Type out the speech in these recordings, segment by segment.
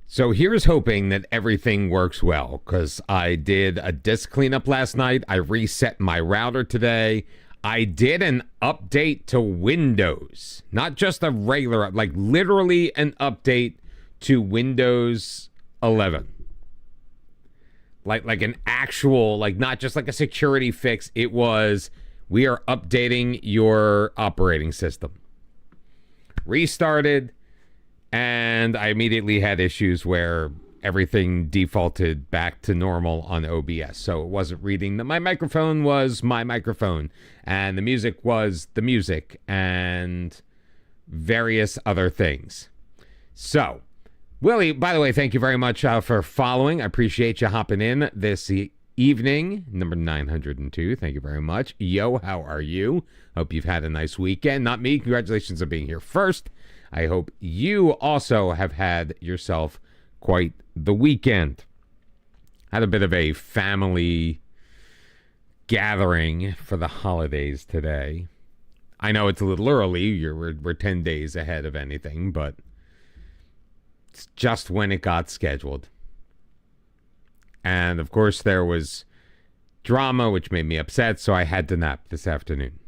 So here's hoping that everything works well, because I did a disk cleanup last night. I reset my router today. I did an update to Windows, not just a regular, like literally an update to Windows 11. Like an actual, like not just like a security fix. It was, we are updating your operating system. Restarted. And I immediately had issues where everything defaulted back to normal on OBS. So it wasn't reading that my microphone was my microphone, and the music was the music, and various other things. So, Willie, by the way, thank you very much for following. I appreciate you hopping in this evening, number 902. Thank you very much. Yo, how are you? Hope you've had a nice weekend. Not me. Congratulations on being here first. I hope you also have had yourself quite the weekend. Had a bit of a family gathering for the holidays today. I know it's a little early. We're 10 days ahead of anything, but it's just when it got scheduled. And, of course, there was drama, which made me upset, so I had to nap this afternoon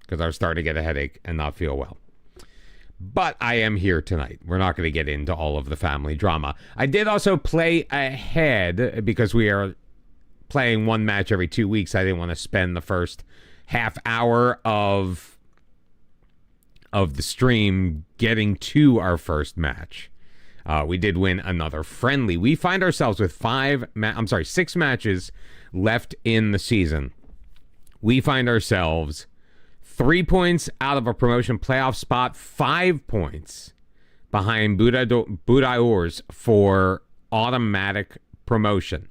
because I was starting to get a headache and not feel well. But I am here tonight. We're not going to get into all of the family drama. I did also play ahead because we are playing one match every 2 weeks. I didn't want to spend the first half hour of the stream getting to our first match. We did win another friendly. We find ourselves with 6 matches left in the season. We find ourselves 3 points out of a promotion playoff spot, 5 points behind Budayors for automatic promotion.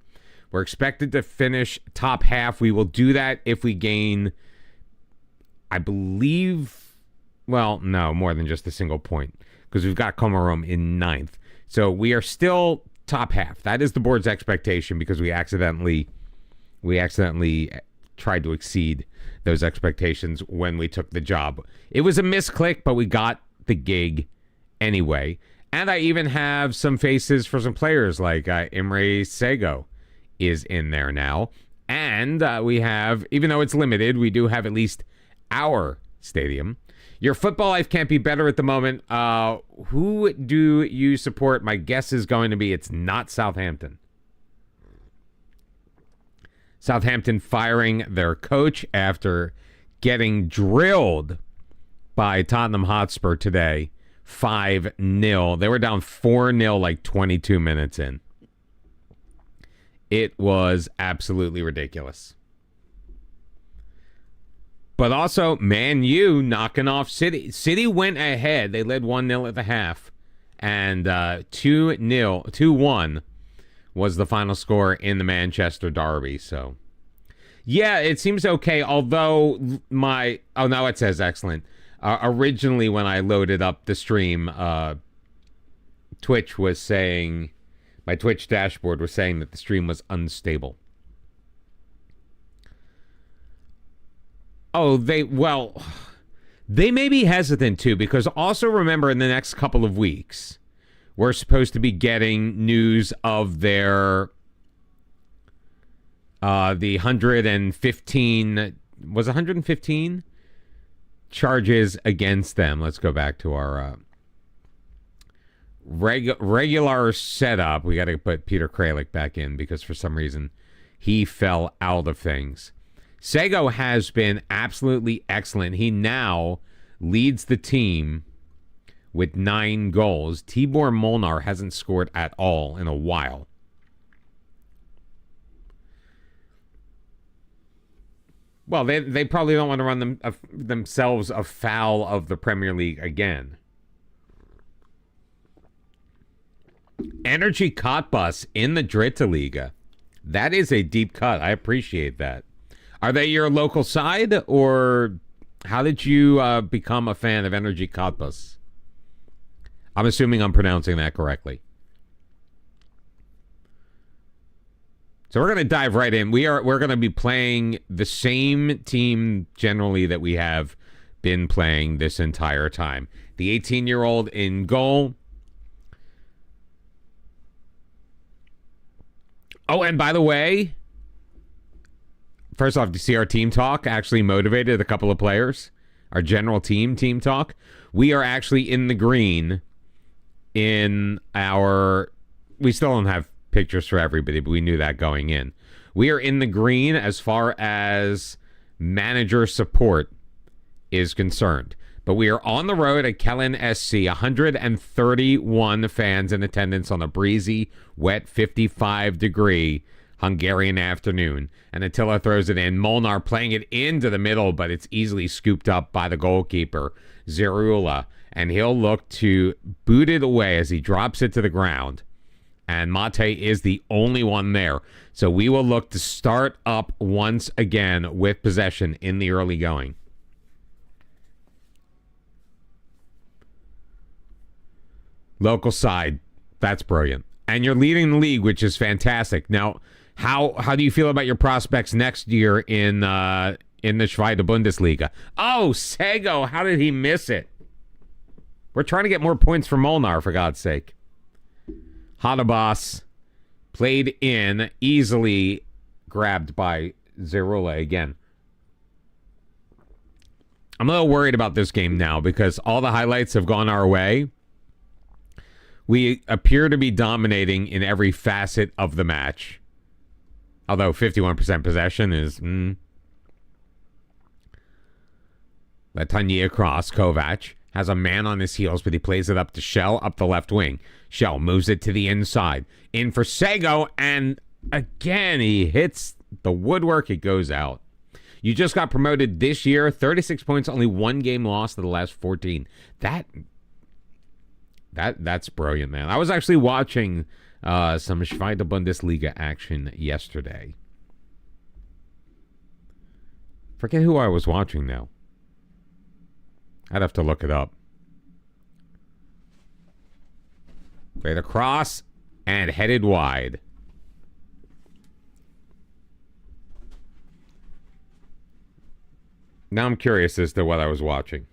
We're expected to finish top half. We will do that if we gain, I believe, well, no, more than just a single point, because we've got Comorom in 9th. So we are still top half. That is the board's expectation, because we accidentally tried to exceed those expectations when we took the job. It was a misclick, but we got the gig anyway. And I even have some faces for some players, like Imre Sego is in there now. And we have, even though it's limited, we do have at least our stadium. Your football life can't be better at the moment. Who do you support? My guess is going to be it's not Southampton. Southampton firing their coach after getting drilled by Tottenham Hotspur today, 5-0. They were down 4-0 like 22 minutes in. It was absolutely ridiculous. But also, Man U knocking off City. City went ahead. They led 1-0 at the half. And 2-1 was the final score in the Manchester derby. So, yeah, it seems okay. Although now it says excellent. Originally, when I loaded up the stream, Twitch was saying, my Twitch dashboard was saying that the stream was unstable. Oh, they may be hesitant too, because also remember in the next couple of weeks, we're supposed to be getting news of their the 115 charges against them. Let's go back to our regular setup. We got to put Peter Kralik back in because for some reason he fell out of things. Sego has been absolutely excellent. He now leads the team with 9 goals. Tibor Molnar hasn't scored at all in a while. Well, they probably don't want to run themselves afoul of the Premier League again. Energy Cottbus in the Dritte Liga. That is a deep cut. I appreciate that. Are they your local side, or how did you become a fan of Energy Cottbus? I'm assuming I'm pronouncing that correctly. So we're going to dive right in. We're going to be playing the same team generally that we have been playing this entire time. The 18-year-old in goal. Oh, and by the way, first off, do you see our team talk actually motivated a couple of players? Our general team talk. We are actually in the green in our... We still don't have pictures for everybody, but we knew that going in. We are in the green as far as manager support is concerned. But we are on the road at Kellen SC, 131 fans in attendance on a breezy, wet 55-degree Hungarian afternoon. And Attila throws it in. Molnar playing it into the middle, but it's easily scooped up by the goalkeeper, Zerula. And he'll look to boot it away as he drops it to the ground. And Mate is the only one there. So we will look to start up once again with possession in the early going. Local side. That's brilliant. And you're leading the league, which is fantastic. Now, how do you feel about your prospects next year in the Zweite Bundesliga? Oh, Sego, how did he miss it? We're trying to get more points for Molnar, for God's sake. Hadabas played in, easily grabbed by Zerula again. I'm a little worried about this game now because all the highlights have gone our way. We appear to be dominating in every facet of the match. Although 51% possession is... Letanya across. Kovac has a man on his heels, but he plays it up to Shell up the left wing. Shell moves it to the inside. In for Sego, and again, he hits the woodwork. It goes out. You just got promoted this year. 36 points, only one game lost to the last 14. That's brilliant, man. I was actually watching some Zweite Bundesliga action yesterday. Forget who I was watching now. I'd have to look it up. Played across and headed wide. Now I'm curious as to what I was watching.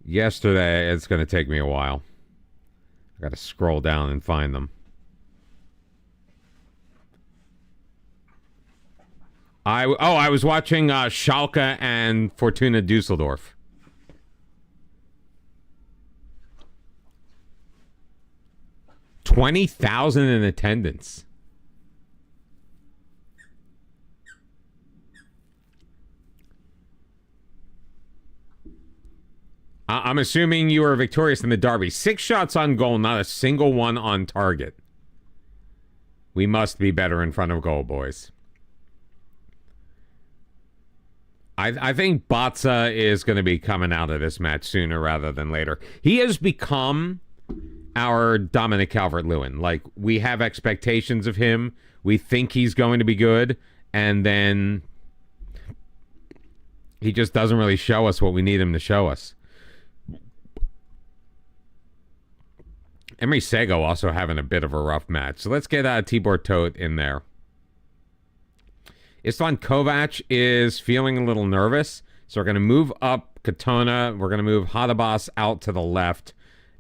Yesterday, it's going to take me a while. I got to scroll down and find them. I was watching Schalke and Fortuna Dusseldorf. $20,000 in attendance. I'm assuming you were victorious in the derby. 6 shots on goal, not a single one on target. We must be better in front of goal, boys. I think Batza is going to be coming out of this match sooner rather than later. He has become our Dominic Calvert-Lewin. Like, we have expectations of him. We think he's going to be good. And then he just doesn't really show us what we need him to show us. Emery Sego also having a bit of a rough match. So let's get Tibor Todt in there. Istvan Kovac is feeling a little nervous. So we're going to move up Katona. We're going to move Hadabas out to the left.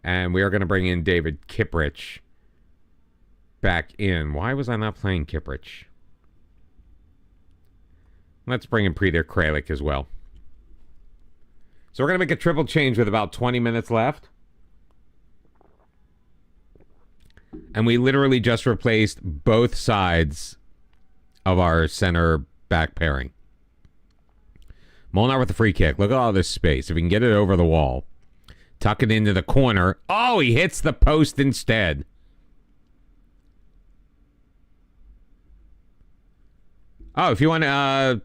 And we are going to bring in David Kiprich back in. Why was I not playing Kiprich? Let's bring in Peter Kralik as well. So we're going to make a triple change with about 20 minutes left. And we literally just replaced both sides of our center back pairing. Molnar with the free kick. Look at all this space. If we can get it over the wall. Tuck it into the corner. Oh, he hits the post instead. Oh, if you want to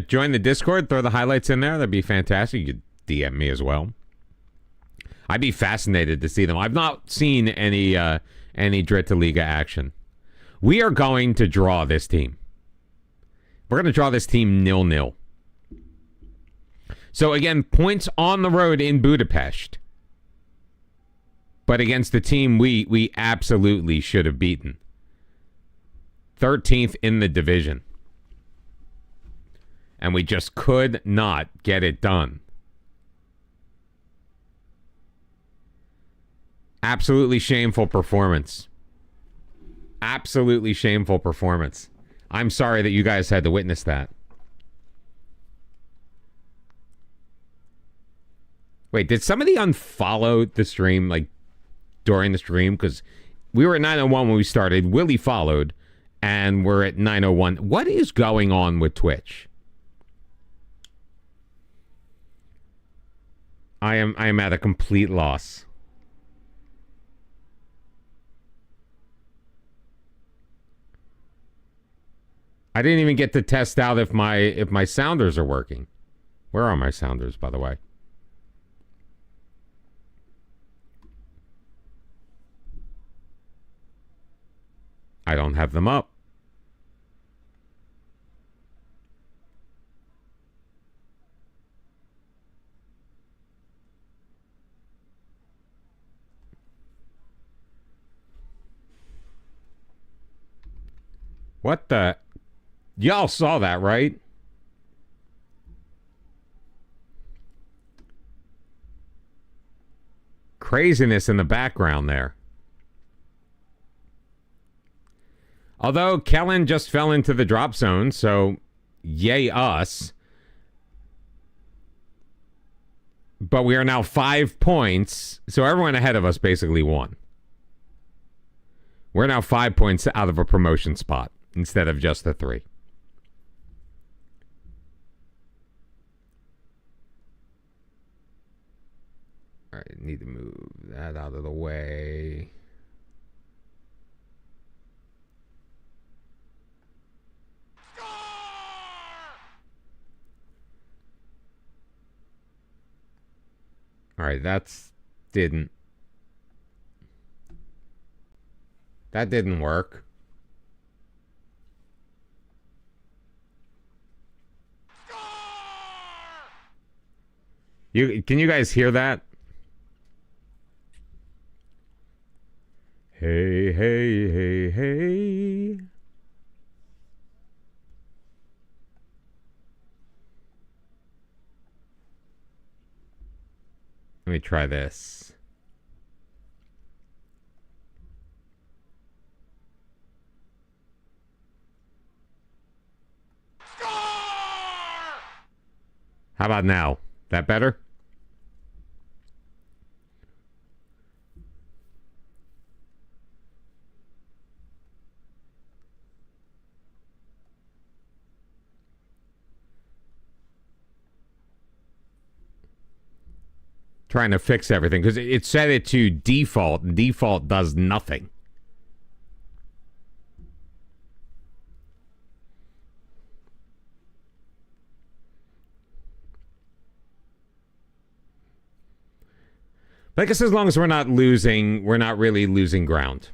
join the Discord, throw the highlights in there. That'd be fantastic. You could DM me as well. I'd be fascinated to see them. I've not seen any Dritte Liga action. We are going to draw this team. We're going to draw this team 0-0. So again, points on the road in Budapest. But against the team we absolutely should have beaten. 13th in the division. And we just could not get it done. Absolutely shameful performance. Absolutely shameful performance. I'm sorry that you guys had to witness that. Wait, did somebody unfollow the stream, like, during the stream? Because we were at 9:01 when we started. Willie followed, and we're at 9:01. What is going on with Twitch? I am at a complete loss. I didn't even get to test out if my sounders are working. Where are my sounders, by the way? I don't have them up. What the? Y'all saw that, right? Craziness in the background there. Although Kellen just fell into the drop zone, so yay us. But we are now 5 points, so everyone ahead of us basically won. We're now 5 points out of a promotion spot instead of just the 3. All right, need to move that out of the way. All right, that didn't work. Can you guys hear that? Hey, hey, hey, hey. Let me try this. How about now? That better? Trying to fix everything because it set it to default, and default does nothing. But I guess as long as we're not really losing ground.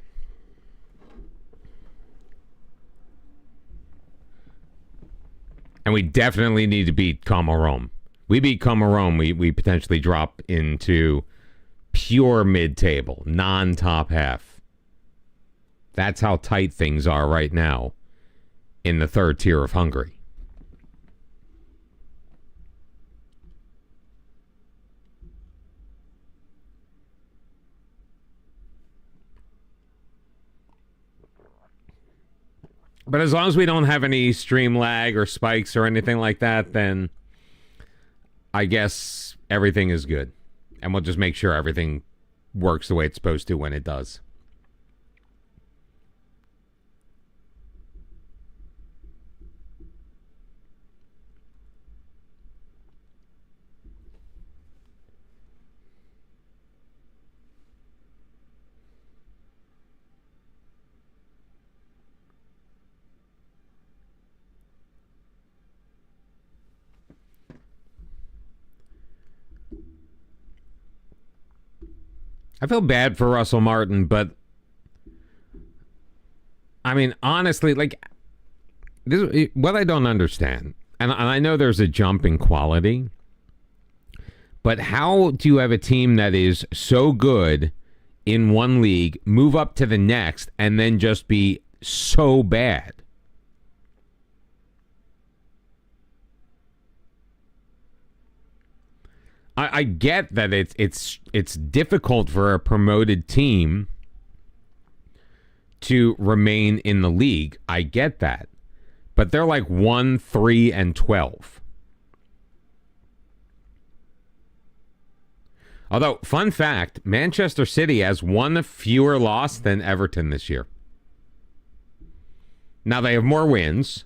And we definitely need to beat Comorom. We beat Comorom, we potentially drop into pure mid-table, non-top half. That's how tight things are right now in the third tier of Hungary. But as long as we don't have any stream lag or spikes or anything like that, then I guess everything is good. And we'll just make sure everything works the way it's supposed to when it does. I feel bad for Russell Martin, but I mean, honestly, like, this, what I don't understand, and I know there's a jump in quality, but how do you have a team that is so good in one league, move up to the next, and then just be so bad? I get that it's difficult for a promoted team to remain in the league. I get that. But they're like 1, 3, and 12. Although, fun fact, Manchester City has one fewer loss than Everton this year. Now they have more wins.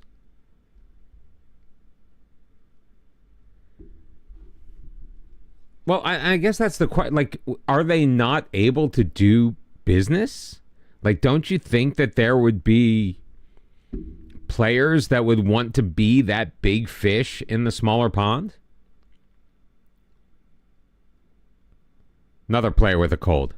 Well, I guess that's the question. Like, are they not able to do business? Like, don't you think that there would be players that would want to be that big fish in the smaller pond? Another player with a cold.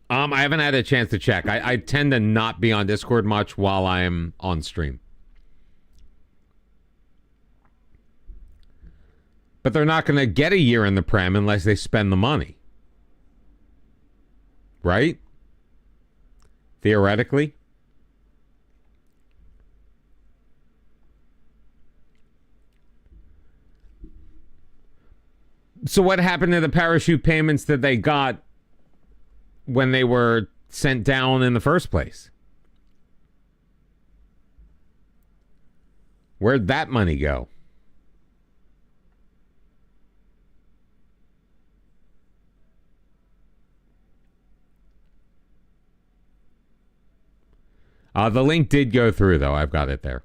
I haven't had a chance to check. I tend to not be on Discord much while I'm on stream. But they're not going to get a year in the Prem unless they spend the money. Right? Theoretically. So what happened to the parachute payments that they got when they were sent down in the first place? Where'd that money go? The link did go through, though. I've got it there.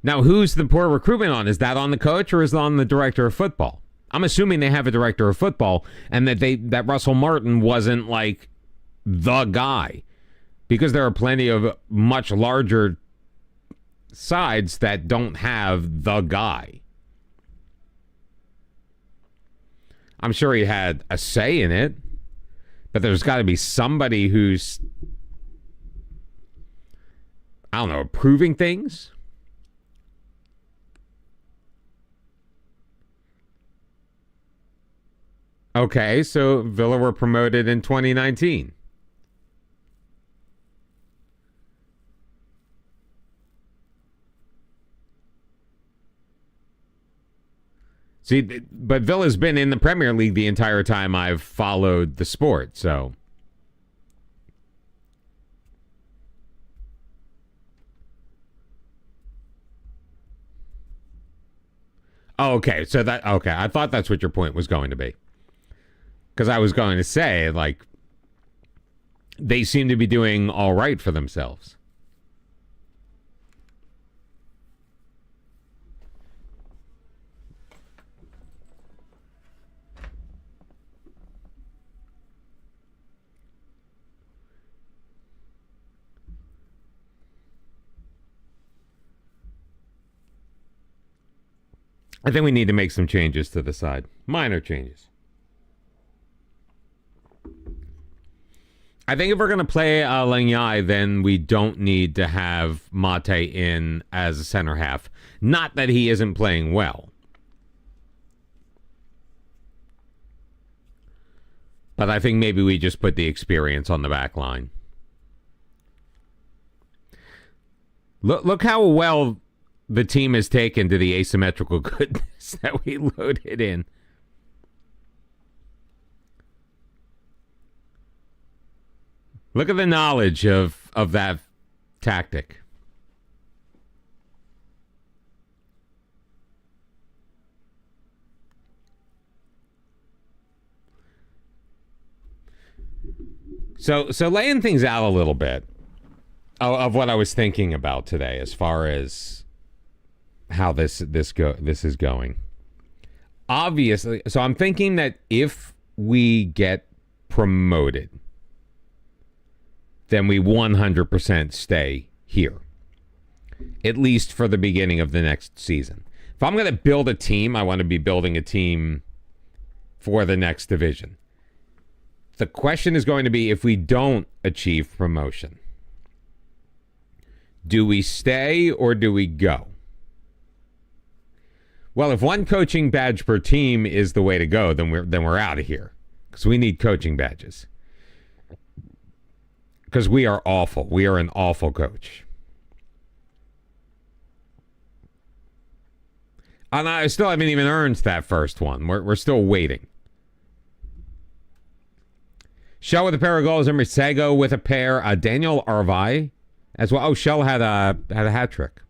Now, who's the poor recruitment on? Is that on the coach or is it on the director of football? I'm assuming they have a director of football and that Russell Martin wasn't like the guy, because there are plenty of much larger sides that don't have the guy. I'm sure he had a say in it, but there's got to be somebody who's, I don't know, approving things. Okay, so Villa were promoted in 2019. See, but Villa's been in the Premier League the entire time I've followed the sport, so. Oh, okay, so okay, I thought that's what your point was going to be. Because I was going to say, like, they seem to be doing all right for themselves. I think we need to make some changes to the side. Minor changes. I think if we're going to play Lengyai, then we don't need to have Mate in as a center half. Not that he isn't playing well. But I think maybe we just put the experience on the back line. Look how well the team has taken to the asymmetrical goodness that we loaded in. Look at the knowledge of that tactic. So laying things out a little bit of what I was thinking about today as far as how this is going. Obviously, so I'm thinking that if we get promoted, then we 100% stay here, at least for the beginning of the next season. If I'm going to build a team, I want to be building a team for the next division. The question is going to be, if we don't achieve promotion, do we stay or do we go? Well, if one coaching badge per team is the way to go, then we're out of here, because we need coaching badges. Because we are awful. We are an awful coach. And I still haven't even earned that first one. We're still waiting. Shell with a pair of goals, and Sego with a pair. Daniel Arvai as well. Oh, Shell had a hat trick.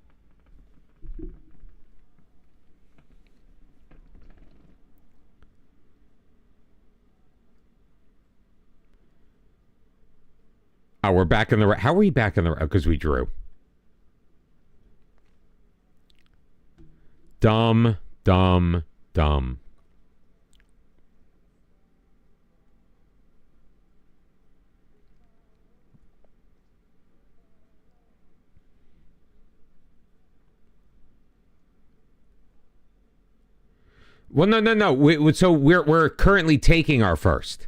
Oh, we're back in the... How are we back in the... Because we drew. Dumb. Well, no. So we're currently taking our first.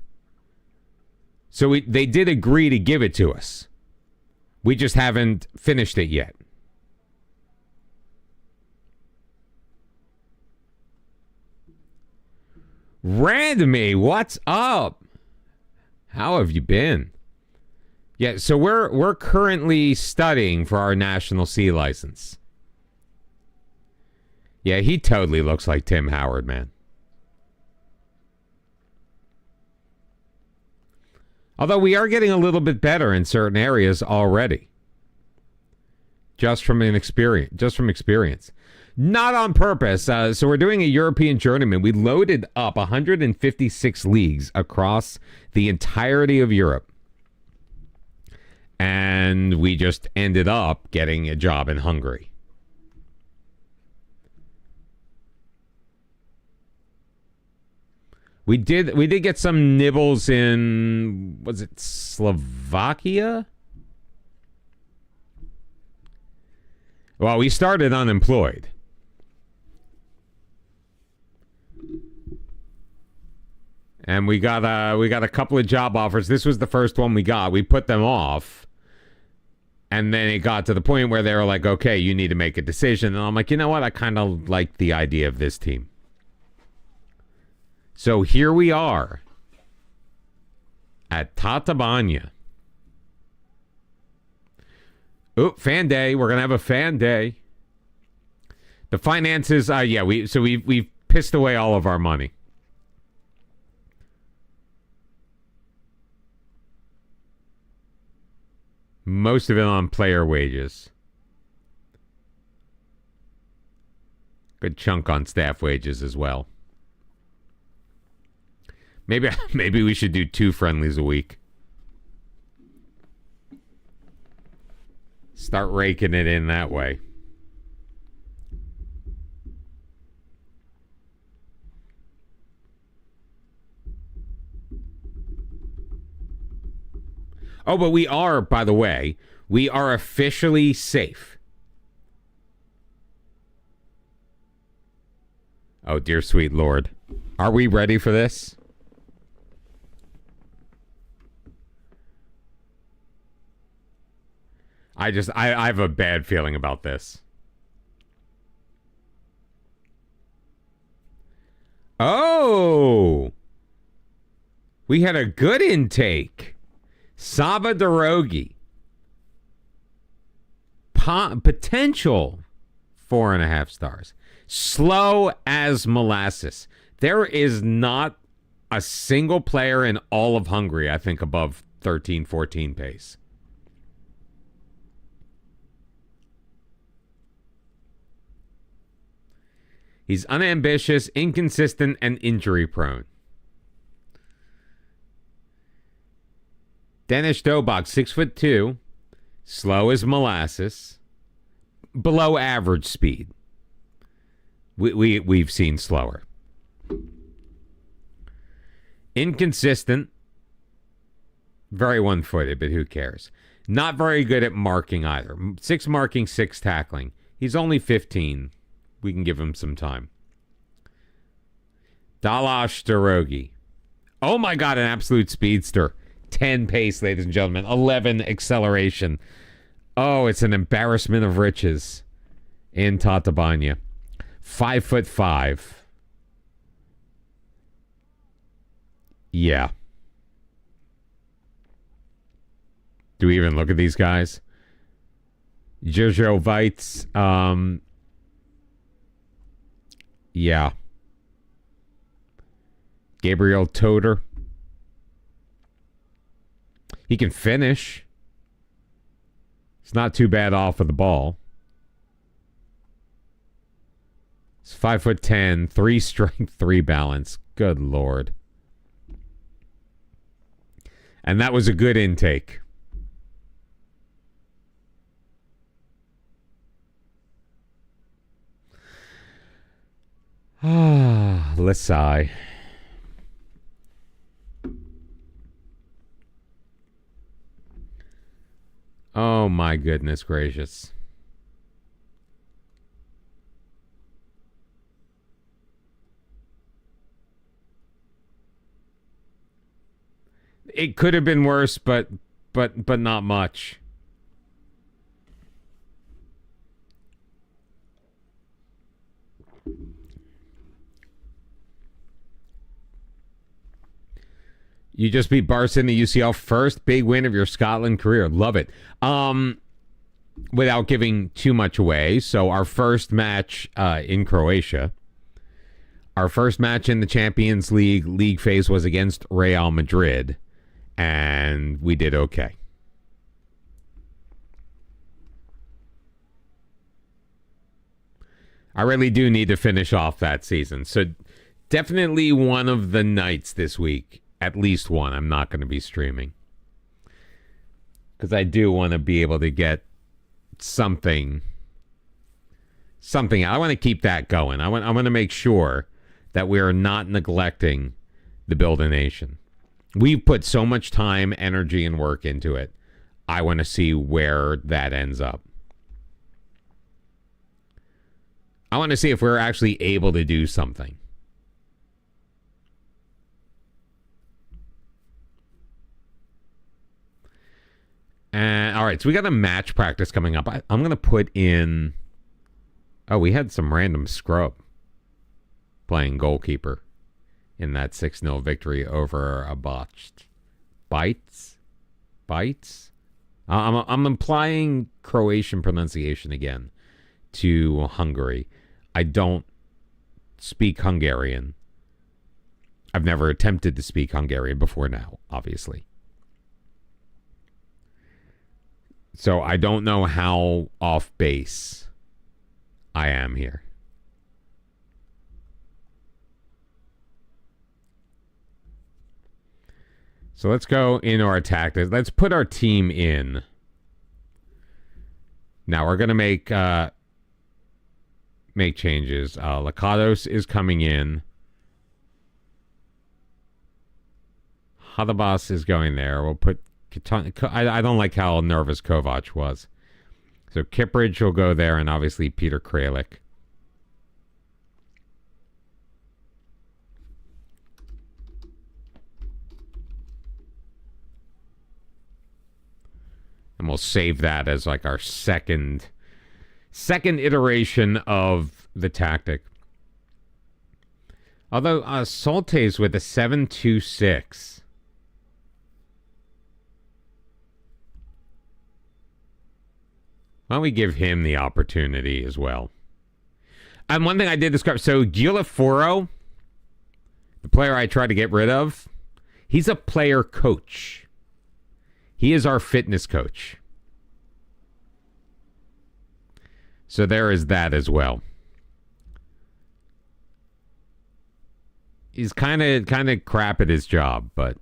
So they did agree to give it to us. We just haven't finished it yet. Randomy, what's up? How have you been? Yeah, so we're currently studying for our National C license. Yeah, he totally looks like Tim Howard, man. Although we are getting a little bit better in certain areas already. Just from experience. Not on purpose. So we're doing a European Journeyman. We loaded up 156 leagues across the entirety of Europe. And we just ended up getting a job in Hungary. We did get some nibbles in, was it Slovakia? Well, we started unemployed. And we got a couple of job offers. This was the first one we got. We put them off. And then it got to the point where they were like, okay, you need to make a decision. And I'm like, you know what? I kind of like the idea of this team. So here we are at Tatabanyi. Oh, fan day. We're going to have a fan day. The finances, we've pissed away all of our money. Most of it on player wages. Good chunk on staff wages as well. Maybe we should do 2 friendlies a week. Start raking it in that way. Oh, but we are, by the way, we are officially safe. Oh, dear sweet Lord. Are we ready for this? I have a bad feeling about this. Oh! We had a good intake. Saba Darogi. Potential 4.5 stars. Slow as molasses. There is not a single player in all of Hungary, I think, above 13, 14 pace. He's unambitious, inconsistent, and injury-prone. Dennis Dobok, 6'2", slow as molasses, below average speed. We've seen slower. Inconsistent, very one-footed, but who cares? Not very good at marking either. 6 marking, 6 tackling. He's only 15. We can give him some time. Dalash Darogi. Oh my God, an absolute speedster. 10 pace, ladies and gentlemen. 11 acceleration. Oh, it's an embarrassment of riches in Tatabanyi. 5'5". Yeah. Do we even look at these guys? Jojo Weitz, Yeah. Gabriel Toder. He can finish. It's not too bad off of the ball. It's 5'10", 3 strength, 3 balance. Good Lord. And that was a good intake. Ah, let's sigh. Oh my goodness gracious. It could have been worse, but not much. You just beat Barca in the UCL, first big win of your Scotland career. Love it. Without giving too much away, so our first match in Croatia, our first match in the Champions League phase was against Real Madrid, and we did okay. I really do need to finish off that season. So definitely one of the nights this week. At least one. I'm not going to be streaming. Because I do want to be able to get something out. I want to keep that going. I want to make sure that we are not neglecting the Build a Nation. We've put so much time, energy, and work into it. I want to see where that ends up. I want to see if we're actually able to do something. And all right, so we got a match practice coming up. I'm going to put in... Oh, we had some random scrub playing goalkeeper in that 6-0 victory over a botched. Bites? I'm implying Croatian pronunciation again to Hungary. I don't speak Hungarian. I've never attempted to speak Hungarian before now, obviously. So I don't know how off base I am here. So let's go into our tactics. Let's put our team in. Now we're going to make changes. Lakatos is coming in. Hadabas is going there. We'll put... I don't like how nervous Kovac was. So Kiprich will go there, and obviously Peter Kralik. And we'll save that as like our second iteration of the tactic. Although Soltes with a 7-2-6. Why don't we give him the opportunity as well? And one thing I did describe, so Giuliaforo, the player I tried to get rid of, he's a player coach. He is our fitness coach. So there is that as well. He's kind of crap at his job, but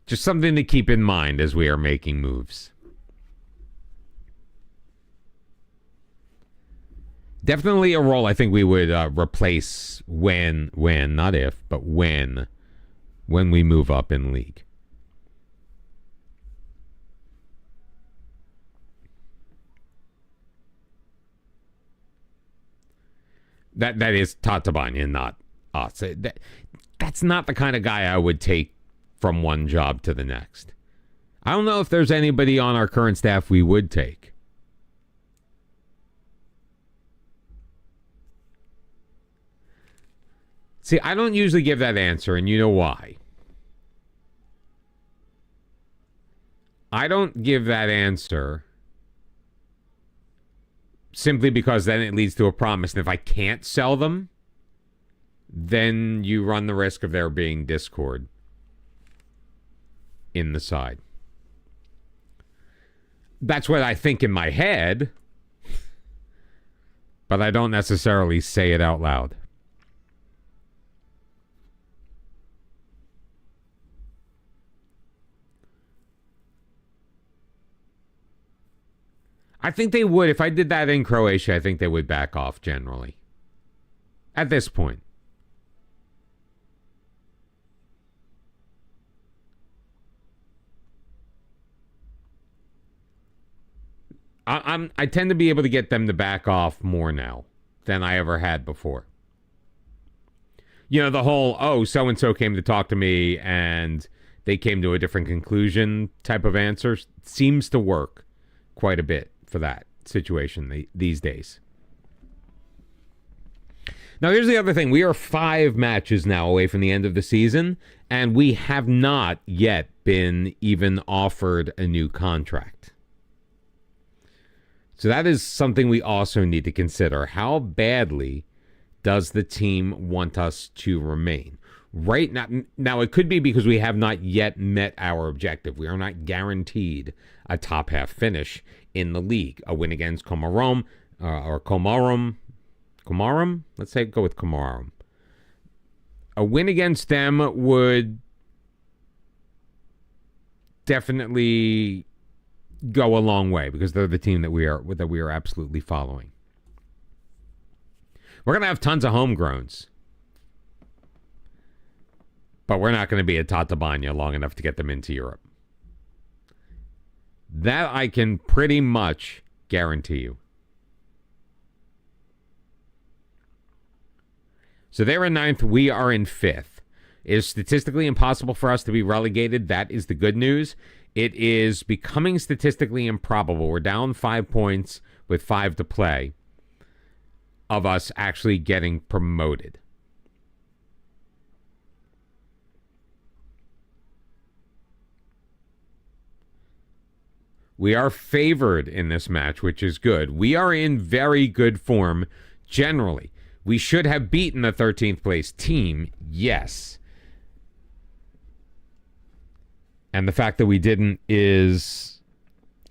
just something to keep in mind as we are making moves. Definitely a role I think we would replace when, not if, but when we move up in league. That is Tatabanyi and not us. That's not the kind of guy I would take from one job to the next. I don't know if there's anybody on our current staff we would take. See, I don't usually give that answer, and you know why. I don't give that answer simply because then it leads to a promise. And if I can't sell them, then you run the risk of there being discord in the side. That's what I think in my head, but I don't necessarily say it out loud. I think they would. If I did that in Croatia, I think they would back off generally. At this point. I tend to be able to get them to back off more now than I ever had before. You know, the whole, oh, so-and-so came to talk to me and they came to a different conclusion type of answer seems to work quite a bit for that situation these days. Now, here's the other thing. We are 5 matches now away from the end of the season, and we have not yet been even offered a new contract. So that is something we also need to consider. How badly does the team want us to remain? Right now, it could be because we have not yet met our objective. We are not guaranteed a top half finish in the league. A win against Komarom, or Komarom. Komarom? Let's say go with Komarom. A win against them would definitely go a long way because they're the team that we are absolutely following. We're going to have tons of homegrowns. But we're not going to be at Tatabanyi long enough to get them into Europe. That I can pretty much guarantee you. So they're in 9th. We are in 5th. It is statistically impossible for us to be relegated. That is the good news. It is becoming statistically improbable. We're down 5 points with 5 to play of us actually getting promoted. We are favored in this match, which is good. We are in very good form generally. We should have beaten the 13th place team, yes. And the fact that we didn't is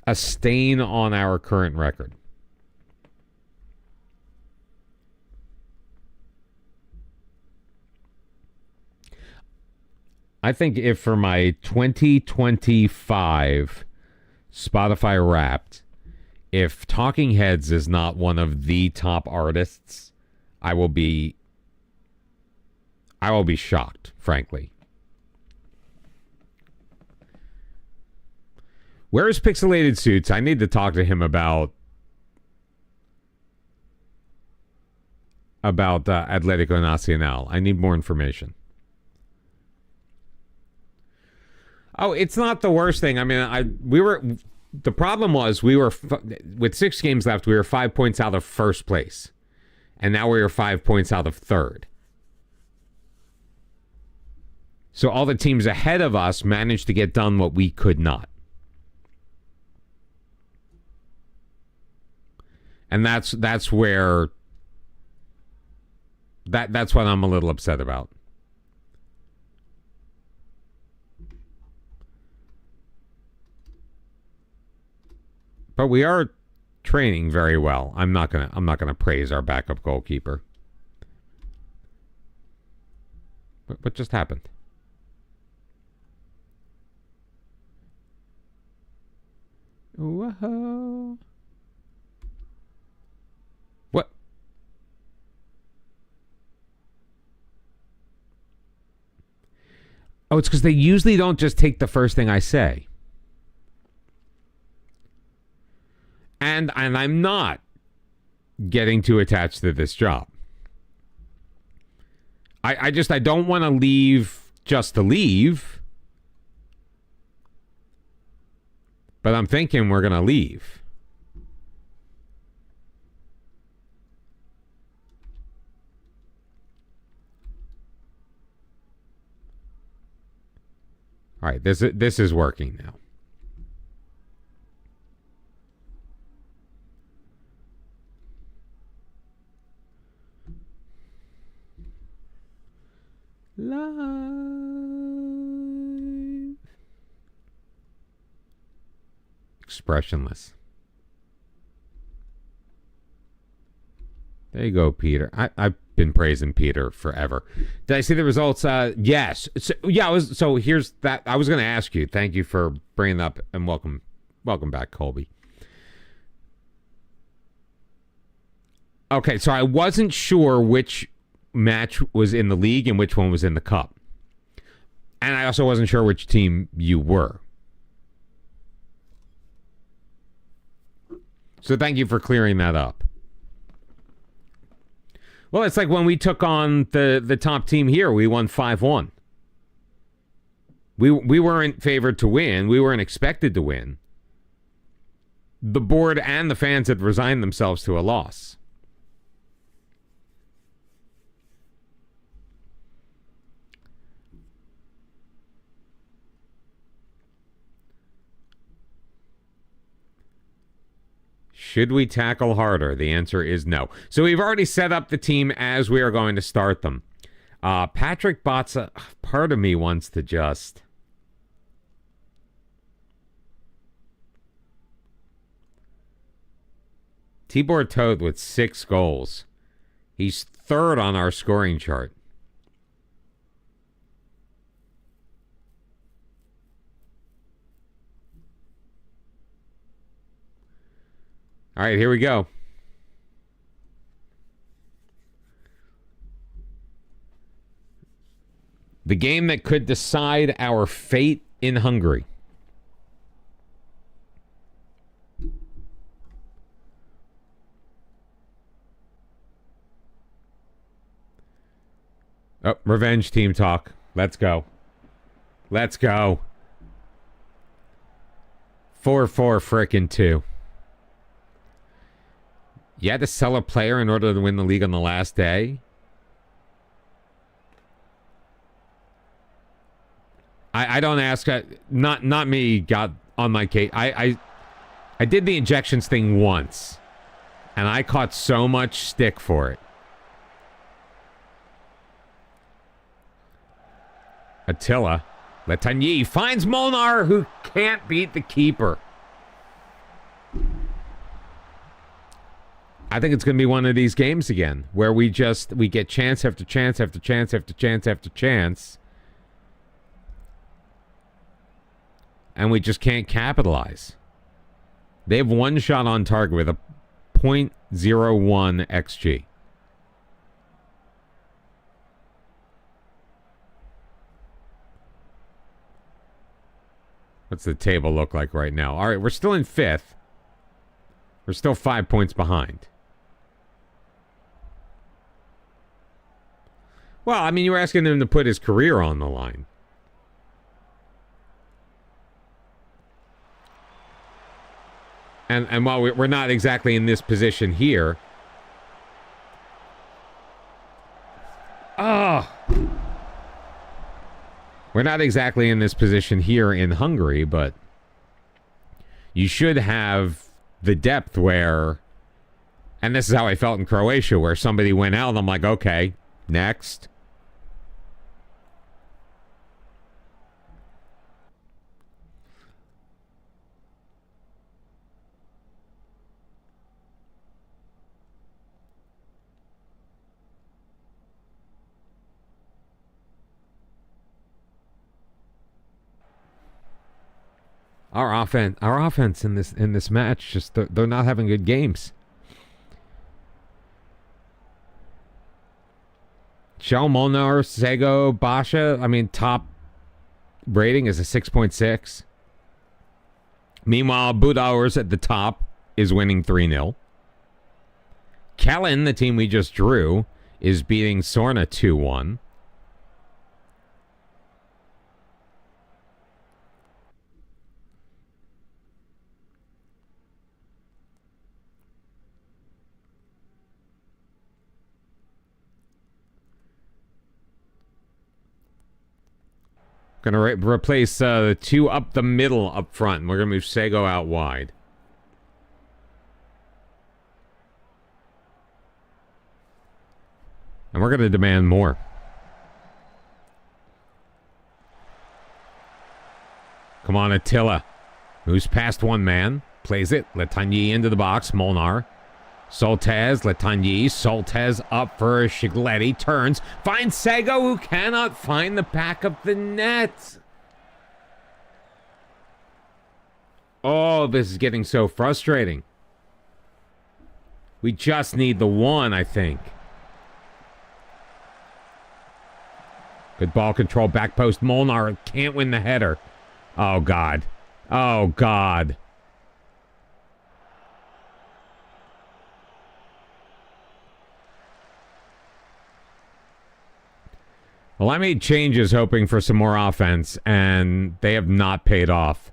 a stain on our current record. I think if for my 2025 Spotify Wrapped, if Talking Heads is not one of the top artists, I will be shocked, frankly. Where is Pixelated Suits? I need to talk to him about Atlético Nacional. I need more information. Oh, it's not the worst thing. I mean, the problem was with 6 games left, we were 5 points out of first place. And now we are 5 points out of third. So all the teams ahead of us managed to get done what we could not. And that's where that's what I'm a little upset about. But we are training very well. I'm not gonna praise our backup goalkeeper. What just happened? Whoa. What? Oh, it's because they usually don't just take the first thing I say. And I'm not getting too attached to this job. I don't want to leave just to leave. But I'm thinking we're going to leave. All right, this is working now. Live. Expressionless. There you go, Peter. I've been praising Peter forever. Did I see the results? Yes. So here's that. I was going to ask you. Thank you for bringing it up, and welcome back, Colby. Okay, so I wasn't sure which match was in the league and which one was in the cup, and I also wasn't sure which team you were. So thank you for clearing that up. Well, it's like when we took on the top team here, we won 5-1. We weren't favored to win. We weren't expected to win. The board and the fans had resigned themselves to a loss. Should we tackle harder? The answer is no. So we've already set up the team as we are going to start them. Patrick Botza, part of me wants to just... Tibor Toth with 6 goals. He's third on our scoring chart. All right, here we go. The game that could decide our fate in Hungary. Oh, revenge team talk. Let's go. Let's go. 4-4 frickin' 2. You had to sell a player in order to win the league on the last day? I don't ask. Not me got on my case. I did the injections thing once, and I caught so much stick for it. Attila Letanyi finds Molnar, who can't beat the keeper. I think it's going to be one of these games again where we get chance after chance after chance after chance after chance, and we just can't capitalize. They have one shot on target with a .01 xG. What's the table look like right now? All right, we're still in 5th. We're still 5 points behind. Well, I mean, you were asking him to put his career on the line. And while we're not exactly in this position here... Oh! We're not exactly in this position here in Hungary, but you should have the depth where... And this is how I felt in Croatia, where somebody went out and I'm like, okay, next. Our offense in this match, just they're not having good games. Shell, Molnar, Sego, Basha. I mean, top rating is a 6.6. Meanwhile, Budauers at the top is winning 3-0. Kellen, the team we just drew, is beating Sorna 2-1. Gonna replace the 2 up the middle up front. We're gonna move Sego out wide. And we're gonna demand more. on, Attila. Moves past one man. Plays it. Letanyi into the box. Molnar. Soltez. Letanyi. Soltez up for Shigletti. Turns. Finds Sego, who cannot find the back of the net. Oh, this is getting so frustrating. We just need the one, I think. Good ball control. Back post. Molnar can't win the header. Oh, God. Oh, God. Well, I made changes hoping for some more offense, and they have not paid off.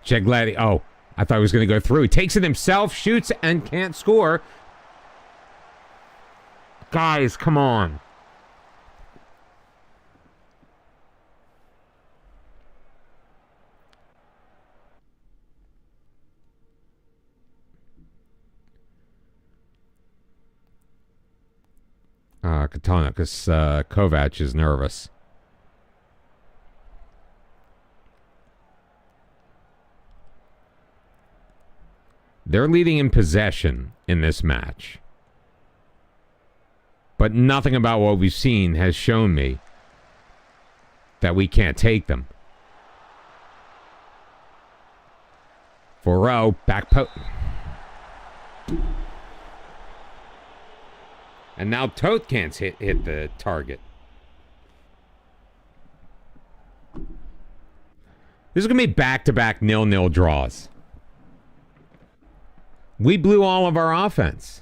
Shigletti. Oh, I thought he was going to go through. He takes it himself, shoots, and can't score. Guys, come on. Katana, because Kovac is nervous. They're leading in possession in this match. But nothing about what we've seen has shown me that we can't take them. Fourreau, back post. And now Toth can't hit the target. This is going to be back-to-back 0-0 draws. We blew all of our offense.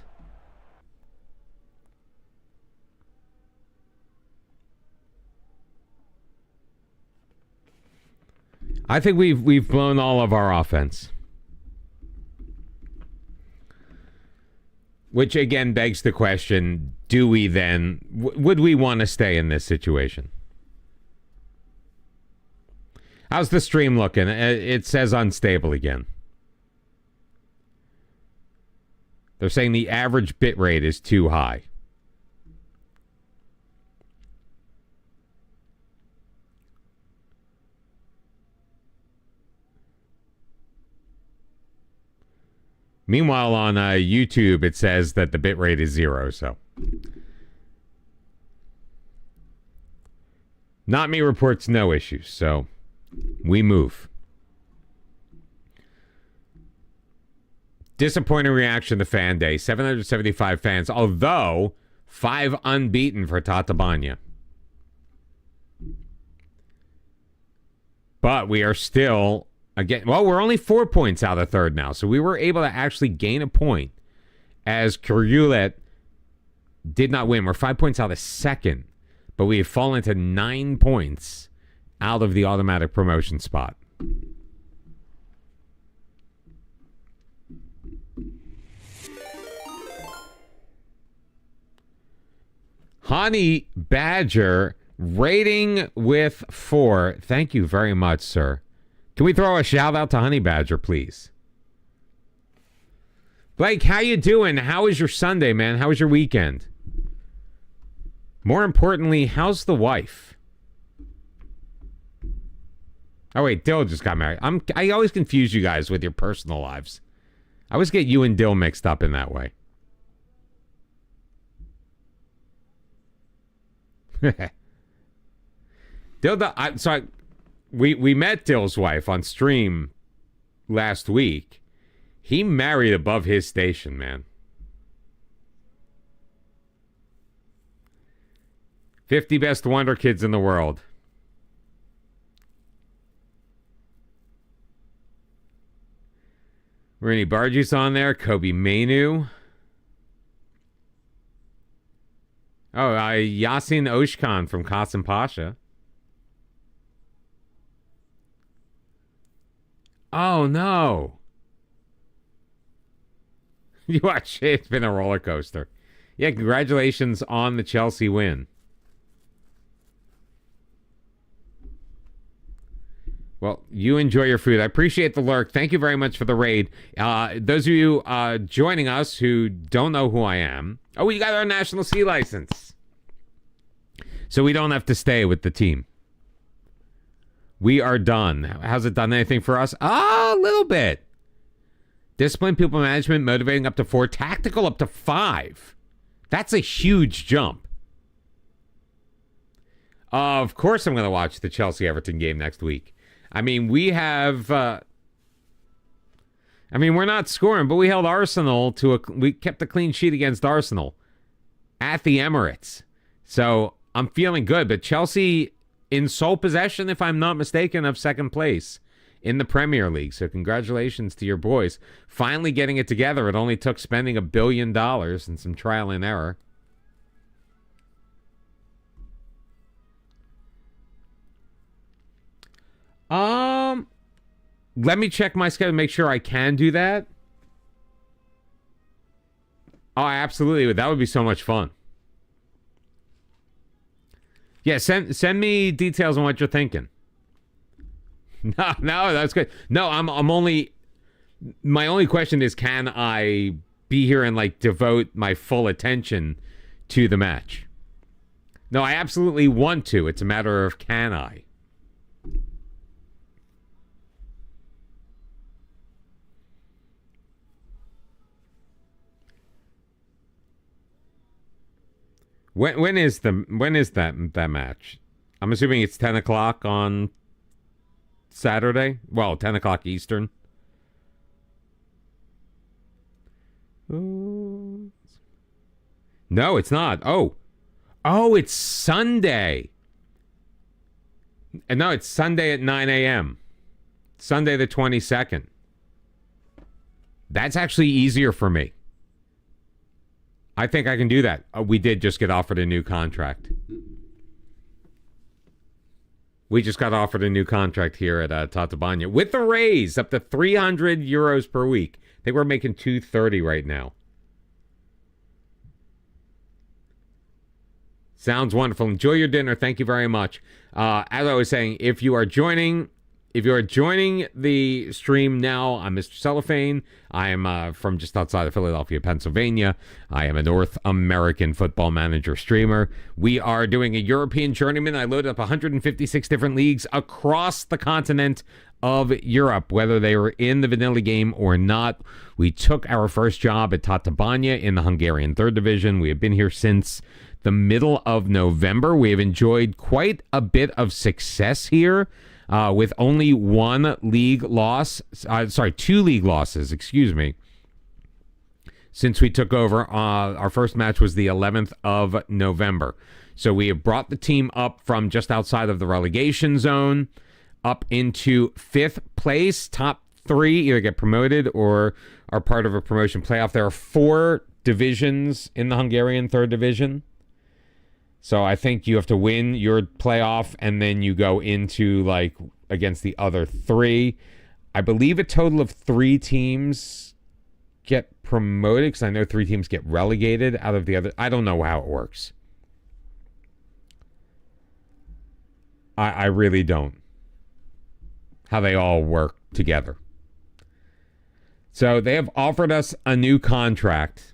I think we've blown all of our offense. Which again begs the question, do we then, would we want to stay in this situation? How's the stream looking? It says unstable again. They're saying the average bit rate is too high. Meanwhile, on YouTube, it says that the bit rate is 0, so. Not Me reports no issues, so we move. Disappointing reaction to Fan Day. 775 fans, although 5 unbeaten for Tatabanyi. But we are still... Again, well, we're only 4 points out of third now, so we were able to actually gain a point as Kurulet did not win. We're 5 points out of second, but we have fallen to 9 points out of the automatic promotion spot. Honey Badger rating with 4. Thank you very much, sir. Can we throw a shout out to Honey Badger, please? Blake, how you doing? How was your Sunday, man? How was your weekend? More importantly, how's the wife? Oh, wait, Dill just got married. I always confuse you guys with your personal lives. I always get you and Dill mixed up in that way. We met Dill's wife on stream last week. He married above his station, man. 50 best wonder kids in the world. Were any Bargies on there? Kobe Mainu. Oh, Yasin Oshkan from Qasim Pasha. Oh, no. You watch it. It's been a roller coaster. Yeah, congratulations on the Chelsea win. Well, you enjoy your food. I appreciate the lurk. Thank you very much for the raid. Those of you joining us who don't know who I am. Oh, we got our National C license. So we don't have to stay with the team. We are done. Has it done anything for us? A little bit. Discipline, people management, motivating up to 4. Tactical up to 5. That's a huge jump. Of course I'm going to watch the Chelsea-Everton game next week. I mean, we have... we're not scoring, but we held Arsenal to we kept a clean sheet against Arsenal at the Emirates. So I'm feeling good, but Chelsea in sole possession, if I'm not mistaken, of second place in the Premier League. So congratulations to your boys. Finally getting it together. It only took spending $1 billion and some trial and error. Let me check my schedule, make sure I can do that. Oh, absolutely. That would be so much fun. Yeah, send me details on what you're thinking. No, that's good. No, I'm only... My only question is, can I be here and, like, devote my full attention to the match? No, I absolutely want to. It's a matter of can I. When is that match? I'm assuming it's 10 o'clock on Saturday. Well, 10 o'clock Eastern. No, it's not. Oh, it's Sunday. No, it's Sunday at 9 a.m. Sunday the 22nd. That's actually easier for me. I think I can do that. We did just get offered a new contract. We just got offered a new contract here at Tatabanyi with a raise up to 300 euros per week. I think we're making 230 right now. Sounds wonderful. Enjoy your dinner. Thank you very much. As I was saying, if you are joining the stream now, I'm Mr. Cellophane. I am from just outside of Philadelphia, Pennsylvania. I am a North American football manager streamer. We are doing a European Journeyman. I loaded up 156 different leagues across the continent of Europe, whether they were in the vanilla game or not. We took our first job at Tatabanyi in the Hungarian 3rd Division. We have been here since the middle of November. We have enjoyed quite a bit of success here. With only 2 league losses, since we took over. Our first match was the 11th of November. So we have brought the team up from just outside of the relegation zone up into 5th place. Top 3 either get promoted or are part of a promotion playoff. There are 4 divisions in the Hungarian 3rd Division. So I think you have to win your playoff and then you go into like against the other 3. I believe a total of 3 teams get promoted because I know 3 teams get relegated out of the other. I don't know how it works. I really don't. How they all work together. So they have offered us a new contract.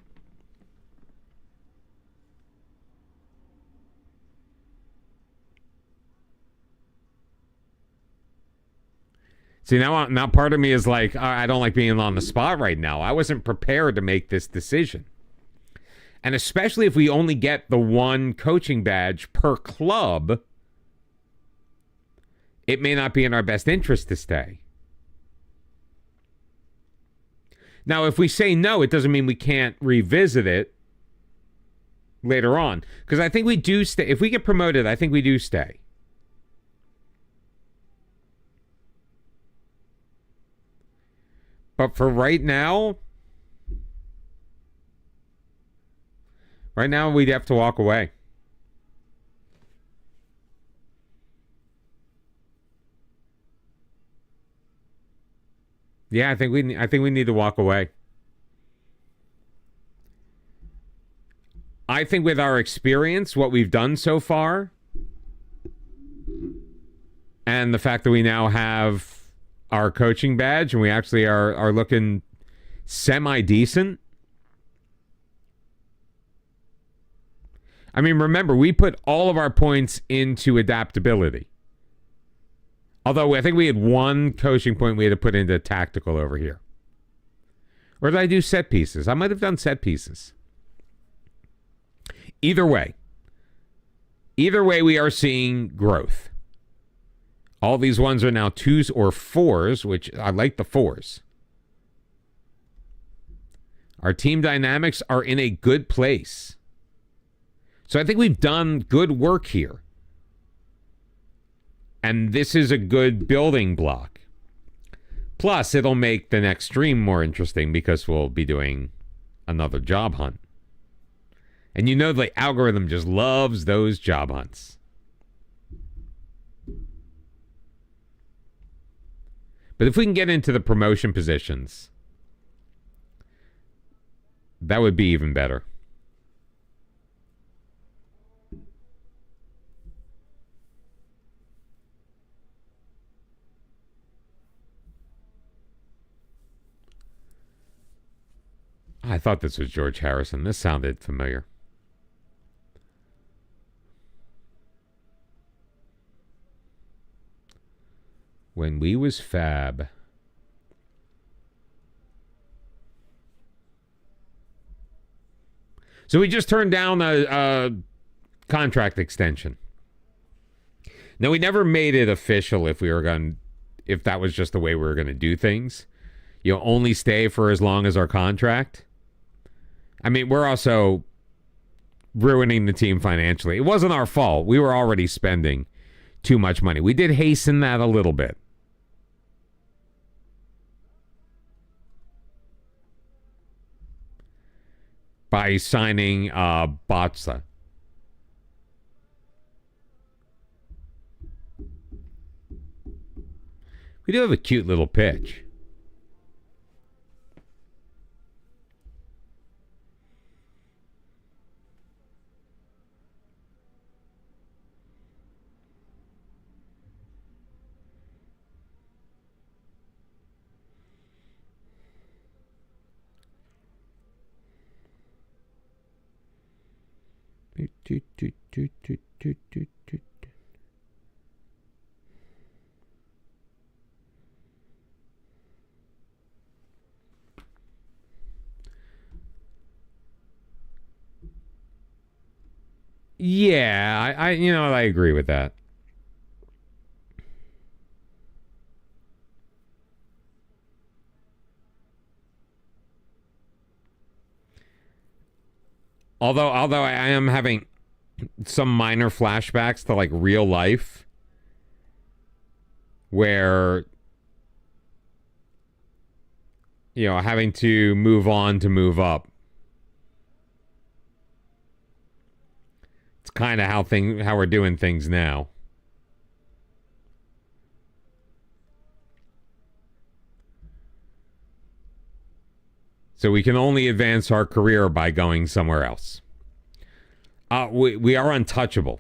See, now part of me is like, I don't like being on the spot right now. I wasn't prepared to make this decision. And especially if we only get the 1 coaching badge per club, it may not be in our best interest to stay. Now, if we say no, it doesn't mean we can't revisit it later on. Because I think we do stay. If we get promoted, I think we do stay. But for right now we'd have to walk away. Yeah, I think we need to walk away. I think with our experience, what we've done so far, and the fact that we now have our coaching badge and we actually are looking semi-decent. I mean, remember, we put all of our points into adaptability. Although I think we had one coaching point we had to put into tactical over here. Or did I do set pieces? I might have done set pieces. Either way, we are seeing growth. All these ones are now 2s or 4s, which I like the 4s. Our team dynamics are in a good place. So I think we've done good work here. And this is a good building block. Plus, it'll make the next stream more interesting because we'll be doing another job hunt. And you know the algorithm just loves those job hunts. But if we can get into the promotion positions, that would be even better. I thought this was George Harrison. This sounded familiar. When we was fab. So we just turned down a contract extension. Now, we never made it official if that was just the way we were going to do things. You'll only stay for as long as our contract. I mean, we're also ruining the team financially. It wasn't our fault. We were already spending too much money. We did hasten that a little bit. By signing Botsa. We do have a cute little pitch. Yeah, I agree with that. Although I am having some minor flashbacks to like real life where having to move on to move up. It's kind of how we're doing things now. So we can only advance our career by going somewhere else. We are untouchable.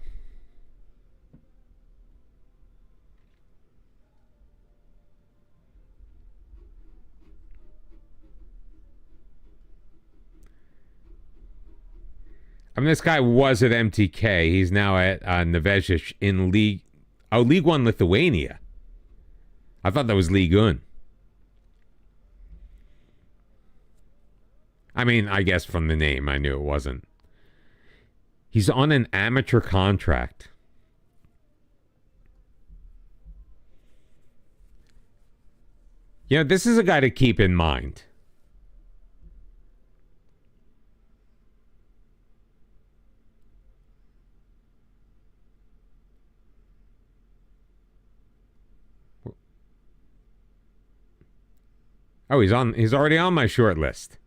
I mean, this guy was at MTK. He's now at Nevezic in League 1 Lithuania. I thought that was League 1. I mean, I guess from the name, I knew it wasn't. He's on an amateur contract. This is a guy to keep in mind. Oh, he's already on my short list.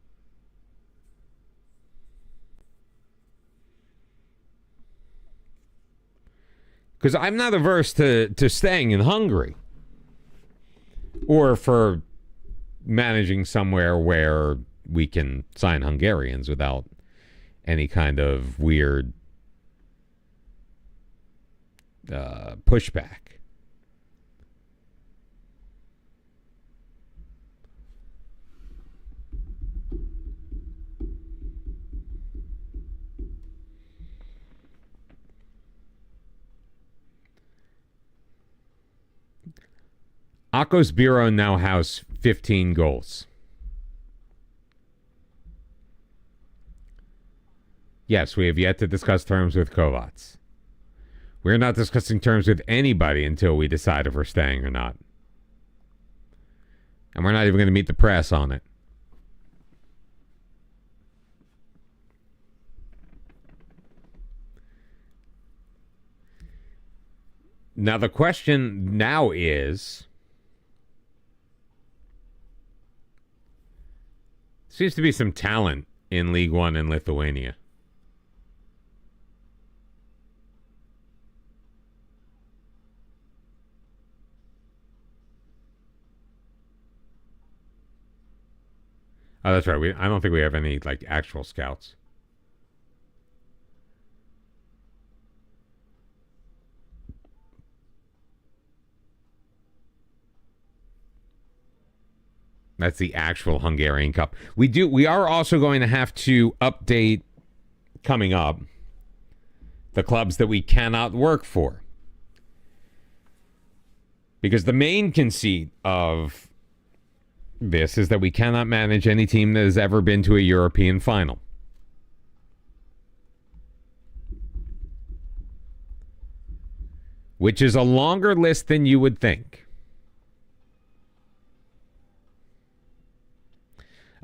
Because I'm not averse to staying in Hungary. Or for managing somewhere where we can sign Hungarians without any kind of weird pushback. Akos Biro now house 15 goals. Yes, we have yet to discuss terms with Kovacs. We're not discussing terms with anybody until we decide if we're staying or not. And we're not even going to meet the press on it. Now, the question now is, seems to be some talent in League One in Lithuania. Oh, that's right. I don't think we have any like actual scouts. That's the actual Hungarian Cup. We are also going to have to update coming up the clubs that we cannot work for. Because the main conceit of this is that we cannot manage any team that has ever been to a European final. Which is a longer list than you would think.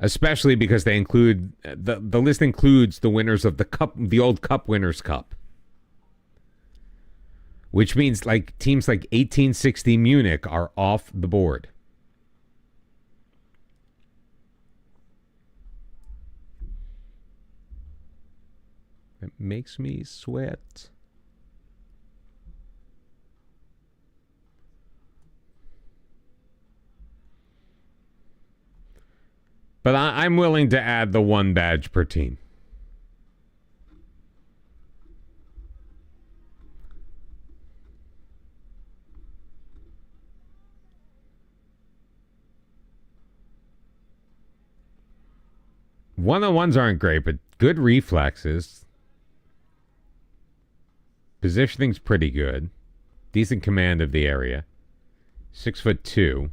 Especially because they include the list includes the winners of the cup, the old Cup Winners' Cup, which means like teams like 1860 Munich are off the board. It makes me sweat. But I'm willing to add the one badge per team. One-on-ones aren't great, but good reflexes. Positioning's pretty good. Decent command of the area. 6'2".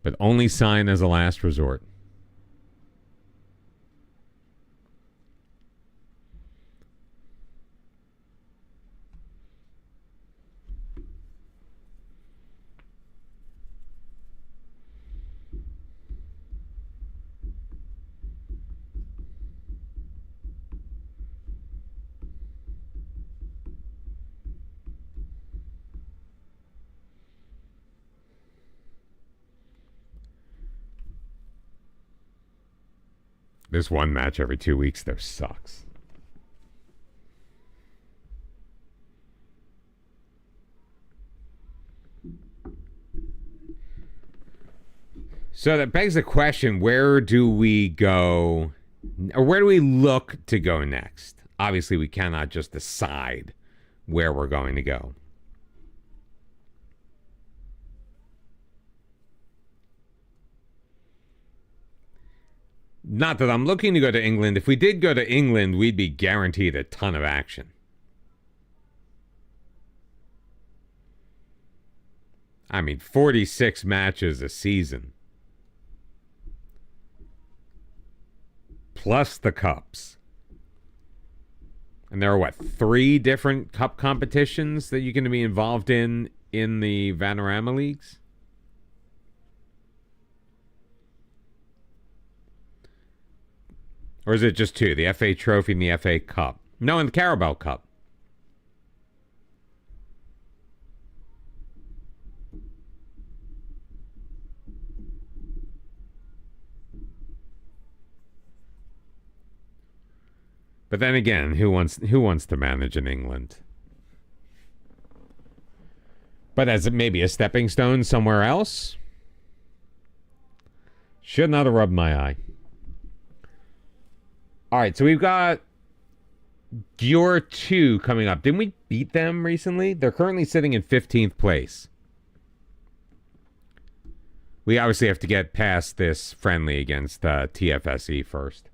But only sign as a last resort. This one match every 2 weeks, though, sucks. So that begs the question, where do we go, or where do we look to go next? Obviously, we cannot just decide where we're going to go. Not that I'm looking to go to England. If we did go to England, we'd be guaranteed a ton of action. I mean, 46 matches a season. Plus the cups. And there are, what, 3 different cup competitions that you're going to be involved in the Vanarama Leagues? Or is it just 2? The FA Trophy and the FA Cup? No, and the Carabao Cup. But then again, who wants to manage in England? But as maybe a stepping stone somewhere else? Should not have rubbed my eye. All right, so we've got Győr 2 coming up. Didn't we beat them recently? They're currently sitting in 15th place. We obviously have to get past this friendly against TFSE first.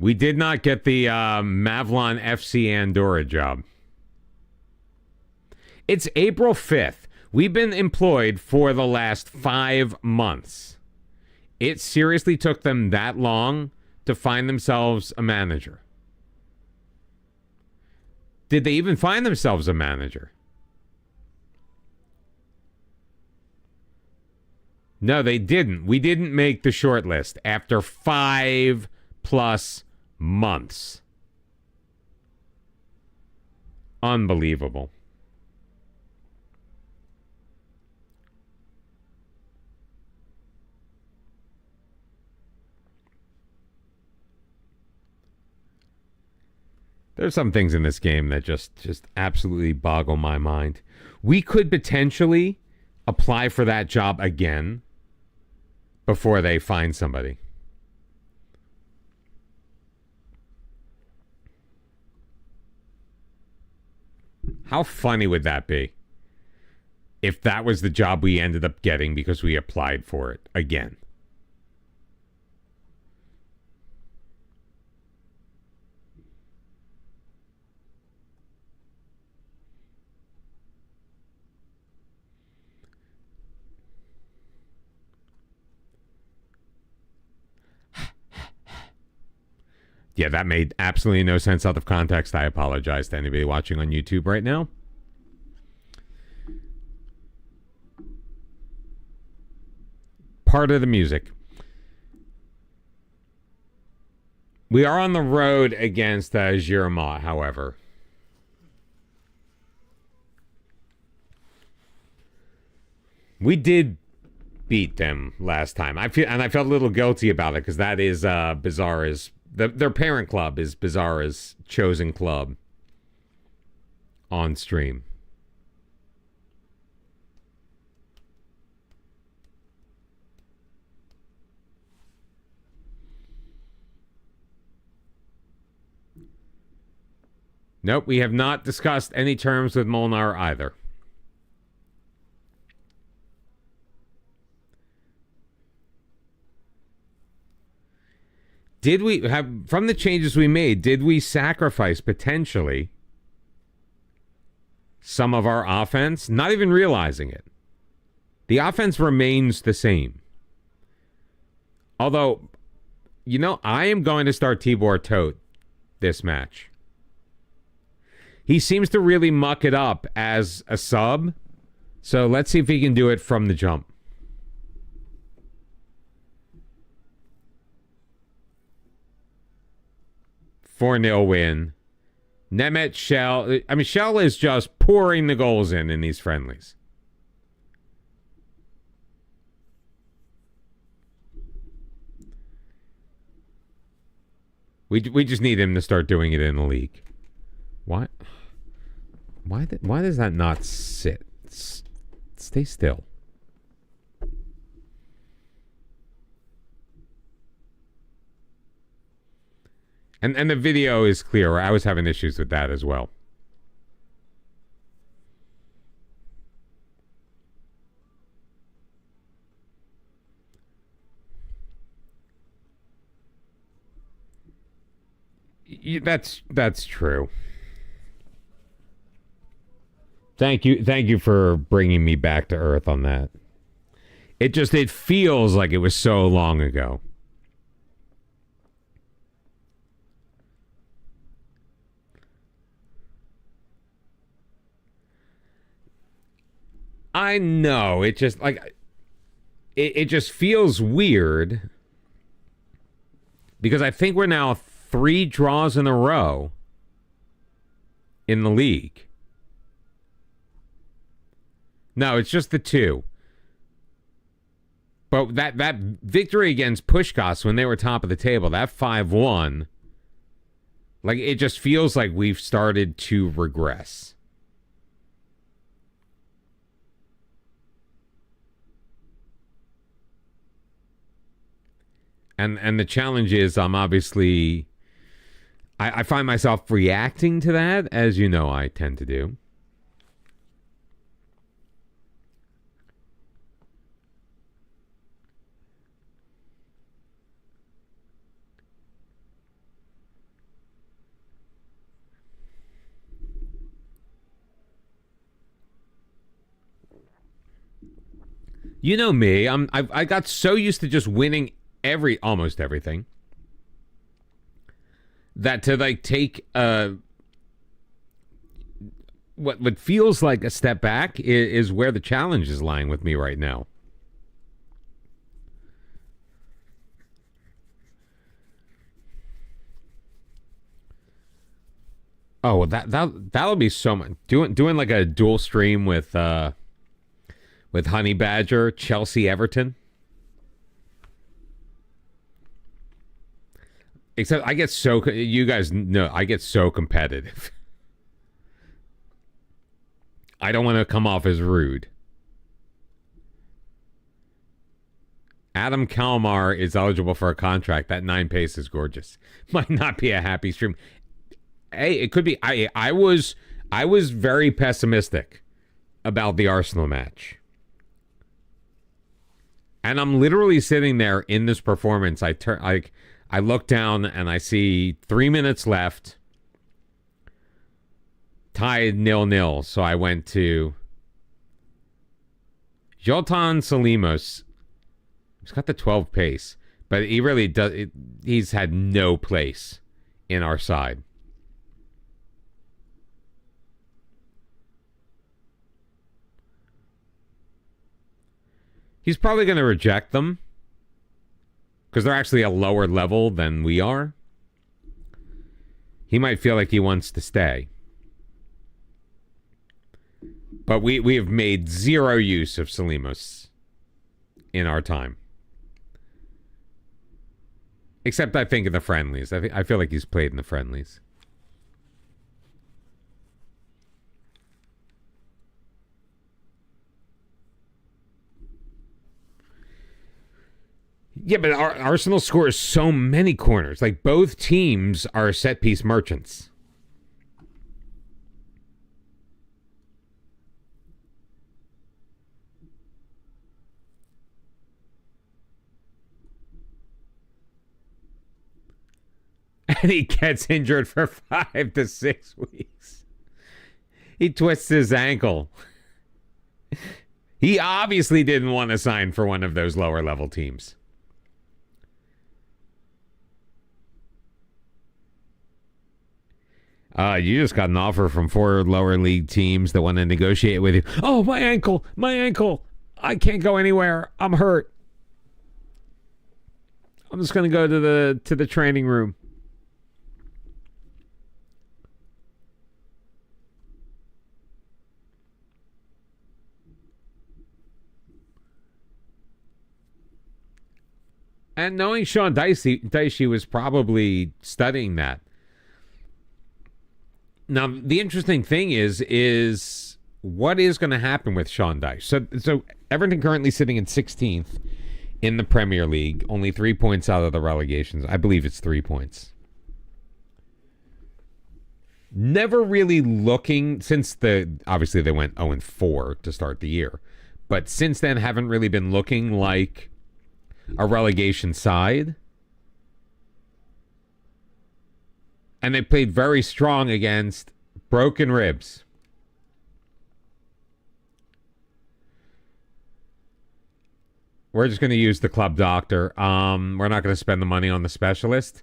We did not get the Mavlon FC Andorra job. It's April 5th. We've been employed for the last 5 months. It seriously took them that long to find themselves a manager. Did they even find themselves a manager? No, they didn't. We didn't make the short list after 5+ months. Unbelievable. There's some things in this game that just absolutely boggle my mind. We could potentially apply for that job again before they find somebody. How funny would that be if that was the job we ended up getting because we applied for it again? Yeah, that made absolutely no sense out of context. I apologize to anybody watching on YouTube right now. Part of the music. We are on the road against Journeyman, however. We did beat them last time. I felt a little guilty about it because that is Bizarre's. Their parent club is Bizarre's chosen club on stream. Nope, we have not discussed any terms with Molnar either. Did we have, from the changes we made, did we sacrifice potentially some of our offense? Not even realizing it. The offense remains the same. Although, you know, I am going to start Tibor Tote this match. He seems to really muck it up as a sub. So let's see if he can do it from the jump. 4-0 win. Nemeth, Shell. I mean, Shell is just pouring the goals in these friendlies. We just need him to start doing it in the league. Why does that not sit? Stay still. And the video is clear. I was having issues with that as well. That's true. Thank you for bringing me back to earth on that. It feels like it was so long ago. I know. It just feels weird because I think we're now 3 draws in a row in the league. No, it's just the 2. But that victory against Pushkas when they were top of the table, that 5-1, like it just feels like we've started to regress. And the challenge is I'm obviously I find myself reacting to that, as you know I tend to do. You know me. I got so used to just winning almost everything that to like take what feels like a step back is where the challenge is lying with me right now. Oh, that'll be so much. Doing like a dual stream with Honey Badger, Chelsea, Everton. Except you guys know, I get so competitive. I don't want to come off as rude. Adam Kalmar is eligible for a contract. That 9 pace is gorgeous. Might not be a happy stream. Hey, it could be. I was very pessimistic about the Arsenal match. And I'm literally sitting there in this performance. I look down and I see 3 minutes left. Tied 0-0. So I went to Zoltan Salimos. He's got the 12 pace, but he really does. He's had no place in our side. He's probably going to reject them because they're actually a lower level than we are. He might feel like he wants to stay. But we have made zero use of Salimos in our time. Except I think in the friendlies. I feel like he's played in the friendlies. Yeah, but Arsenal scores so many corners. Like, both teams are set-piece merchants. And he gets injured for 5 to 6 weeks. He twists his ankle. He obviously didn't want to sign for one of those lower-level teams. You just got an offer from 4 lower league teams that want to negotiate with you. Oh, my ankle. I can't go anywhere. I'm hurt. I'm just going to go to the training room. And knowing Sean Dyche was probably studying that. Now, the interesting thing is what is going to happen with Sean Dyche? So Everton currently sitting in 16th in the Premier League, only 3 points out of the relegations. I believe it's 3 points. Never really looking since obviously they went 0-4 to start the year, but since then haven't really been looking like a relegation side. And they played very strong against broken ribs. We're just going to use the club doctor. We're not going to spend the money on the specialist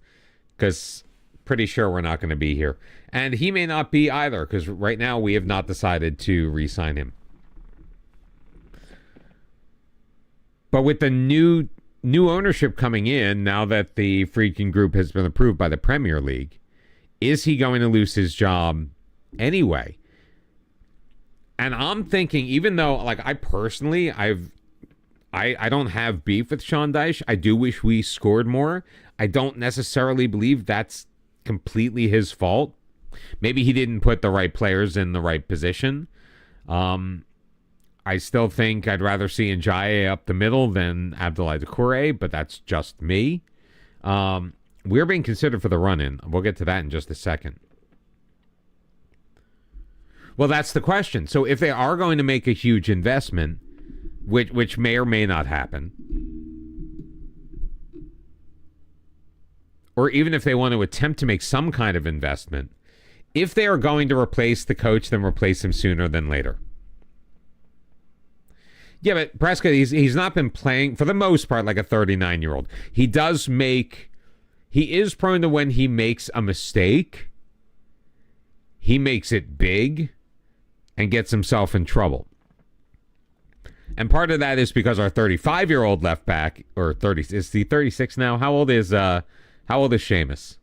because pretty sure we're not going to be here. And he may not be either because right now we have not decided to re-sign him. But with the new ownership coming in, now that the Friedkin Group has been approved by the Premier League, is he going to lose his job anyway? And I'm thinking, even though, like, I personally, I don't have beef with Sean Dyche. I do wish we scored more. I don't necessarily believe that's completely his fault. Maybe he didn't put the right players in the right position. I still think I'd rather see Njaye up the middle than Abdoulaye Doucouré, but that's just me. We're being considered for the run-in. We'll get to that in just a second. Well, that's the question. So if they are going to make a huge investment, which may or may not happen, or even if they want to attempt to make some kind of investment, if they are going to replace the coach, then replace him sooner than later. Yeah, but Prescott, he's not been playing, for the most part, like a 39-year-old. He is prone to, when he makes a mistake, he makes it big and gets himself in trouble. And part of that is because our 35-year-old left back, or 30, is he 36 now? How old is Seamus?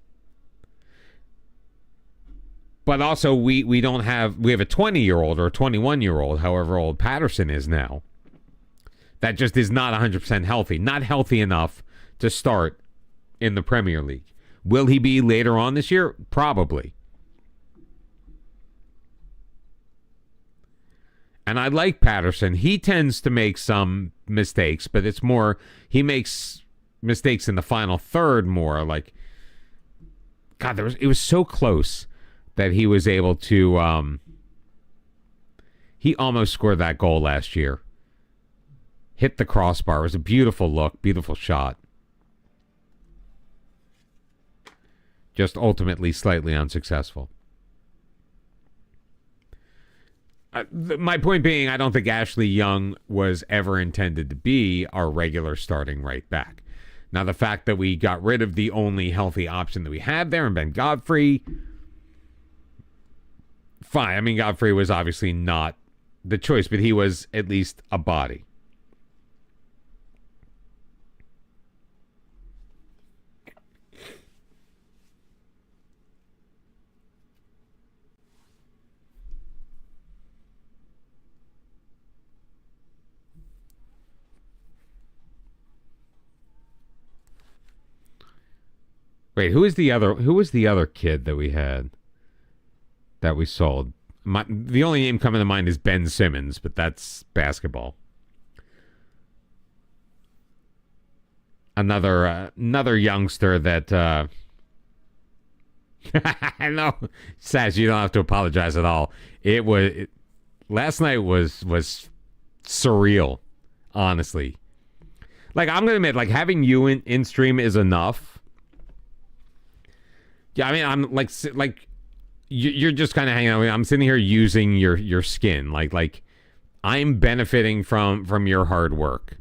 But also we have a 20-year-old or a 21-year-old, however old Patterson is now, that just is not 100% healthy. Not healthy enough to start in the Premier League. Will he be later on this year? Probably. And I like Patterson. He tends to make some mistakes, but it's more, he makes mistakes in the final third more. Like, God, it was so close that he was able to, he almost scored that goal last year. Hit the crossbar. It was a beautiful look, beautiful shot. Just ultimately slightly unsuccessful. My point being, I don't think Ashley Young was ever intended to be our regular starting right back. Now, the fact that we got rid of the only healthy option that we had there, and Ben Godfrey, fine. I mean, Godfrey was obviously not the choice, but he was at least a body. Wait, who was the other kid that we had that we sold? The only name coming to mind is Ben Simmons, but that's basketball. Another youngster that I know, Sash, you don't have to apologize at all. Last night was surreal, honestly. Like, I'm gonna admit, like, having you in stream is enough. Yeah, I mean, I'm like you're just kind of hanging out. I'm sitting here using your skin, like I'm benefiting from your hard work.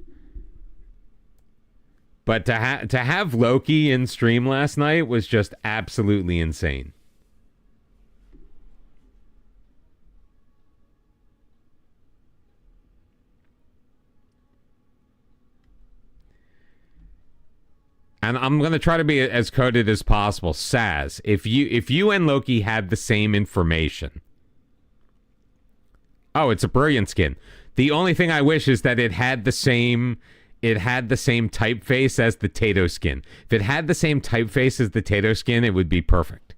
But to have Loki in stream last night was just absolutely insane. And I'm going to try to be as coded as possible. Saz, if you and Loki had the same information. Oh, it's a brilliant skin. The only thing I wish is that it had the same typeface as the Tato skin. If it had the same typeface as the Tato skin, it would be perfect.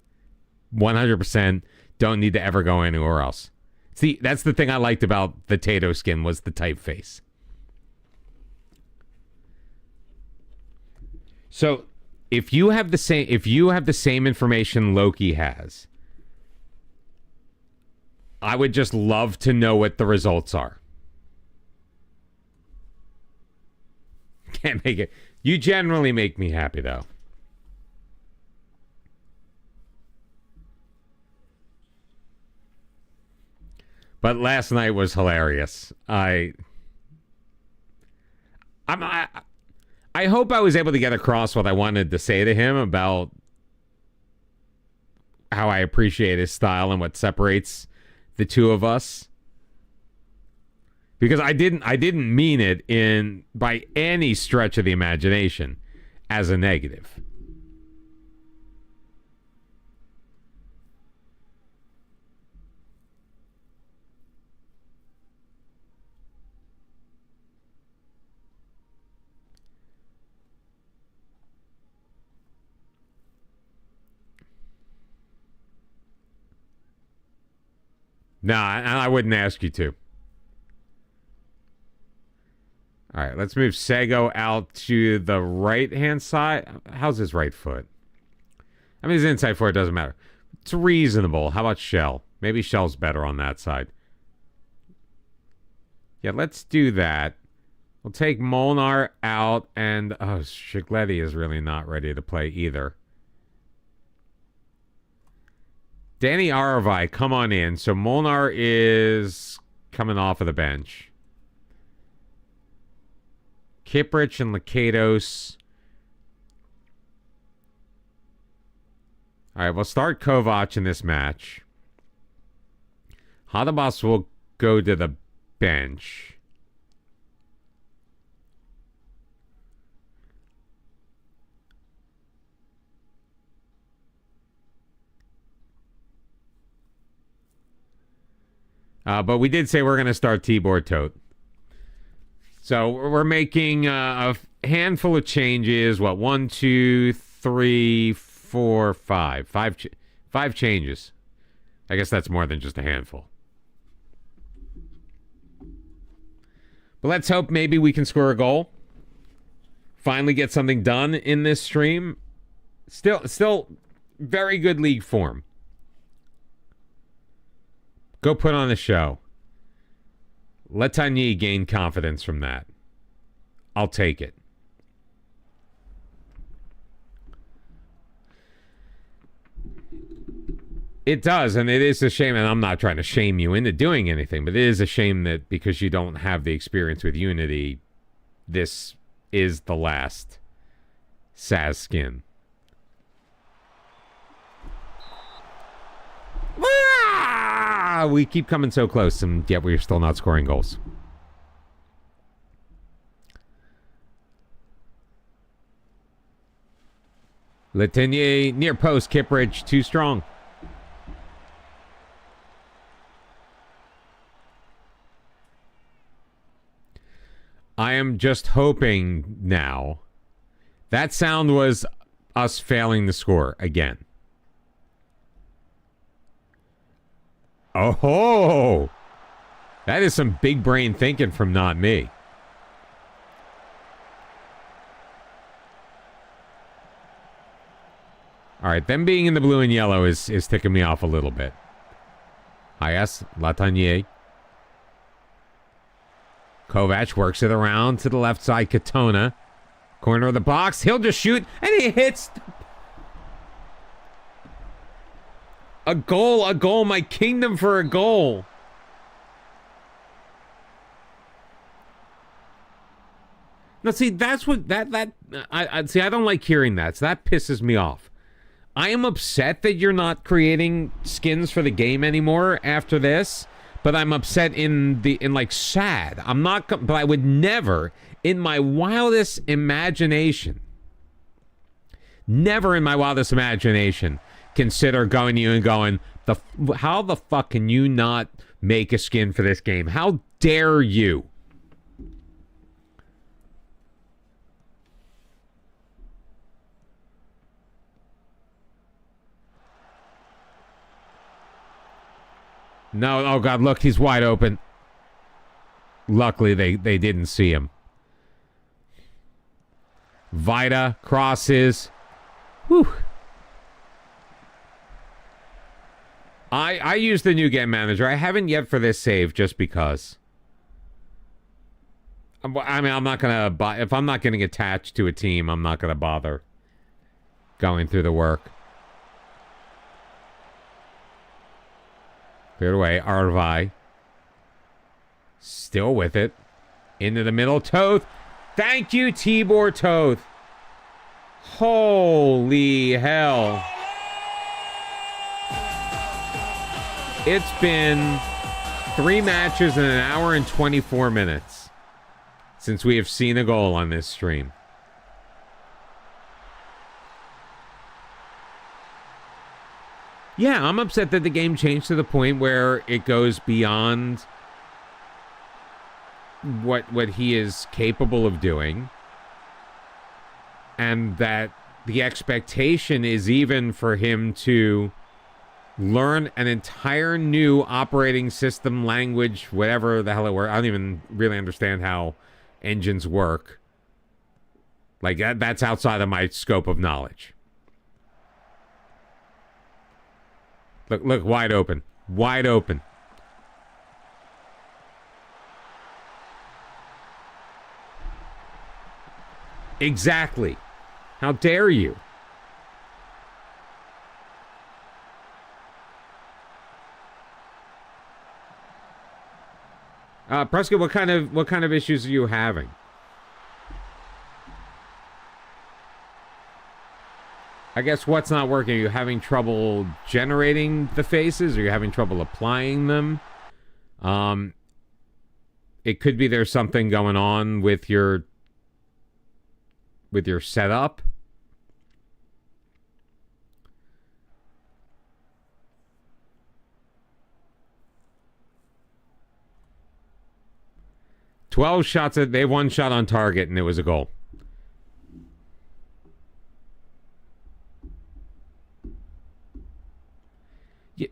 100%. Don't need to ever go anywhere else. See, that's the thing I liked about the Tato skin, was the typeface. So, if you have the same information Loki has, I would just love to know what the results are. Can't make it. You generally make me happy, though. But last night was hilarious. I hope I was able to get across what I wanted to say to him about how I appreciate his style and what separates the two of us. Because I didn't mean it by any stretch of the imagination as a negative. No, and I wouldn't ask you to. All right, let's move Sego out to the right-hand side. How's his right foot? I mean, his inside foot doesn't matter. It's reasonable. How about Shell? Maybe Shell's better on that side. Yeah, let's do that. We'll take Molnar out, and Shigletti is really not ready to play either. Danny Aravai, come on in. So Molnar is coming off of the bench. Kiprich and Lakatos. All right, we'll start Kovac in this match. Hadabas will go to the bench. But we did say we're going to start Tibor Toth. So we're making a handful of changes. What? 1, 2, 3, 4, 5. Five changes. I guess that's more than just a handful. But let's hope maybe we can score a goal. Finally get something done in this stream. Still very good league form. Go put on a show. Let Tatabanyi gain confidence from that. I'll take it. It does, and it is a shame, and I'm not trying to shame you into doing anything, but it is a shame that because you don't have the experience with Unity, this is the last Saz skin. We keep coming so close, and yet we're still not scoring goals. Letenier near post, Kiprich too strong. I am just hoping now. That sound was us failing to score again. Oh, that is some big brain thinking from not me. All right, them being in the blue and yellow is ticking me off a little bit. Hayas, Latanier. Kovac works it around to the left side. Katona. Corner of the box. He'll just shoot, and he hits. A goal, my kingdom for a goal. Now, see, that's what, I don't like hearing that, so that pisses me off. I am upset that you're not creating skins for the game anymore after this, but I'm upset in sad. I'm not, but I would never, in my wildest imagination, consider going to you and going, how the fuck can you not make a skin for this game? How dare you? No, oh God, look, he's wide open. Luckily, they didn't see him. Vida crosses. Whew. I use the new game manager. I haven't yet for this save just because. I mean, I'm not going to... If I'm not getting attached to a team, I'm not going to bother going through the work. Cleared away. Arvai. Still with it. Into the middle. Toth. Thank you, Tibor Toth. Holy hell. It's been 3 matches in 1 hour and 24 minutes since we have seen a goal on this stream. Yeah, I'm upset that the game changed to the point where it goes beyond what he is capable of doing, and that the expectation is even for him to learn an entire new operating system, language, whatever the hell it were. I don't even really understand how engines work. Like, that's outside of my scope of knowledge. Look, wide open. Wide open. Exactly. How dare you? Prescott, what kind of issues are you having? I guess what's not working? Are you having trouble generating the faces? Or are you having trouble applying them? It could be there's something going on with your setup. "12 shots they have 1 shot on target and it was a goal."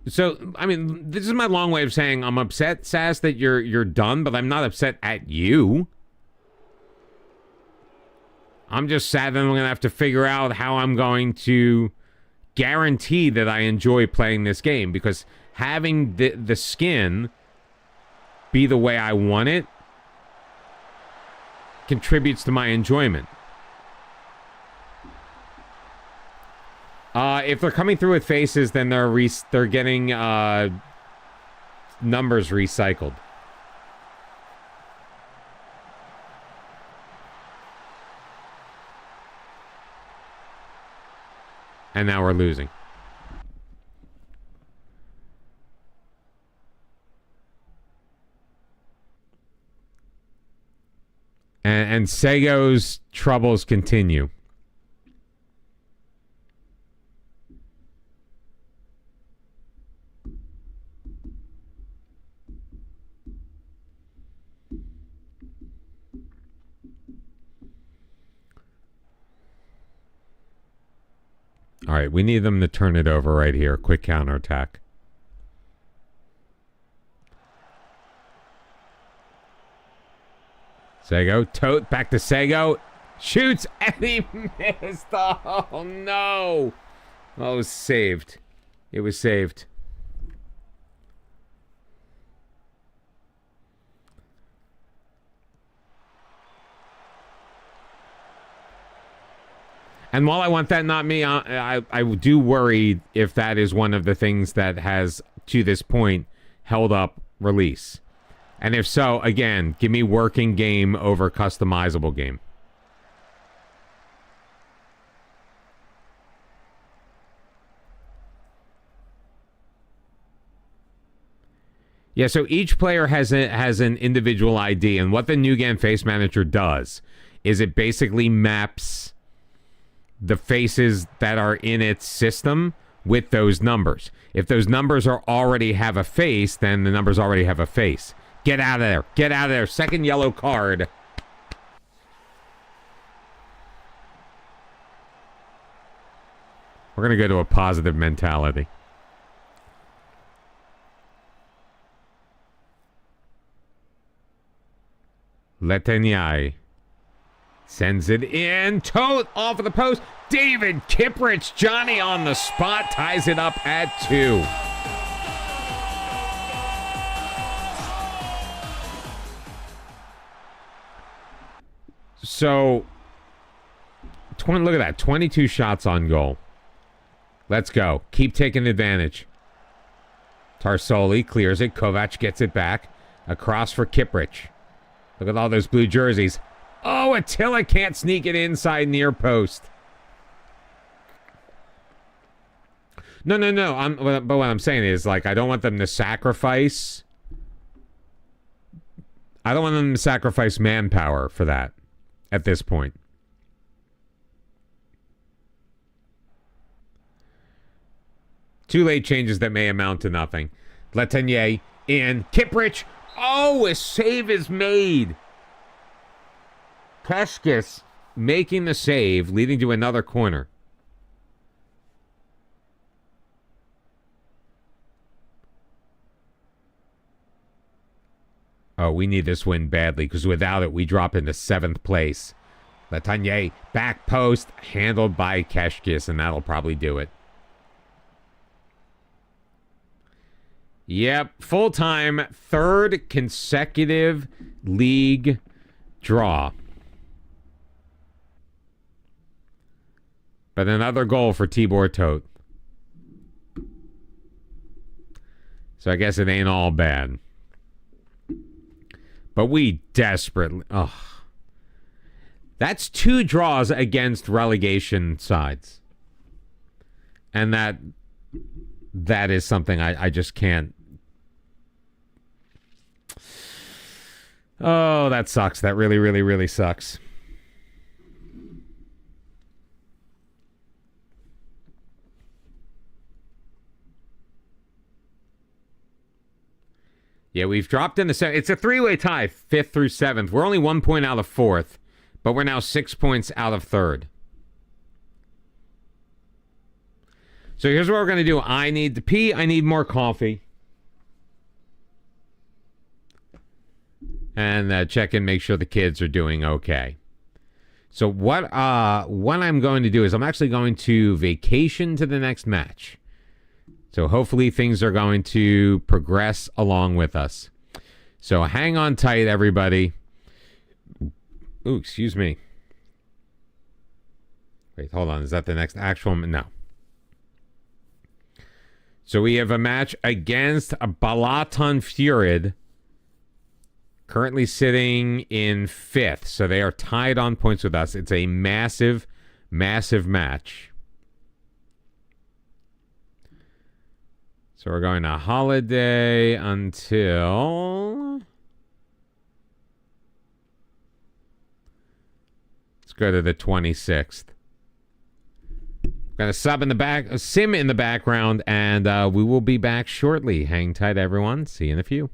So, I mean, this is my long way of saying I'm upset, Sass, that you're done, but I'm not upset at you. I'm just sad that I'm going to have to figure out how I'm going to guarantee that I enjoy playing this game, because having the skin be the way I want it contributes to my enjoyment. If they're coming through with faces, then they're getting numbers recycled. And now we're losing. And Sego's troubles continue. All right, we need them to turn it over right here. Quick counterattack. Sego, tote, back to Sego. Shoots, and he missed. Oh, no. Oh, it was saved. It was saved. And while I want that not me, I do worry if that is one of the things that has, to this point, held up release. And if so, again, give me working game over customizable game. Yeah, so each player has an individual ID, and what the New Game Face Manager does is it basically maps the faces that are in its system with those numbers. If those numbers already have a face, then the numbers already have a face. Get out of there. Get out of there. Second yellow card. We're going to go to a positive mentality. Letanyai sends it in. Tote off of the post. David Kiprich, Johnny on the spot, ties it up at 2. So, look at that. 22 shots on goal. Let's go. Keep taking advantage. Tarsoli clears it. Kovac gets it back. Across for Kiprich. Look at all those blue jerseys. Oh, Attila can't sneak it inside near post. No. But what I'm saying is, like, I don't want them to sacrifice. I don't want them to sacrifice manpower for that at this point. Two late changes that may amount to nothing. Letanier in. Kiprich. Oh, a save is made. Keshkis making the save, leading to another corner. Oh, we need this win badly, because without it, we drop into 7th place. Letanier, back post, handled by Keshkis, and that'll probably do it. Yep, full-time, 3rd consecutive league draw. But another goal for Tibor Tote. So I guess it ain't all bad. But we desperately... Oh. That's 2 draws against relegation sides. And that is something I just can't. Oh, that sucks. That really, really, really sucks. Yeah, we've dropped in the it's a three-way tie, 5th through 7th. We're only 1 point out of 4th, but we're now 6 points out of 3rd. So here's what we're going to do. I need to pee. I need more coffee. And check and make sure the kids are doing okay. So what I'm going to do is I'm actually going to vacation to the next match. So hopefully things are going to progress along with us. So hang on tight, everybody. Ooh, excuse me. Wait, hold on. Is that the next actual? No. So we have a match against Balaton Furid, currently sitting in 5th. So they are tied on points with us. It's a massive, massive match. So we're going to holiday until... Let's go to the 26th. Going to sim in the background, and we will be back shortly. Hang tight, everyone. See you in a few.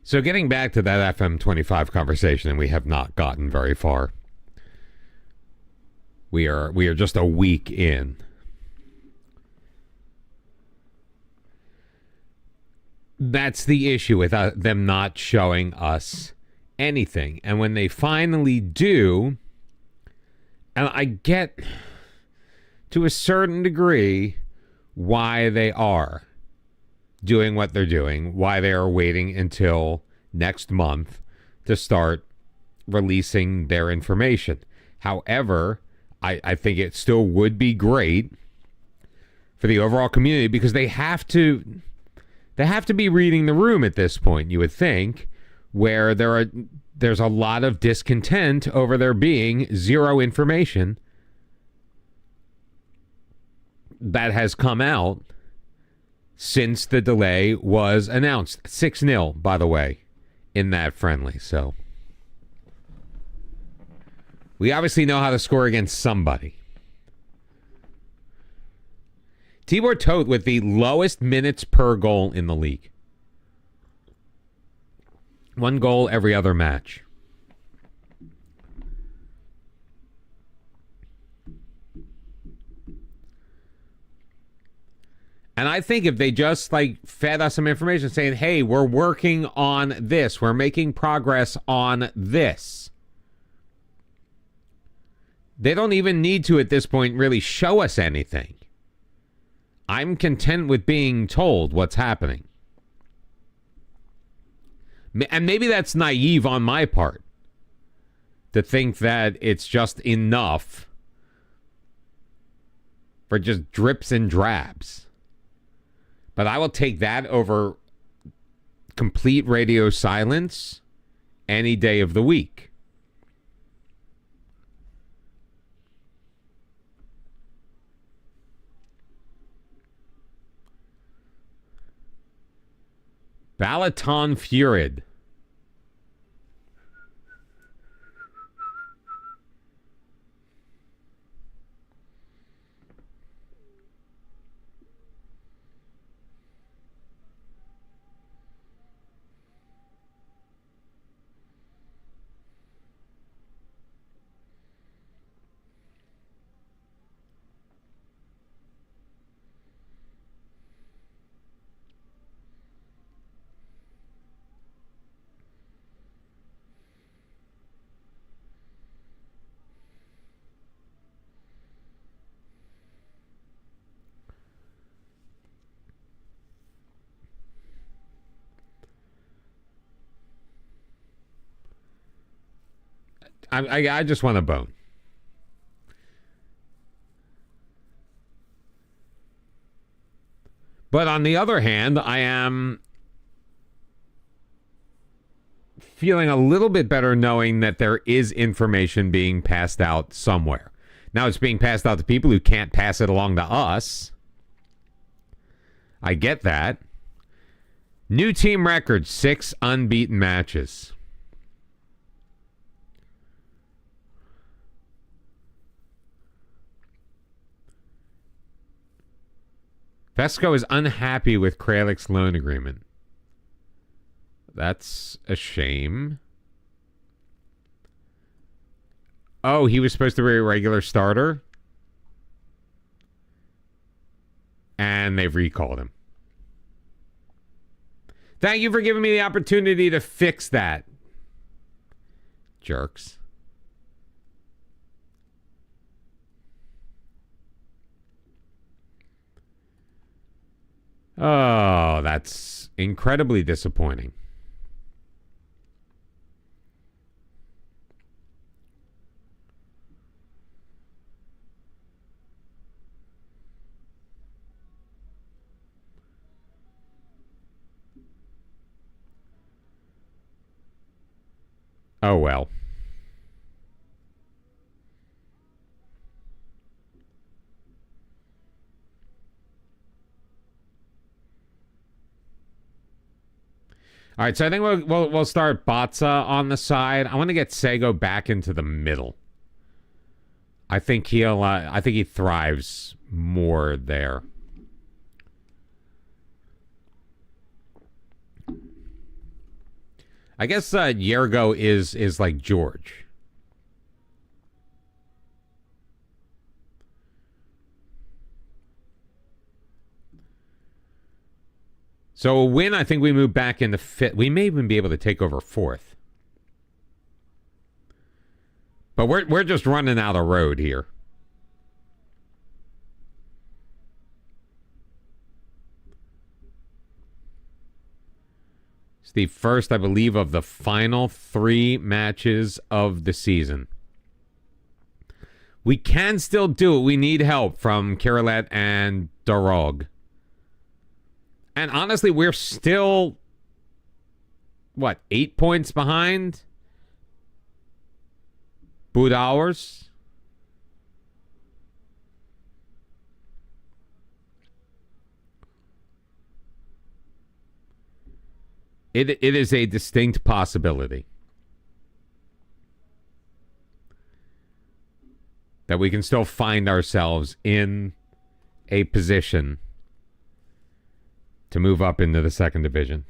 So getting back to that FM25 conversation, and we have not gotten very far. We are just a week in. That's the issue with them not showing us anything. And when they finally do, and I get to a certain degree why they are doing what they're doing, why they are waiting until next month to start releasing their information. However, I think it still would be great for the overall community because they have to be reading the room at this point, you would think, where there's a lot of discontent over there being zero information that has come out since the delay was announced. 6-0, by the way, in that friendly. So we obviously know how to score against somebody. Tibor Toth with the lowest minutes per goal in the league. 1 goal every other match. And I think if they just fed us some information saying, hey, we're working on this, we're making progress on this. They don't even need to at this point really show us anything. I'm content with being told what's happening. And maybe that's naive on my part to think that it's just enough for just drips and drabs. But I will take that over complete radio silence any day of the week. Balaton Furid. I just want a bone. But on the other hand, I am feeling a little bit better knowing that there is information being passed out somewhere. Now it's being passed out to people who can't pass it along to us. I get that. New team record, 6 unbeaten matches. Vesco is unhappy with Kralik's loan agreement. That's a shame. Oh, he was supposed to be a regular starter? And they've recalled him. Thank you for giving me the opportunity to fix that. Jerks. Oh, that's incredibly disappointing. Oh, well. All right, so I think we'll start Batsa on the side. I want to get Sego back into the middle. I think he thrives more there. I guess Yergo is like George. So a win, I think we move back into fifth. We may even be able to take over fourth. But we're just running out of road here. It's the first, I believe, of the final 3 matches of the season. We can still do it. We need help from Kirilet and Darog. And honestly, we're still, 8 points behind Budowers? It is a distinct possibility that we can still find ourselves in a position to move up into the second division.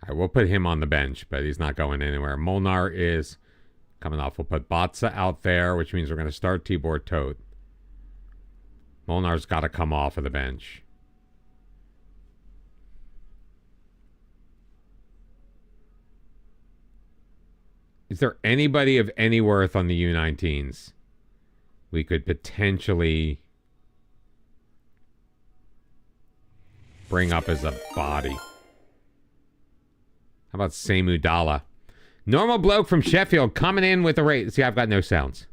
All right, we'll put him on the bench, but he's not going anywhere. Molnar is coming off. We'll put Batsa out there, which means we're going to start Tibor Todt. Molnar's got to come off of the bench. Is there anybody of any worth on the U19s we could potentially bring up as a body? How about Semu Dalla? Normal bloke from Sheffield coming in with a rate. See, I've got no sounds.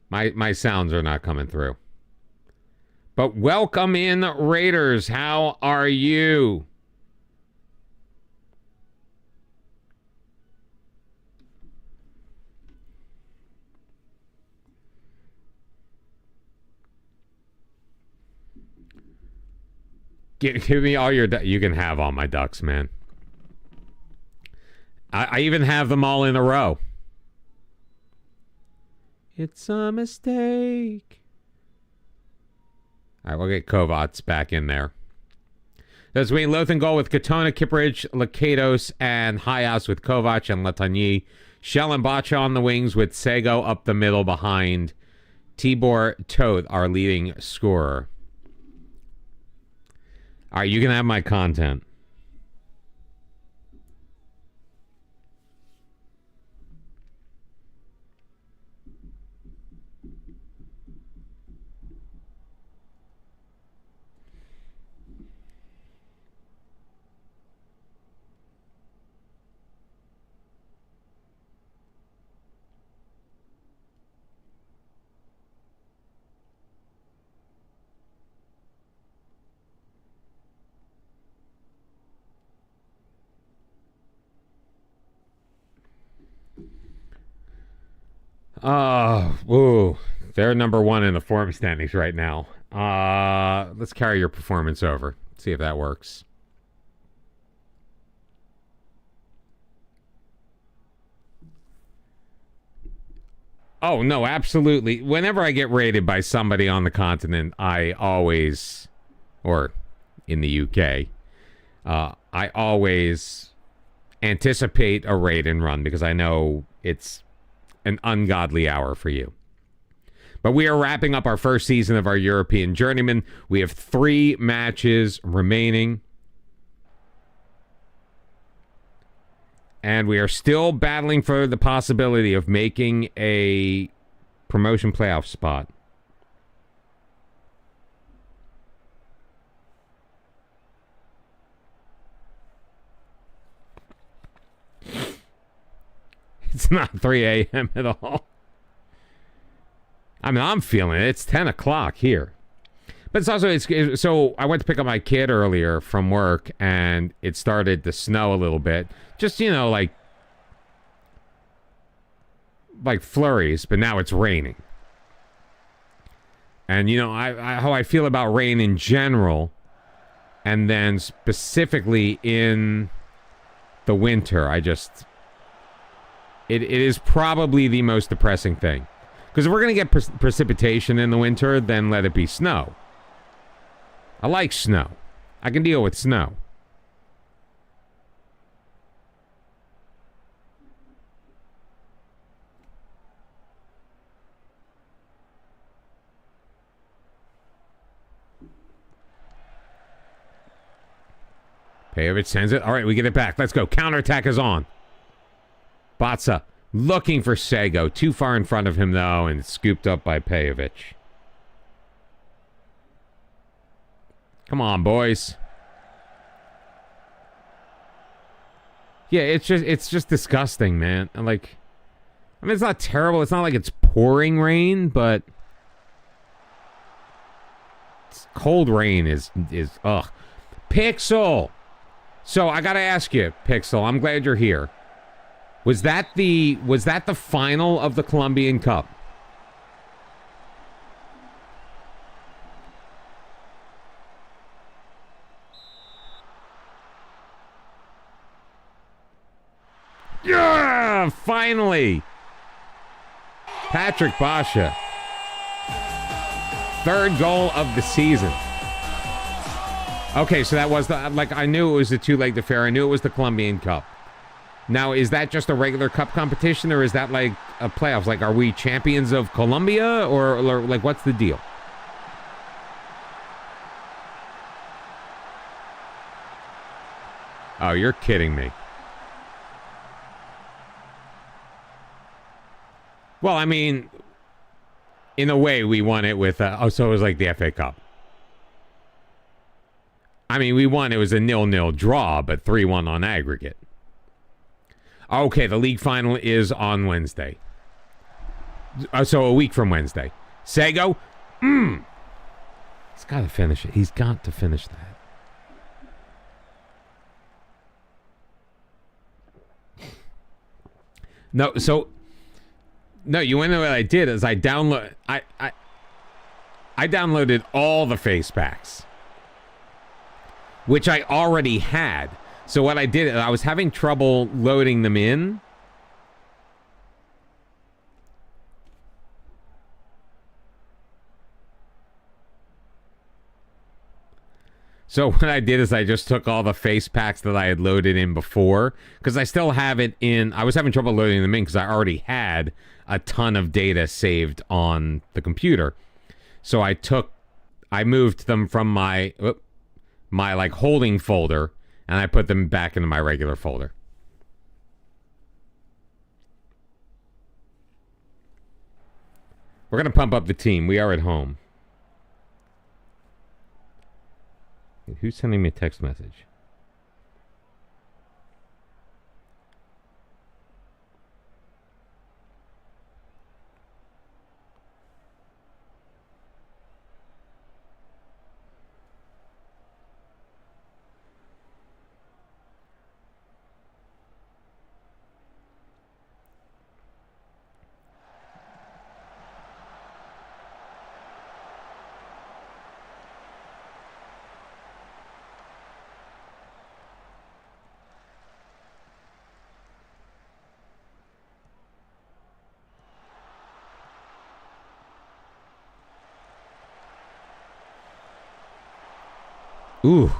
My sounds are not coming through. But welcome in, Raiders. How are you? Give me all your... You can have all my ducks, man. I even have them all in a row. It's a mistake. All right, we'll get Kovacs back in there. That's Wayne Lothengol with Katona, Kiprich, Lakatos, and Hayas with Kovac and Latagny. Shell and Bacha on the wings with Sego up the middle behind Tibor Todt, our leading scorer. All right, you can have my content. Whoa. They're number 1 in the form standings right now. Let's carry your performance over. See if that works. Oh, no, absolutely. Whenever I get rated by somebody on the continent, I always, or in the UK, I always anticipate a raid and run because I know it's an ungodly hour for you. But we are wrapping up our first season of our European Journeyman. We have 3 matches remaining. And we are still battling for the possibility of making a promotion playoff spot. It's not 3 a.m. at all. I mean, I'm feeling it. It's 10 o'clock here. But it's also, so I went to pick up my kid earlier from work, and it started to snow a little bit. Just, you know, like flurries, but now it's raining. And, you know, how I feel about rain in general, and then specifically in the winter, it is probably the most depressing thing. Because if we're going to get precipitation in the winter, then let it be snow. I like snow. I can deal with snow. Pajovic sends it. All right, we get it back. Let's go. Counterattack is on. Batsa looking for Sego. Too far in front of him, though, and scooped up by Pajovic. Come on, boys. Yeah, it's just disgusting, man. Like, I mean, it's not terrible. It's not like it's pouring rain, but cold rain is ugh. Pixel. So I gotta ask you, Pixel. I'm glad you're here. Was that the final of the Colombian Cup? Yeah, finally. Patrick Basha. Third goal of the season. Okay, so that was I knew it was the two-legged affair. I knew it was the Colombian Cup. Now, is that just a regular cup competition, or is that like a playoffs? Like, are we champions of Colombia, or like, what's the deal? Oh, you're kidding me. Well, I mean, in a way, we won it with, so it was like the FA Cup. I mean, we won. It was a 0-0 draw, but 3-1 on aggregate. Okay, the league final is on Wednesday. So a week from Wednesday. Sego? He's got to finish it. He's got to finish that. No, so... No, you know what I did is I downloaded all the face packs, which I already had. So what I did, I was having trouble loading them in. So what I did is I just took all the face packs that I had loaded in before, because I still have it in. I was having trouble loading them in because I already had a ton of data saved on the computer. So I moved them from my like holding folder, and I put them back into my regular folder. We're going to pump up the team. We are at home. Who's sending me a text message? Ooh.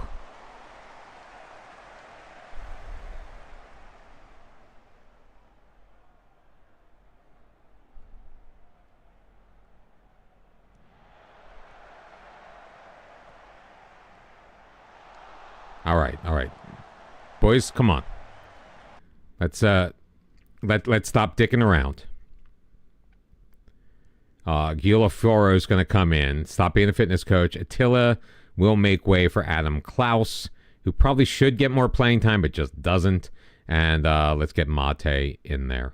All right. Boys, come on. Let's stop dicking around. Gila Foro is going to come in. Stop being a fitness coach. Attila will make way for Adam Klaus, who probably should get more playing time, but just doesn't. And let's get Mate in there.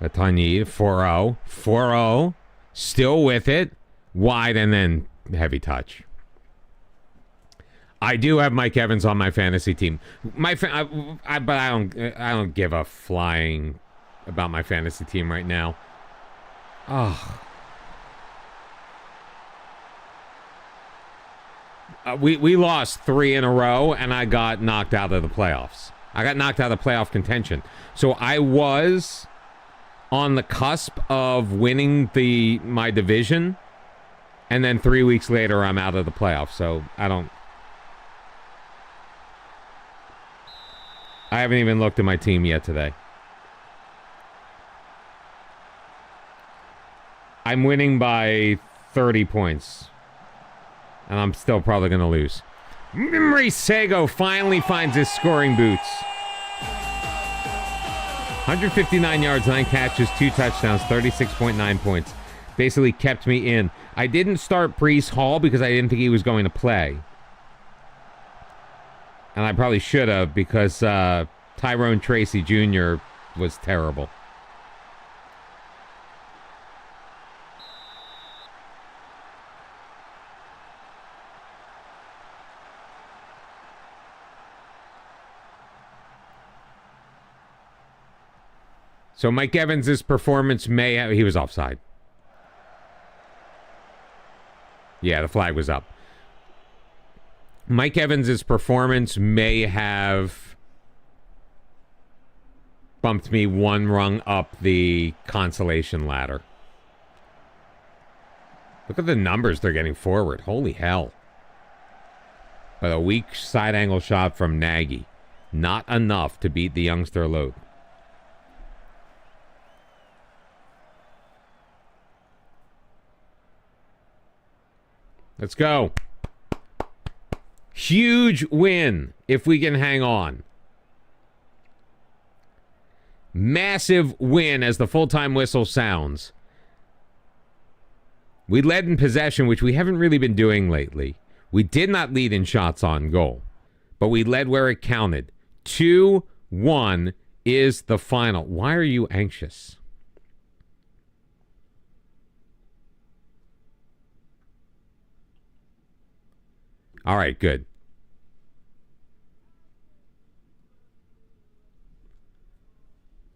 Tatabanyi, 4-0. 4-0. Still with it. Wide and then heavy touch. I do have Mike Evans on my fantasy team. But I don't give a flying about my fantasy team right now. Oh. We lost 3 in a row, and I got knocked out of the playoffs. I got knocked out of playoff contention. So I was on the cusp of winning my division, and then 3 weeks later, I'm out of the playoffs. So I haven't even looked at my team yet today. I'm winning by 30 points. And I'm still probably going to lose. Mimri Sego finally finds his scoring boots. 159 yards, 9 catches, 2 touchdowns, 36.9 points. Basically kept me in. I didn't start Breece Hall because I didn't think he was going to play. And I probably should have because Tyrone Tracy Jr. was terrible. So Mike Evans' performance may have... He was offside. Yeah, the flag was up. Mike Evans' performance may have bumped me 1 rung up the consolation ladder. Look at the numbers they're getting forward. Holy hell. But a weak side angle shot from Nagy. Not enough to beat the youngster load. Let's go. Huge win if we can hang on. Massive win as the full-time whistle sounds. We led in possession, which we haven't really been doing lately. We did not lead in shots on goal, but we led where it counted. 2-1 is the final. Why are you anxious? All right, good.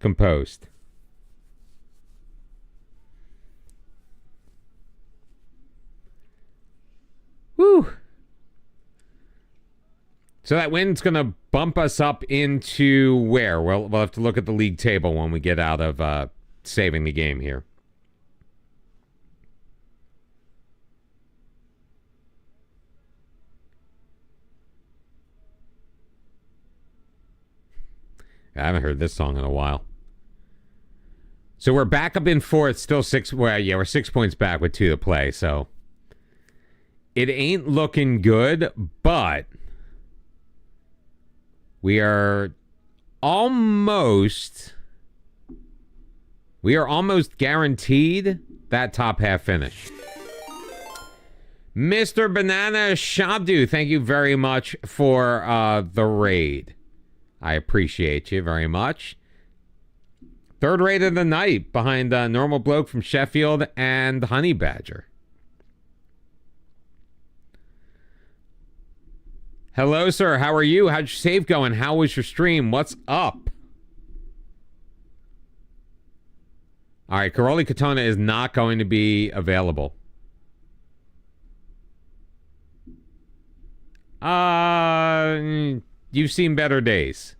Composed. Woo. So that win's going to bump us up into where? Well, we'll have to look at the league table when we get out of saving the game here. I haven't heard this song in a while. So we're back up in 4th, still 6. Well, yeah, we're 6 points back with 2 to play. So it ain't looking good, but we are almost guaranteed that top half finish. Mr. Banana Shabdu, thank you very much for the raid. I appreciate you very much. 3rd raid of the night behind Normal Bloke from Sheffield and Honey Badger. Hello, sir. How are you? How'd your save going? How was your stream? What's up? All right, Karoli Katona is not going to be available. You've seen better days.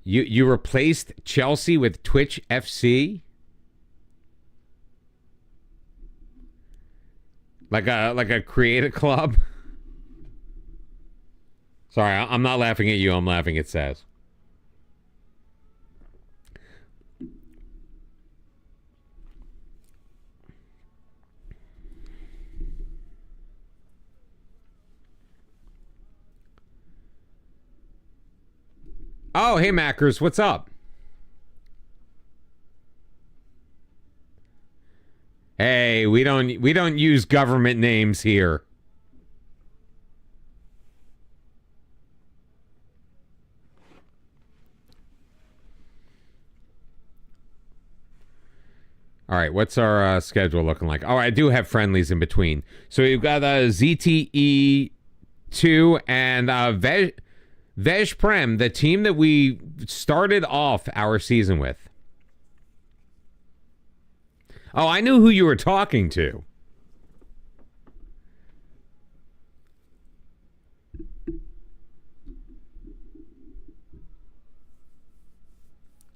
You replaced Chelsea with Twitch FC? Like a creative club? Sorry, I'm not laughing at you. I'm laughing at Saz. Oh, hey, Mackers, what's up? Hey, we don't use government names here. All right, what's our schedule looking like? Oh, I do have friendlies in between. So we've got ZTE 2 and Veszprem, the team that we started off our season with. Oh, I knew who you were talking to.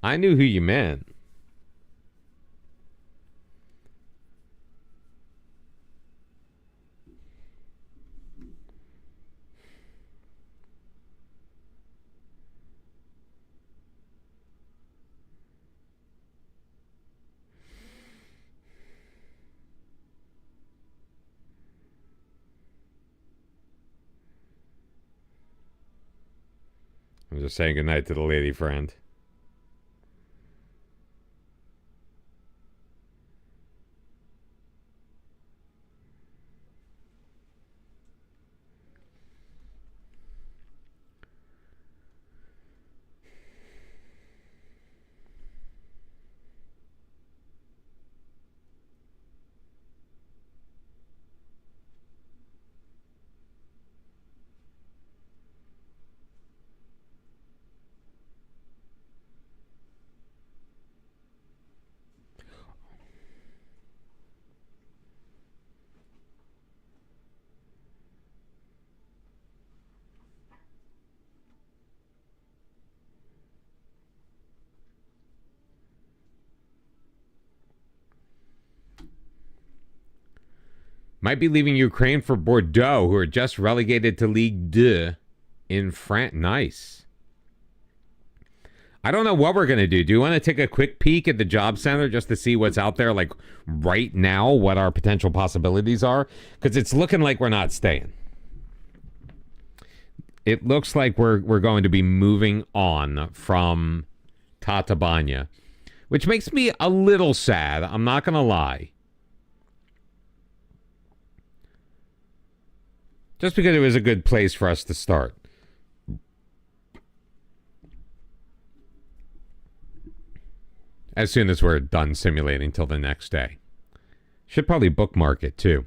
I knew who you meant. I'm just saying goodnight to the lady friend. Might be leaving Ukraine for Bordeaux, who are just relegated to Ligue 2 in France. Nice. I don't know what we're going to do. Do you want to take a quick peek at the job center just to see what's out there, like right now, what our potential possibilities are? Because it's looking like we're not staying. It looks like we're going to be moving on from Tatabanyi, which makes me a little sad. I'm not going to lie. Just because it was a good place for us to start. As soon as we're done simulating till the next day. Should probably bookmark it too.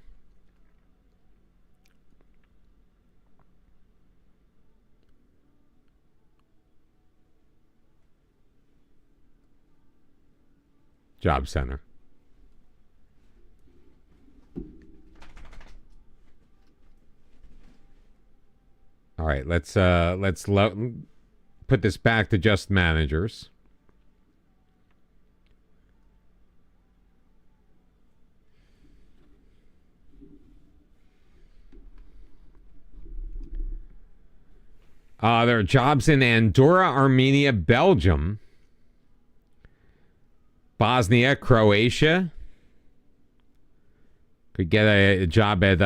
Job center. All right, let's put this back to just managers. There are jobs in Andorra, Armenia, Belgium, Bosnia, Croatia. Could get a job at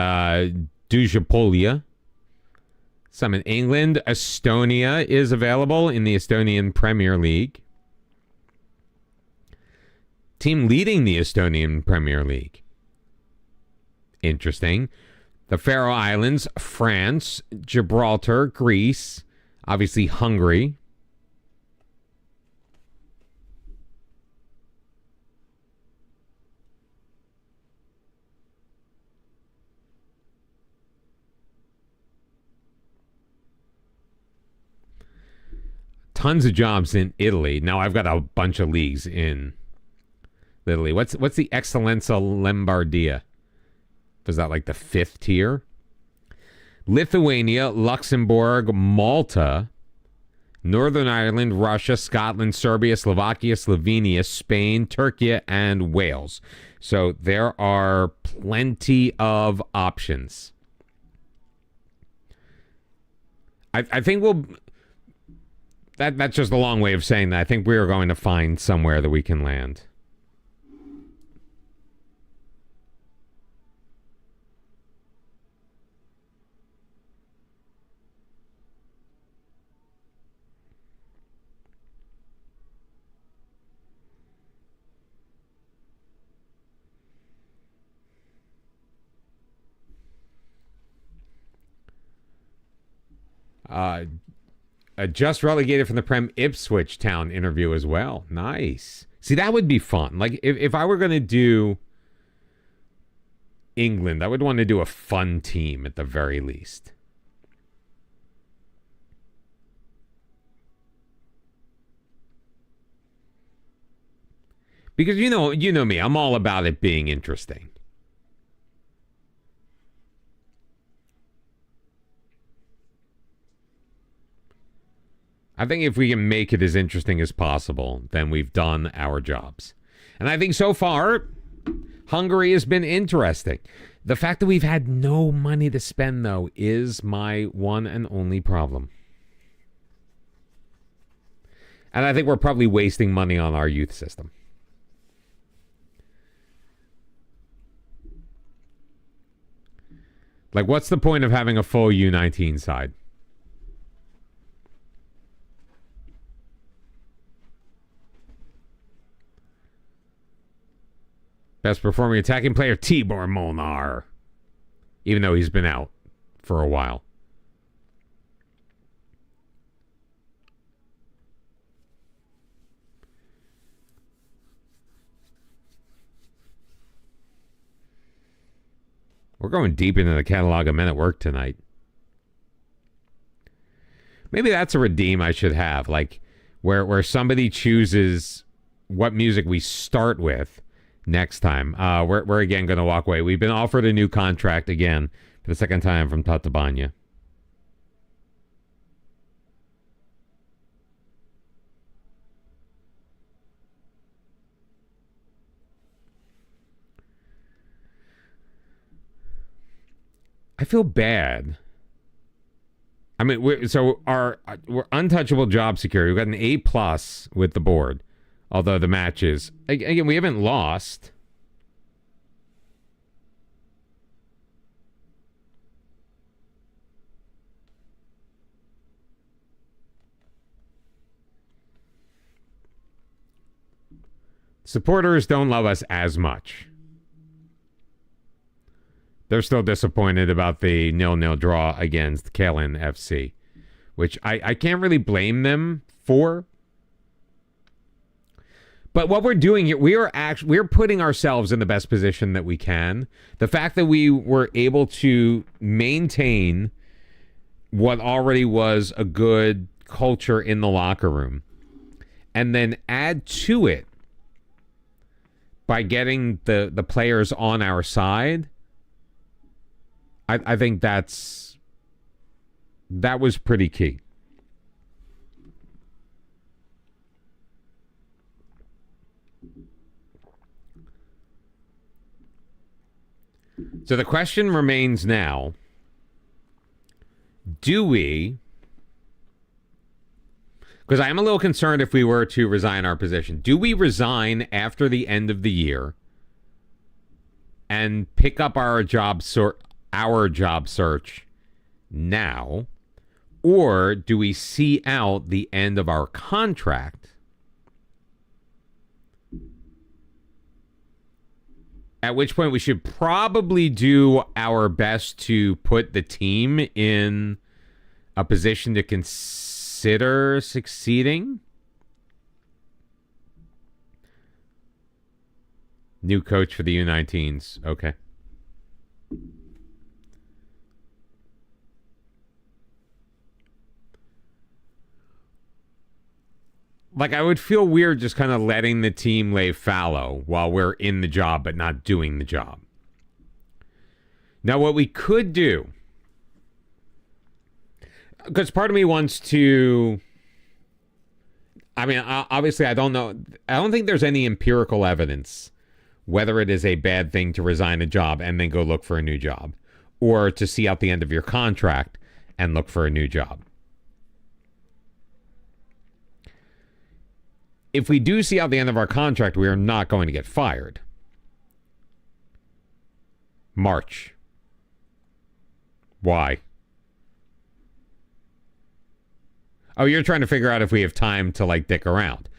Dujapolia. Some in England. Estonia is available in the Estonian Premier League. Team leading the Estonian Premier League. Interesting. The Faroe Islands, France, Gibraltar, Greece, obviously Hungary. Tons of jobs in Italy. Now I've got a bunch of leagues in Italy. What's the Eccellenza Lombardia? Was that like the 5th tier? Lithuania, Luxembourg, Malta, Northern Ireland, Russia, Scotland, Serbia, Slovakia, Slovenia, Spain, Turkey, and Wales. So there are plenty of options. I think we'll... That's just a long way of saying that. I think we are going to find somewhere that we can land. Just relegated from the Prem Ipswich Town interview as well. Nice. See, that would be fun. Like, if I were going to do England, I would want to do a fun team at the very least. Because you know me, I'm all about it being interesting. I think if we can make it as interesting as possible, then we've done our jobs. And I think so far, Hungary has been interesting. The fact that we've had no money to spend, though, is my one and only problem. And I think we're probably wasting money on our youth system. Like, what's the point of having a full U19 side? Best performing attacking player, Tibor Molnar. Even though he's been out for a while. We're going deep into the catalog of men at work tonight. Maybe that's a redeem I should have. Like, where somebody chooses what music we start with next time. We're again going to walk away. We've been offered a new contract again for the second time from Tatabanyi. I feel bad. I mean, we're untouchable job security. We've got an A+ with the board. Although the matches, again, we haven't lost. Supporters don't love us as much. They're still disappointed about the 0-0 draw against Kalen FC, which I can't really blame them for. But what we're doing here, we're putting ourselves in the best position that we can. The fact that we were able to maintain what already was a good culture in the locker room, and then add to it by getting the players on our side, I think that was pretty key. So the question remains now, do we, because I am a little concerned if we were to resign our position, do we resign after the end of the year and pick up our job search now, or do we see out the end of our contract, at which point we should probably do our best to put the team in a position to consider succeeding? New coach for the U19s. Okay. Like, I would feel weird just kind of letting the team lay fallow while we're in the job but not doing the job. Now, what we could do, because part of me wants to, I mean, obviously I don't know, I don't think there's any empirical evidence whether it is a bad thing to resign a job and then go look for a new job, or to see out the end of your contract and look for a new job. If we do see out the end of our contract, we are not going to get fired. March. Why? Oh, you're trying to figure out if we have time to, like, dick around.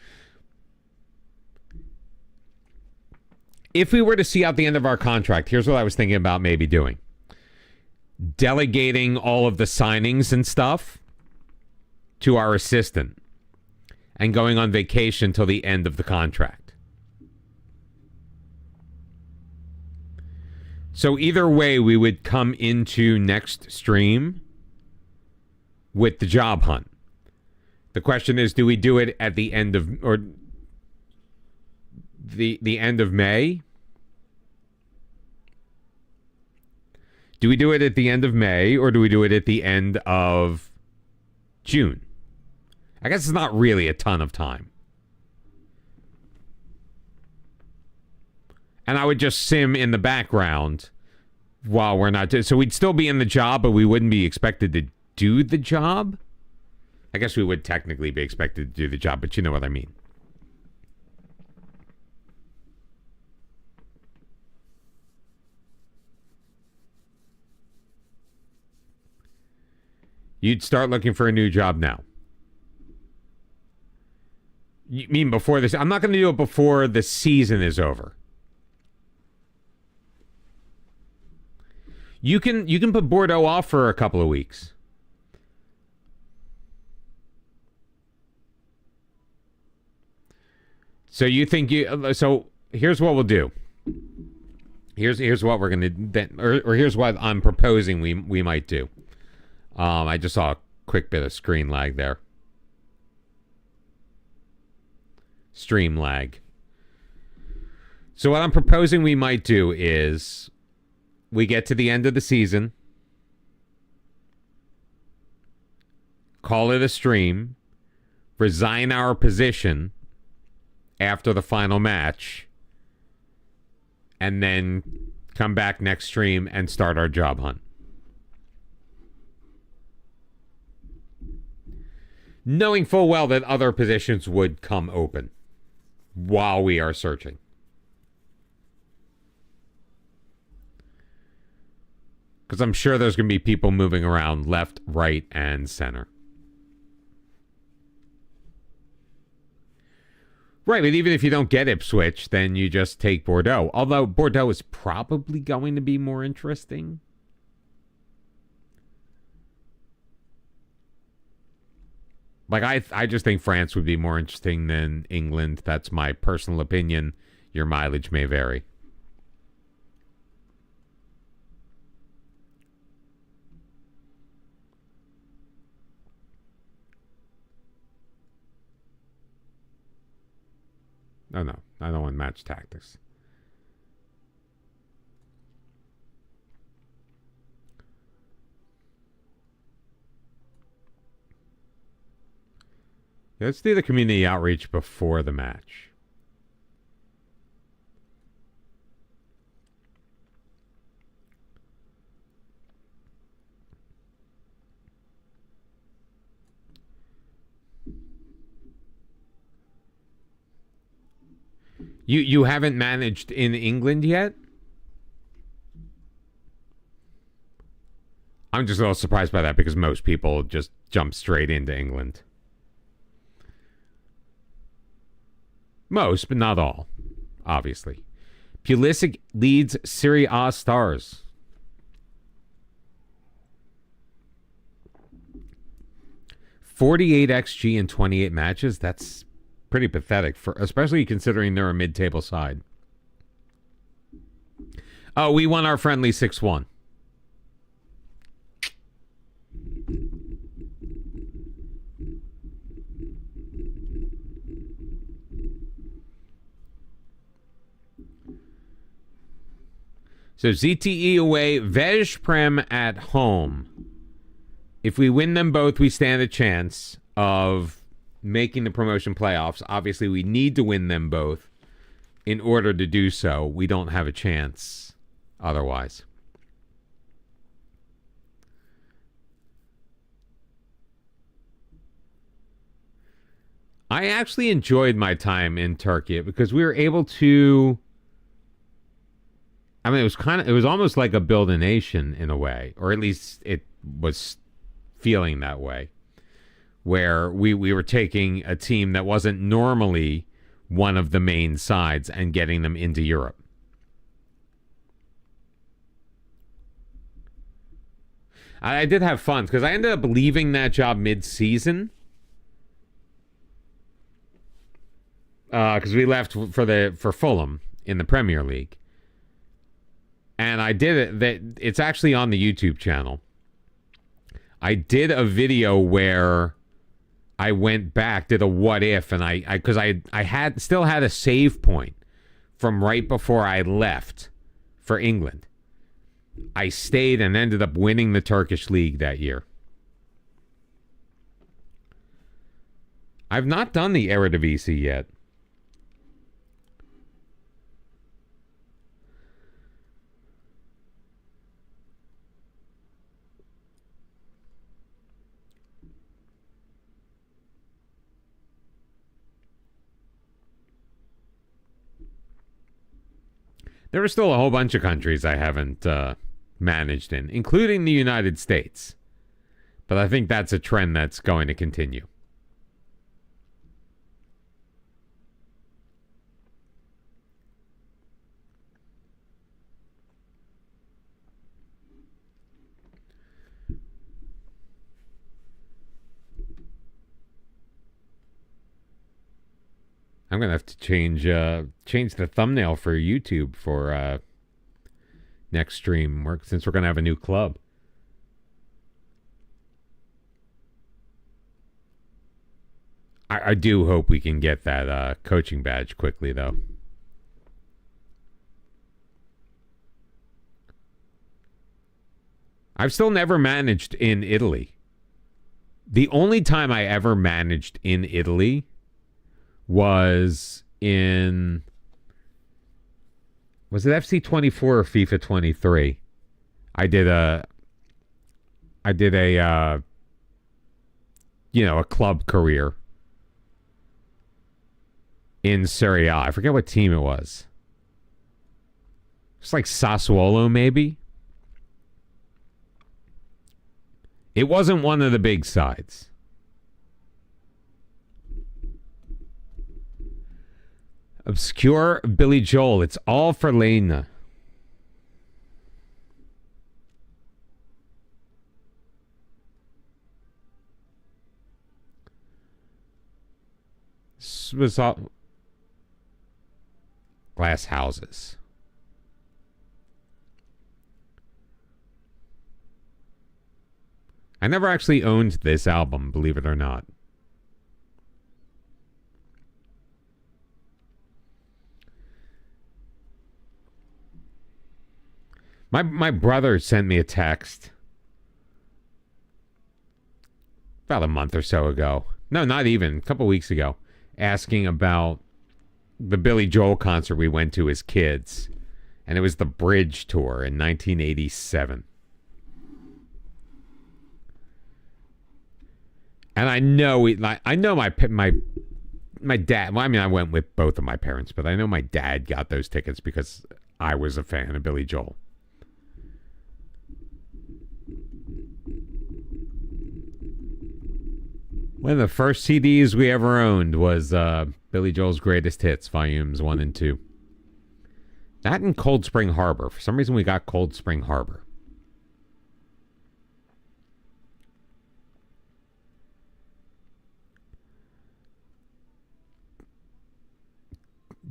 If we were to see out the end of our contract, here's what I was thinking about maybe doing. Delegating all of the signings and stuff to our assistant and going on vacation till the end of the contract. So either way, we would come into next stream with the job hunt. The question is, do we do it at the end of, or the end of May? Do we do it at the end of May, or do we do it at the end of June? I guess it's not really a ton of time. And I would just sim in the background while we're not... So we'd still be in the job, but we wouldn't be expected to do the job? I guess we would technically be expected to do the job, but you know what I mean. You'd start looking for a new job now. You mean before this? I'm not going to do it before the season is over. You can put Bordeaux off for a couple of weeks. So you think you... So here's what we'll do. Here's what we're going to... Or here's what I'm proposing we might do. I just saw a quick bit of screen lag there. Stream lag. So what I'm proposing we might do is... We get to the end of the season, call it a stream, resign our position after the final match, and then come back next stream and start our job hunt. Knowing full well that other positions would come open while we are searching. Because I'm sure there's going to be people moving around left, right, and center. Right, but even if you don't get Ipswich, then you just take Bordeaux. Although Bordeaux is probably going to be more interesting. Like, I just think France would be more interesting than England. That's my personal opinion. Your mileage may vary. Oh, no. I don't want match tactics. Let's do the community outreach before the match. You haven't managed in England yet? I'm just a little surprised by that because most people just jump straight into England. Most, but not all, obviously. Pulisic leads Serie A stars. .48 XG in 28 matches. That's pretty pathetic, especially considering they're a mid-table side. Oh, we won our friendly 6-1. So ZTE away, Veszprem at home. If we win them both, we stand a chance of making the promotion playoffs. Obviously, we need to win them both. In order to do so, we don't have a chance otherwise. I actually enjoyed my time in Turkey because we were able to... I mean, it was almost like a build a nation in a way, or at least it was feeling that way, where we were taking a team that wasn't normally one of the main sides and getting them into Europe. I did have fun because I ended up leaving that job mid-season because we left for Fulham in the Premier League. And I did it. It's actually on the YouTube channel. I did a video where I went back, did a what if, and because I still had a save point from right before I left for England. I stayed and ended up winning the Turkish league that year. I've not done the Eredivisie yet. There are still a whole bunch of countries I haven't managed in, including the United States. But I think that's a trend that's going to continue. I'm gonna have to change the thumbnail for YouTube for next stream, since we're gonna have a new club. I do hope we can get that coaching badge quickly, though. I've still never managed in Italy. The only time I ever managed in Italy was it FC24 or FIFA 23? I did a a club career in Serie A. I forget what team it was. It's like Sassuolo, maybe. It wasn't one of the big sides. Obscure Billy Joel. It's all for Lena. This was all glass houses. I never actually owned this album, believe it or not. My brother sent me a text about a month or so ago. No, not even. A couple weeks ago. Asking about the Billy Joel concert we went to as kids. And it was the Bridge Tour in 1987. And I know my dad, well, I mean, I went with both of my parents, but I know my dad got those tickets because I was a fan of Billy Joel. One of the first CDs we ever owned was Billy Joel's Greatest Hits, Volumes 1 and 2. That and Cold Spring Harbor. For some reason, we got Cold Spring Harbor.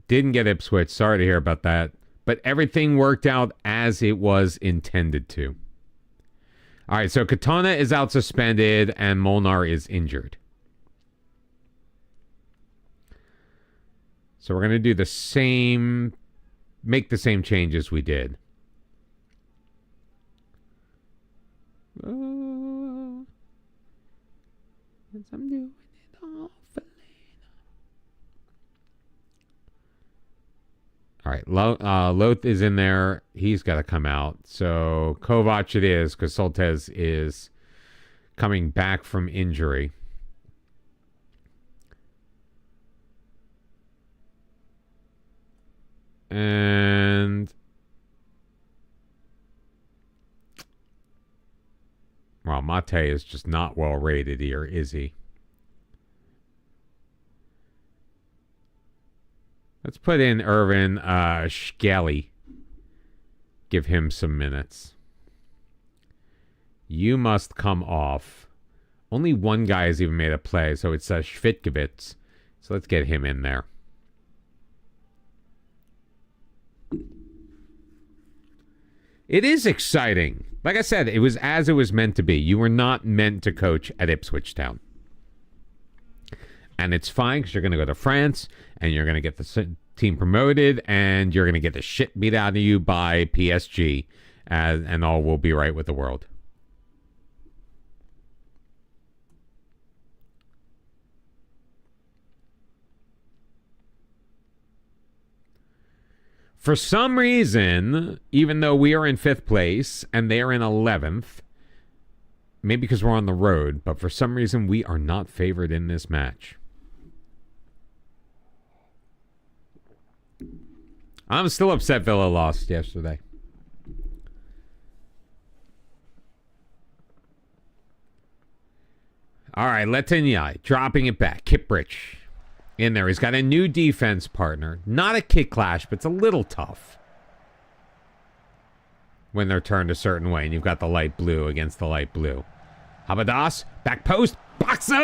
Didn't get Ipswich. Sorry to hear about that. But everything worked out as it was intended to. All right, so Katana is out suspended and Molnar is injured. So we're going to do the same, make the same changes we did. Oh, I'm doing it all for All right, Loth is in there. He's got to come out. So Kovac it is, because Soltez is coming back from injury. And well, Mate is just not well rated here, is he? Let's put in Irvin Shkelly. Give him some minutes. You must come off. Only one guy has even made a play, so it's Švitkovits. So let's get him in there. It is exciting. Like I said, it was as it was meant to be. You were not meant to coach at Ipswich Town. And it's fine because you're going to go to France and you're going to get the team promoted and you're going to get the shit beat out of you by PSG and all will be right with the world. For some reason, even though we are in 5th place and they are in 11th, maybe because we're on the road, but for some reason we are not favored in this match. I'm still upset Villa lost yesterday. All right, Letanyai dropping it back. Kiprich in there. He's got a new defense partner. Not a kick clash, but it's a little tough when they're turned a certain way and you've got the light blue against the light blue. Habadas, back post, boxer,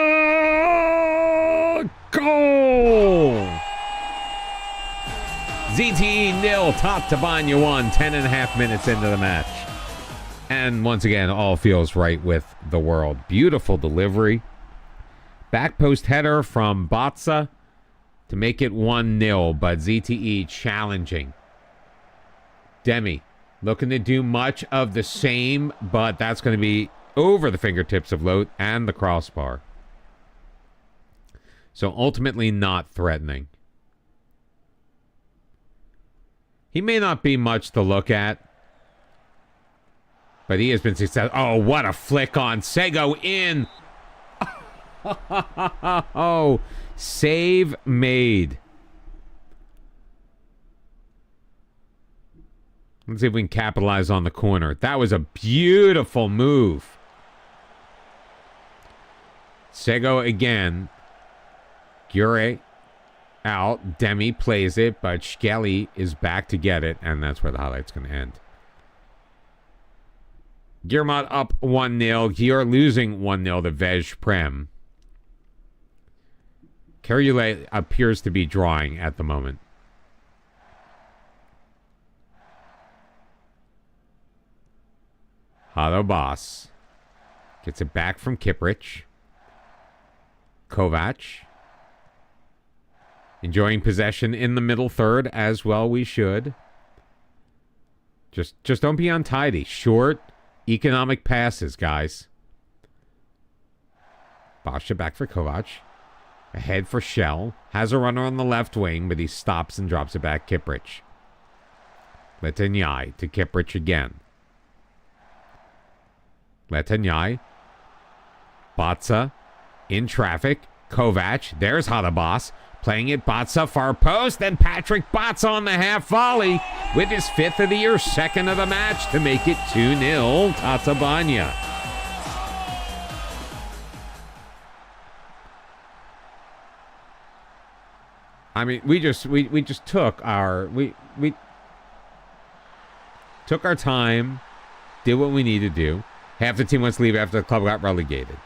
goal! ZTE 0, Tatabanyi 1, 10.5 minutes into the match. And once again, all feels right with the world. Beautiful delivery. Back post header from Batsa to make it 1-0, but ZTE challenging. Demi looking to do much of the same, but that's going to be over the fingertips of Lote and the crossbar. So ultimately not threatening. He may not be much to look at, but he has been successful. Oh, what a flick on Sego in. Oh, save made. Let's see if we can capitalize on the corner. That was a beautiful move. Sego again. Gure out. Demi plays it, but Shkelly is back to get it, and that's where the highlight's going to end. Guillemot up 1-0. You're losing 1-0 to Vej Prem. Carriule appears to be drawing at the moment. Hado Boss gets it back from Kiprich. Kovac enjoying possession in the middle third as well. We should. Just don't be untidy. Short, economic passes, guys. Basha back for Kovac. Ahead for Shell. Has a runner on the left wing, but he stops and drops it back. Kiprich. Letanyai to Kiprich again. Letanyai. Batsa in traffic. Kovac. There's Hadabas. Playing it. Batsa far post. And Patrick Batsa on the half volley with his 5th of the year, 2nd of the match to make it 2-0 Tatabanyi. I mean, we just took our we took our time, did what we needed to do. Half the team wants to leave after the club got relegated.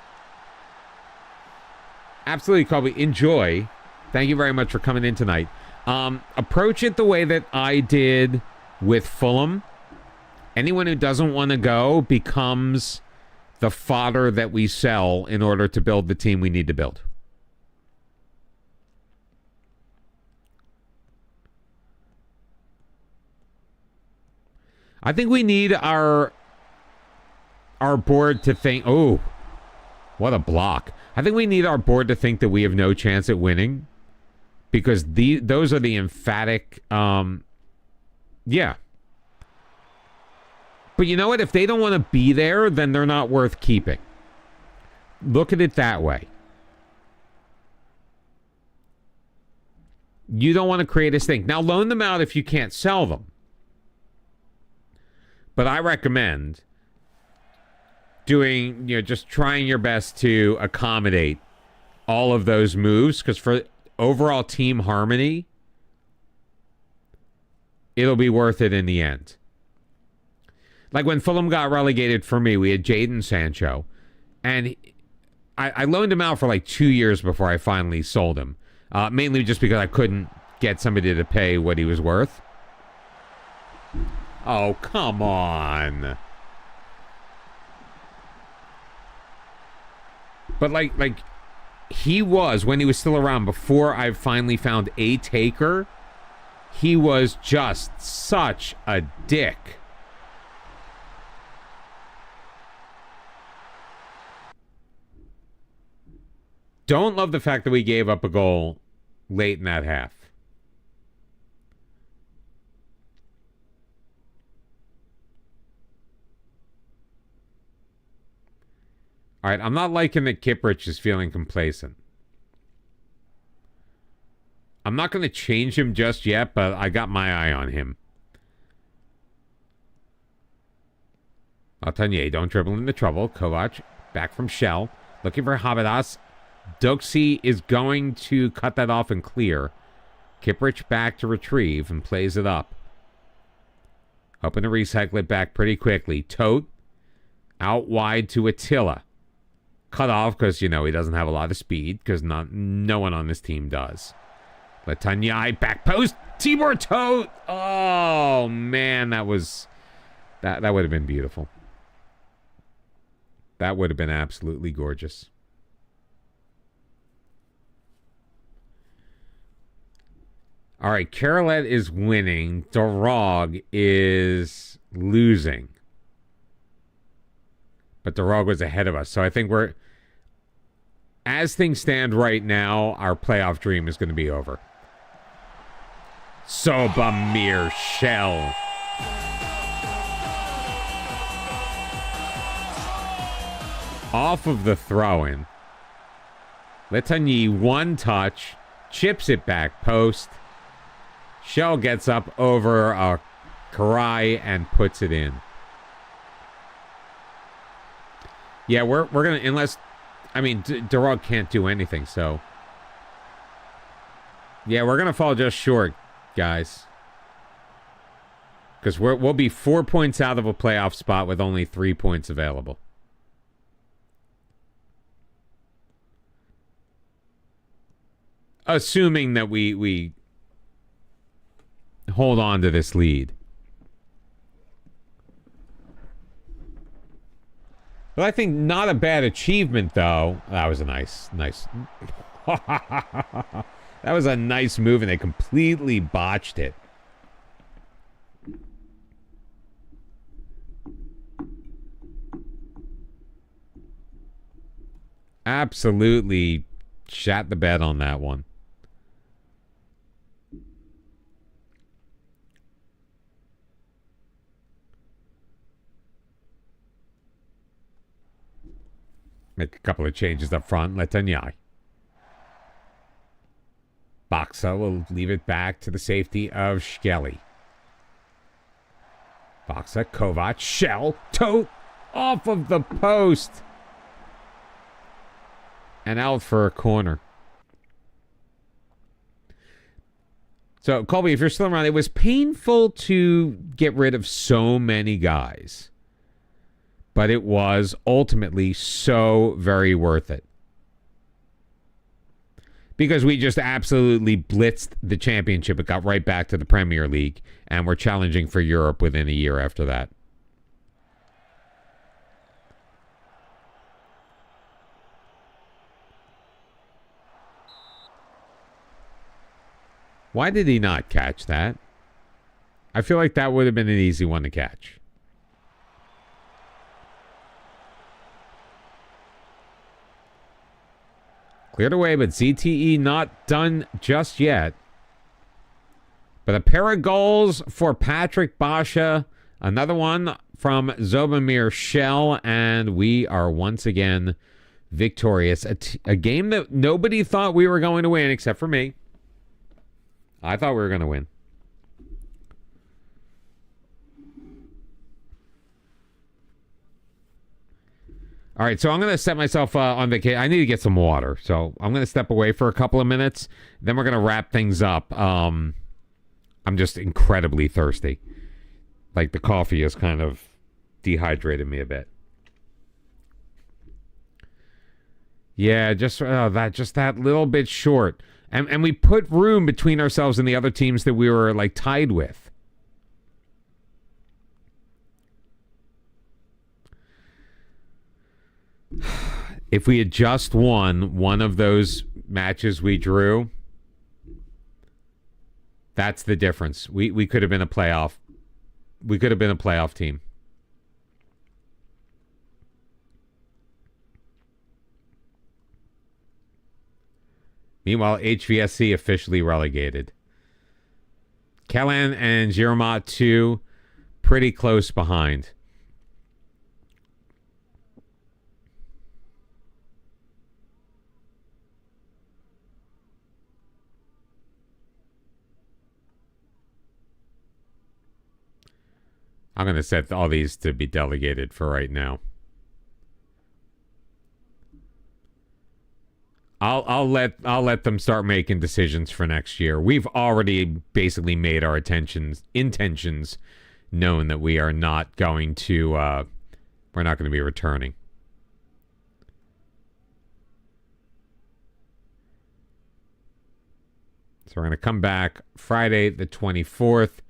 Absolutely, Colby. Enjoy. Thank you very much for coming in tonight. Approach it the way that I did with Fulham. Anyone who doesn't want to go becomes the fodder that we sell in order to build the team we need to build. I think we need our board to think, oh, what a block. I think we need our board to think that we have no chance at winning because those are the emphatic, yeah. But you know what? If they don't want to be there, then they're not worth keeping. Look at it that way. You don't want to create a stink. Now, loan them out if you can't sell them. But I recommend doing, just trying your best to accommodate all of those moves because for overall team harmony, it'll be worth it in the end. Like when Fulham got relegated for me, we had Jadon Sancho, and I loaned him out for like 2 years before I finally sold him, mainly just because I couldn't get somebody to pay what he was worth. Oh, come on. But like he was, when he was still around, before I finally found a taker, he was just such a dick. Don't love the fact that we gave up a goal late in that half. All right, I'm not liking that Kiprich is feeling complacent. I'm not going to change him just yet, but I got my eye on him. Tatabanyi, don't dribble into trouble. Kovac, back from Shell. Looking for Habidas. Doxy is going to cut that off and clear. Kiprich back to retrieve and plays it up. Hoping to recycle it back pretty quickly. Tote out wide to Attila. Cut off because, you know, he doesn't have a lot of speed because no one on this team does. Tatabanyi, back post. Tibor Tote. Oh, man, that would have been beautiful. That would have been absolutely gorgeous. All right, Carolet is winning. Dorog is losing. But Dorog was ahead of us. So I think as things stand right now, our playoff dream is going to be over. Sobamir Shell. Off of the throw-in. Tatabanyi, one touch. Chips it back post. Shell gets up over a Karai and puts it in. Yeah, we're going to, unless, I mean, Dorog can't do anything, so. Yeah, we're going to fall just short, guys. Because we'll be 4 points out of a playoff spot with only 3 points available. Assuming that we hold on to this lead. But I think not a bad achievement, though. That was a nice. That was a nice move, and they completely botched it. Absolutely shat the bed on that one. Make a couple of changes up front. Tatabanyi. Boxa will leave it back to the safety of Shkelly. Boxa, Kovac, Shell, Tote, off of the post. And out for a corner. So, Colby, if you're still around, it was painful to get rid of so many guys. But it was ultimately so very worth it. Because we just absolutely blitzed the championship. It got right back to the Premier League. And we're challenging for Europe within a year after that. Why did he not catch that? I feel like that would have been an easy one to catch. Cleared away, but ZTE not done just yet. But a pair of goals for Patrick Basha. Another one from Zobamir Shell. And we are once again victorious. A game that nobody thought we were going to win except for me. I thought we were going to win. All right, so I'm going to set myself on vacation. I need to get some water, so I'm going to step away for a couple of minutes. Then we're going to wrap things up. I'm just incredibly thirsty. Like, the coffee has kind of dehydrated me a bit. Yeah, just that little bit short. And we put room between ourselves and the other teams that we were, like, tied with. If we had just won one of those matches we drew, that's the difference. We could have been a playoff. We could have been a playoff team. Meanwhile, HVSC officially relegated. Kellan and Zermatt 2 pretty close behind. I'm going to set all these to be delegated for right now. I'll let them start making decisions for next year. We've already basically made our intentions known that we are not going to we're not going to be returning. So we're going to come back Friday the 24th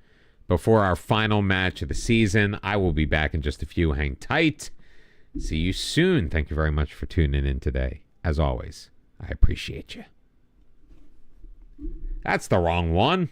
before our final match of the season. I will be back in just a few. Hang tight. See you soon. Thank you very much for tuning in today. As always, I appreciate you. That's the wrong one.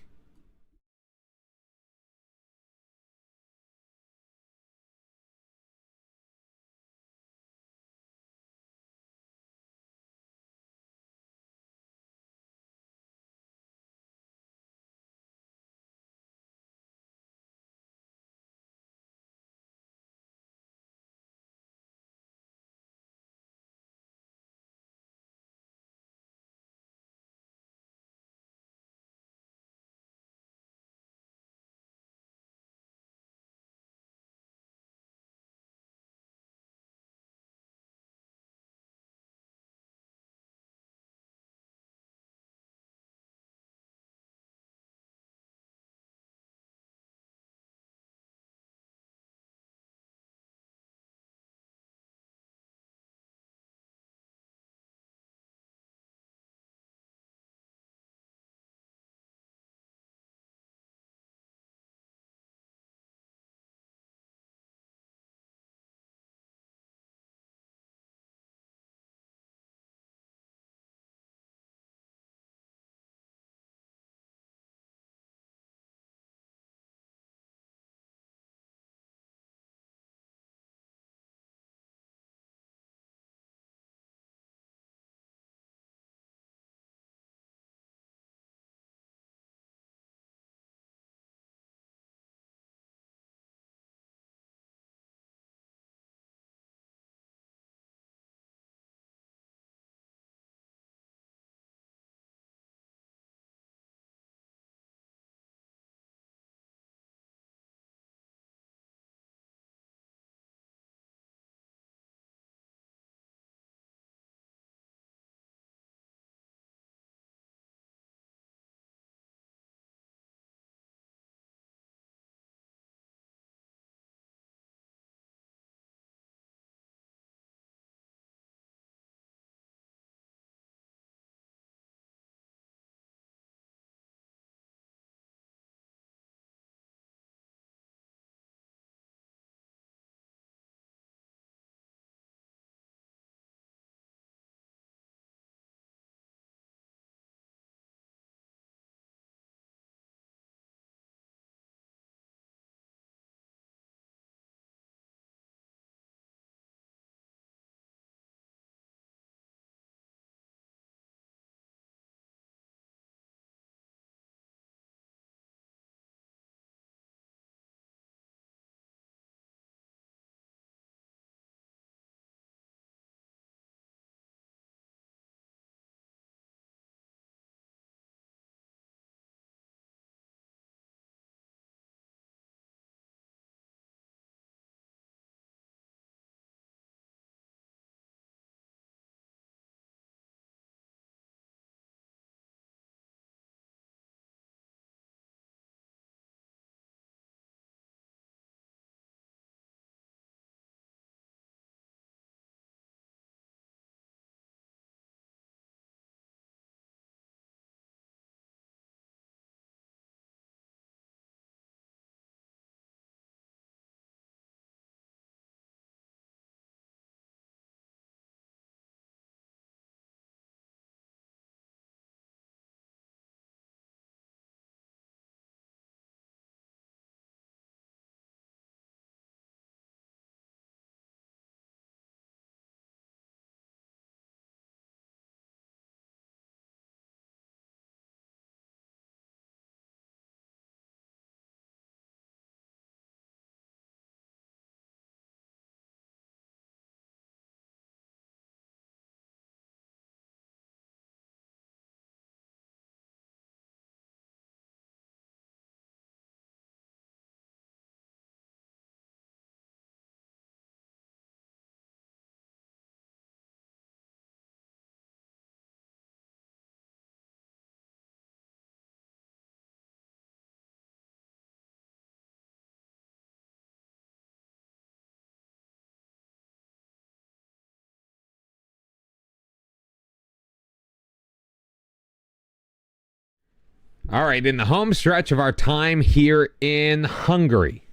All right, in the home stretch of our time here in Hungary,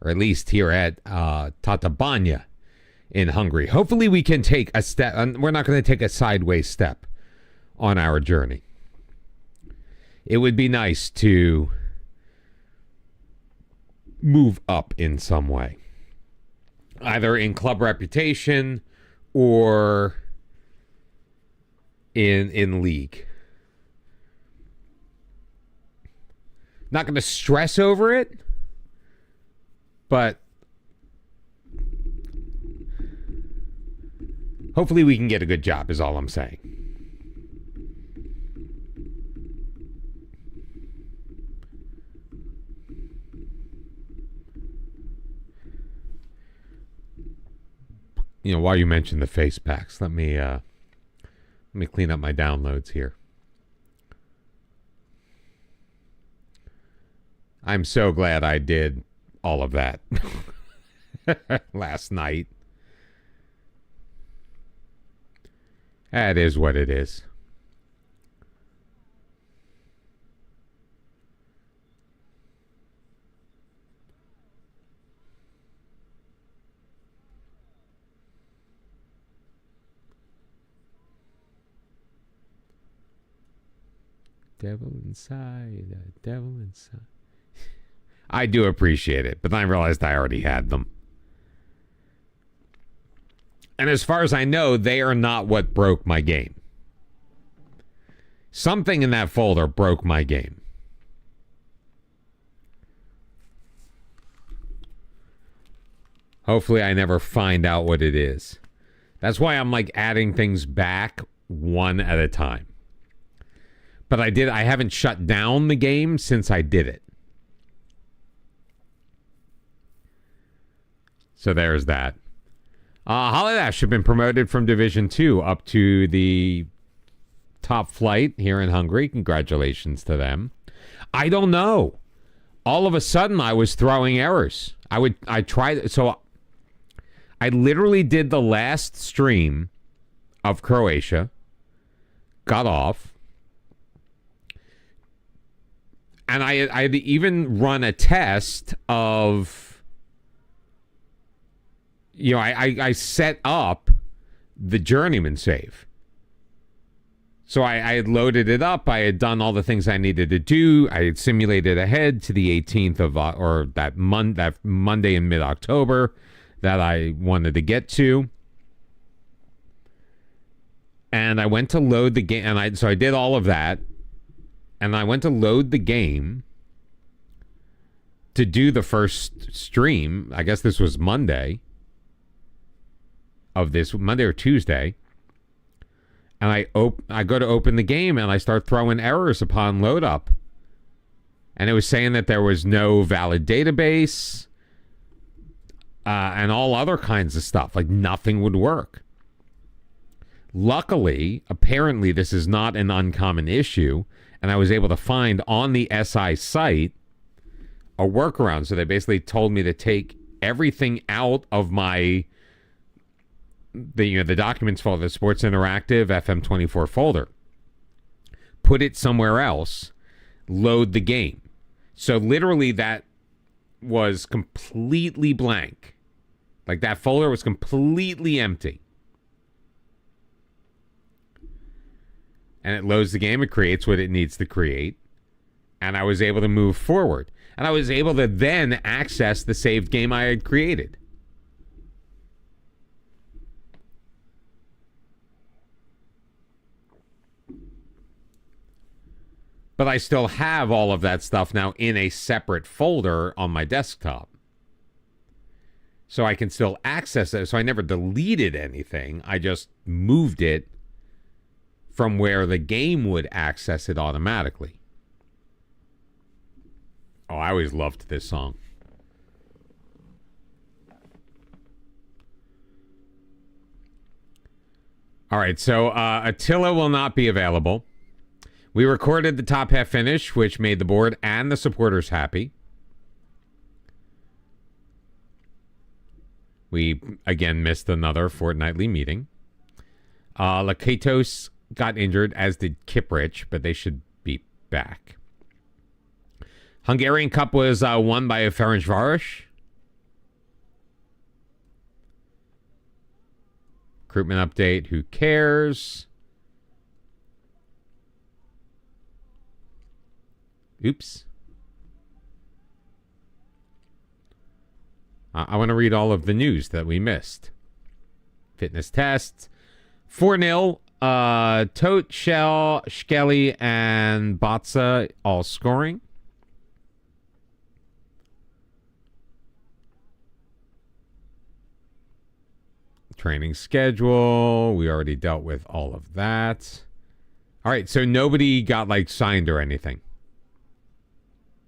or at least here at Tatabanyi in Hungary, hopefully we can take a step. We're not going to take a sideways step on our journey. It would be nice to move up in some way, either in club reputation or in league. Not going to stress over it, but hopefully we can get a good job is all I'm saying. You know, while you mentioned the face packs, let me clean up my downloads here. I'm so glad I did all of that last night. That is what it is. Devil inside, devil inside. I do appreciate it, but then I realized I already had them. And as far as I know, they are not what broke my game. Something in that folder broke my game. Hopefully I never find out what it is. That's why I'm like adding things back one at a time. But I haven't shut down the game since I did it. So there's that. Holidash have been promoted from Division 2 up to the top flight here in Hungary. Congratulations to them. I don't know. All of a sudden, I was throwing errors. I tried. So I literally did the last stream of Croatia, got off, and I'd even run a test of... You know, I set up the Journeyman save. So I had loaded it up. I had done all the things I needed to do. I had simulated ahead to the 18th of, or that Monday in mid-October that I wanted to get to. And I went to load the game. And so I did all of that. And I went to load the game to do the first stream. I guess this was Monday. Of this Monday or Tuesday, and I go to open the game and I start throwing errors upon load up, and it was saying that there was no valid database and all other kinds of stuff, like nothing would work. Luckily, apparently this is not an uncommon issue, and I was able to find on the SI site a workaround. So they basically told me to take everything out of my the documents folder, the Sports Interactive FM24 folder, put it somewhere else, load the game. So literally that was completely blank. Like that folder was completely empty. And it loads the game, it creates what it needs to create, and I was able to move forward. And I was able to then access the saved game I had created. But I still have all of that stuff now in a separate folder on my desktop. So I can still access it. So I never deleted anything. I just moved it from where the game would access it automatically. Oh, I always loved this song. All right, so Attila will not be available. We recorded the top half finish, which made the board and the supporters happy. We, again, missed another fortnightly meeting. Lakatos got injured, as did Kiprich, but they should be back. Hungarian Cup was won by Ferencváros. Recruitment update. Who cares? Oops. I want to read all of the news that we missed. Fitness tests. 4-0. Tote, Shell, Shkelly, and Batsa all scoring. Training schedule. We already dealt with all of that. All right, so nobody got, like, signed or anything.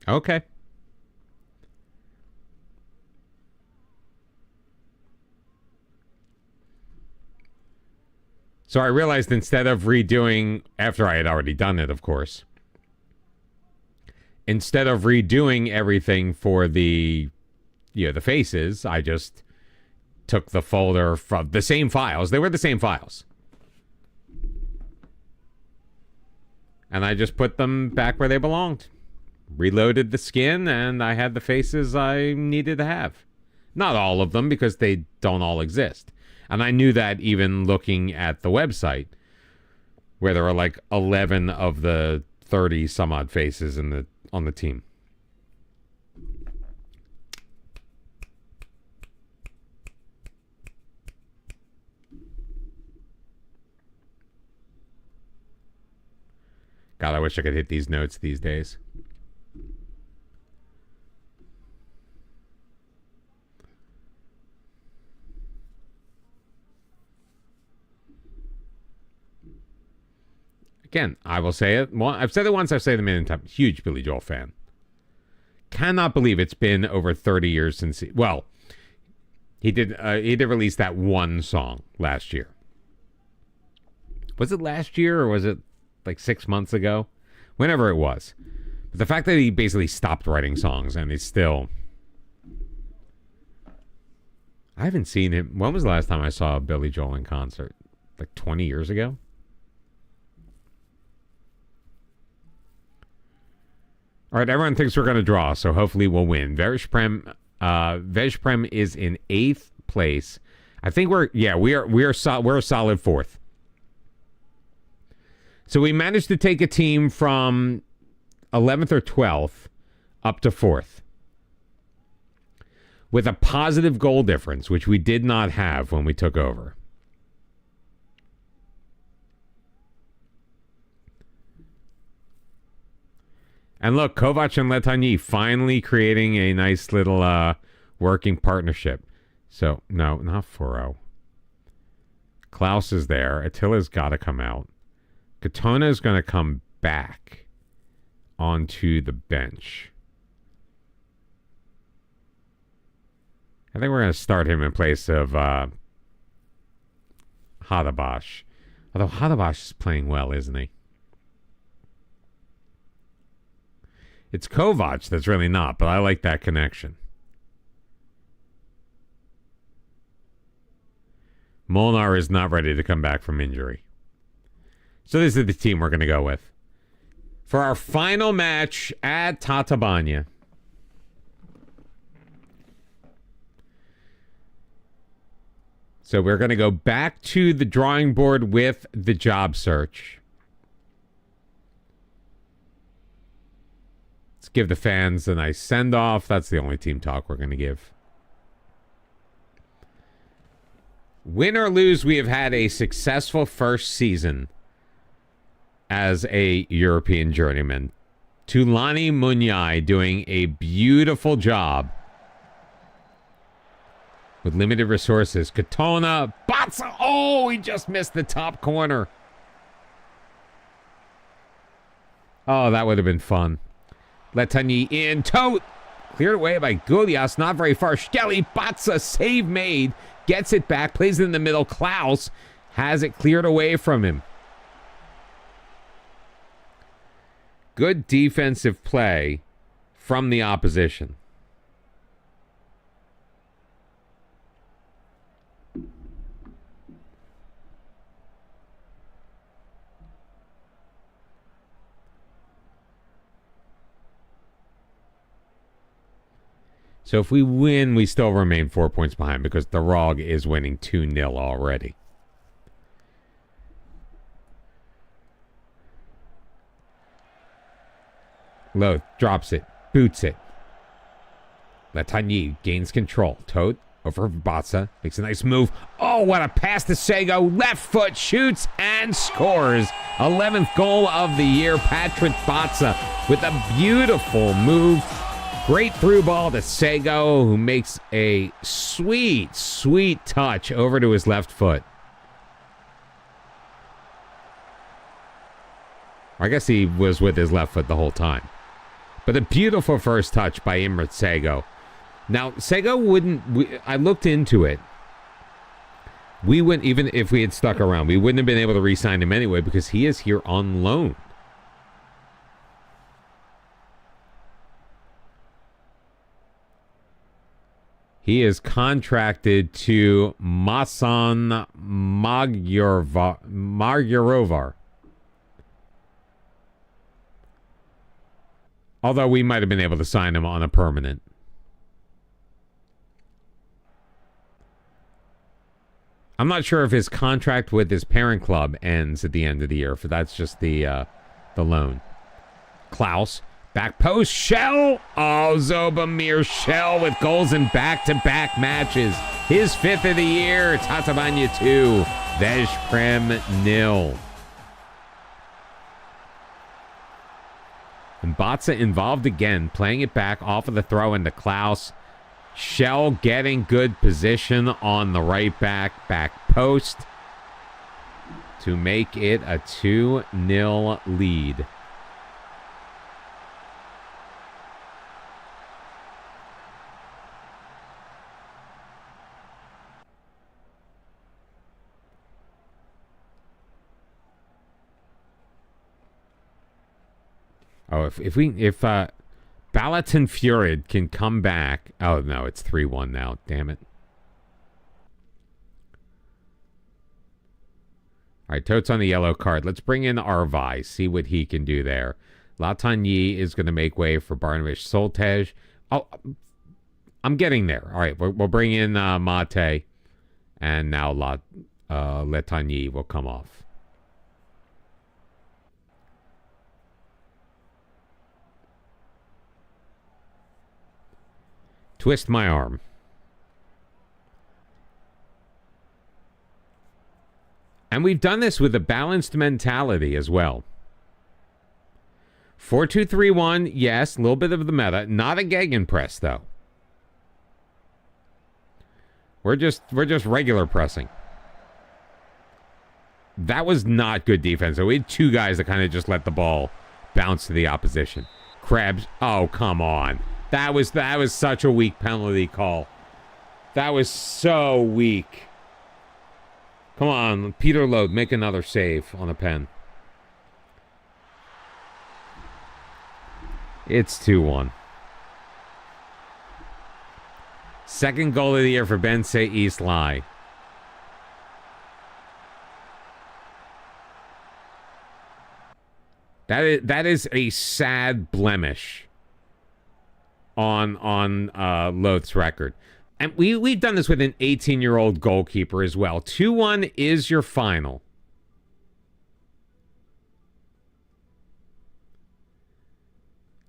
Okay. So I realized instead of redoing, after I had already done it, of course, instead of redoing everything for the faces, I just took the folder from the same files. They were the same files. And I just put them back where they belonged. Reloaded the skin, and I had the faces I needed to have. Not all of them, because they don't all exist. And I knew that even looking at the website, where there are like 11 of the 30 some odd faces on the team. God, I wish I could hit these notes these days. Again, I will say it. I've said it once, I've said it a million times. Huge Billy Joel fan. Cannot believe it's been over 30 years since he did release that one song last year. Was it last year or was it like 6 months ago? Whenever it was. But the fact that he basically stopped writing songs and he's still... I haven't seen him. When was the last time I saw Billy Joel in concert? Like 20 years ago? All right, everyone thinks we're going to draw, so hopefully we'll win. Veszprem is in 8th place. I think we're a solid 4th. So we managed to take a team from 11th or 12th up to 4th with a positive goal difference, which we did not have when we took over. And look, Kovac and Letagny finally creating a nice little working partnership. So, no, not 4-0. Klaus is there. Attila's got to come out. Katona is going to come back onto the bench. I think we're going to start him in place of Hadabash. Although Hadabash is playing well, isn't he? It's Kovac that's really not, but I like that connection. Molnar is not ready to come back from injury. So this is the team we're going to go with. For our final match at Tatabanyi. So we're going to go back to the drawing board with the job search. Let's give the fans a nice send-off. That's the only team talk we're going to give. Win or lose, we have had a successful first season as a European journeyman. Tulani Munyai doing a beautiful job with limited resources. Katona, Batsa, oh, he just missed the top corner. Oh, that would have been fun. Letagny in, Tote, cleared away by Gulias, not very far. Shkelly, Batsa, save made, gets it back, plays it in the middle. Klaus has it cleared away from him. Good defensive play from the opposition. So if we win, we still remain 4 points behind because the Rog is winning 2-0 already. Loth drops it, boots it. Tatabanyi gains control. Tote over Batsa, makes a nice move. Oh, what a pass to Sego. Left foot, shoots, and scores. 11th goal of the year, Patrick Batsa with a beautiful move. Great through ball to Sego, who makes a sweet, sweet touch over to his left foot. I guess he was with his left foot the whole time. But a beautiful first touch by Imrit Sego. Now, Sego wouldn't... I looked into it. We wouldn't, even if we had stuck around, we wouldn't have been able to re-sign him anyway because he is here on loan. He is contracted to Masan Margirovar. Although we might have been able to sign him on a permanent. I'm not sure if his contract with his parent club ends at the end of the year, for that's just the loan. Klaus, back post, Shell. Oh, Zobamir Shell with goals in back-to-back matches. His 5th of the year. Tatabanyi 2, Veszprem 0. And Batsa involved again, playing it back off of the throw into Klaus. Shell getting good position on the right back post to make it a 2-0 lead. Oh, if Balaton Furid can come back. Oh, no, it's 3-1 now. Damn it. All right, Tote's on the yellow card. Let's bring in Arvai, see what he can do there. Tatabanyi is going to make way for Barnabas Soltej. Oh, I'm getting there. All right, we'll bring in Mate, and now Tatabanyi will come off. Twist my arm. And we've done this with a balanced mentality as well. 4-2-3-1, yes, a little bit of the meta. Not a gegenpress, though. We're just regular pressing. That was not good defense. So we had two guys that kind of just let the ball bounce to the opposition. Krebs, oh, come on. That was such a weak penalty call. That was so weak. Come on, Peter Lode, make another save on a pen. It's 2-1. Second goal of the year for Bense East Lai. That is a sad blemish on Loth's record. And we've done this with an 18-year-old goalkeeper as well. 2-1 is your final.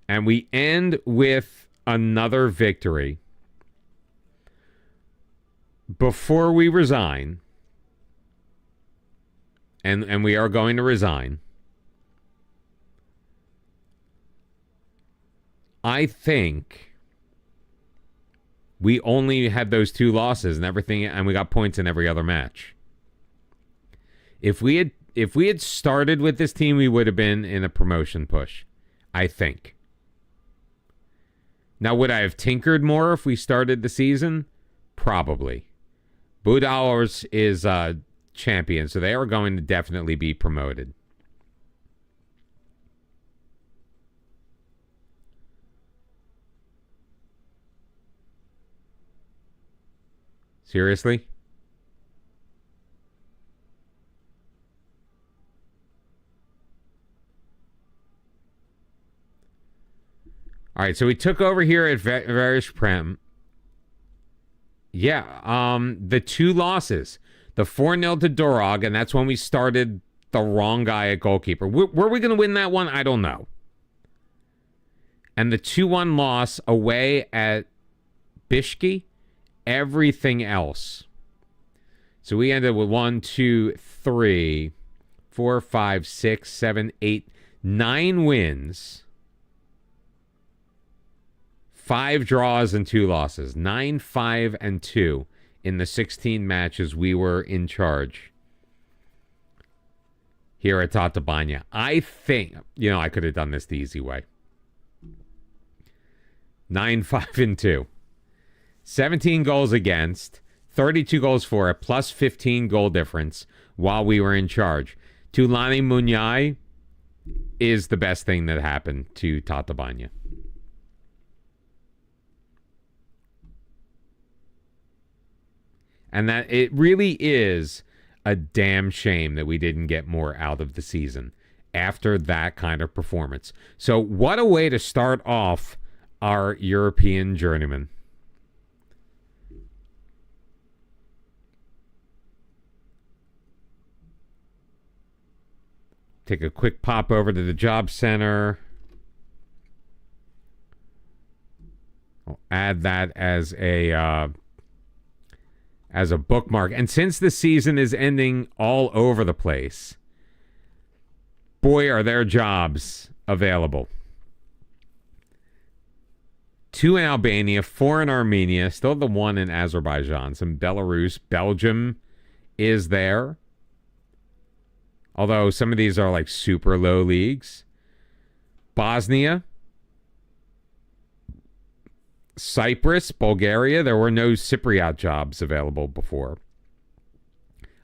And we end with another victory before we resign. And we are going to resign. I think we only had those two losses and everything, and we got points in every other match. If we had started with this team, we would have been in a promotion push, I think. Now, would I have tinkered more if we started the season? Probably. Budowers is champion, so they are going to definitely be promoted. Seriously? All right, so we took over here at Veszprem. Yeah, the 2 losses. The 4-0 to Dorog, and that's when we started the wrong guy at goalkeeper. Were we going to win that one? I don't know. And the 2-1 loss away at Bishki, everything else. So we ended with 1, 2, 3, 4, 5, 6, 7, 8, 9 wins, 5 draws, and 2 losses. 9, 5, and 2 in the 16 matches we were in charge here at Tatabanyi. I think, I could have done this the easy way. 9, 5, and 2. 17 goals against, 32 goals for, plus 15 goal difference while we were in charge. Tulani Munyai is the best thing that happened to Tatabanyi. And that it really is a damn shame that we didn't get more out of the season after that kind of performance. So what a way to start off our European Journeyman. Take a quick pop over to the job center. I'll add that as a bookmark. And since the season is ending all over the place, boy, are there jobs available. 2 in Albania, 4 in Armenia, still the 1 in Azerbaijan, some Belarus. Belgium is there. Although some of these are like super low leagues. Bosnia. Cyprus, Bulgaria. There were no Cypriot jobs available before.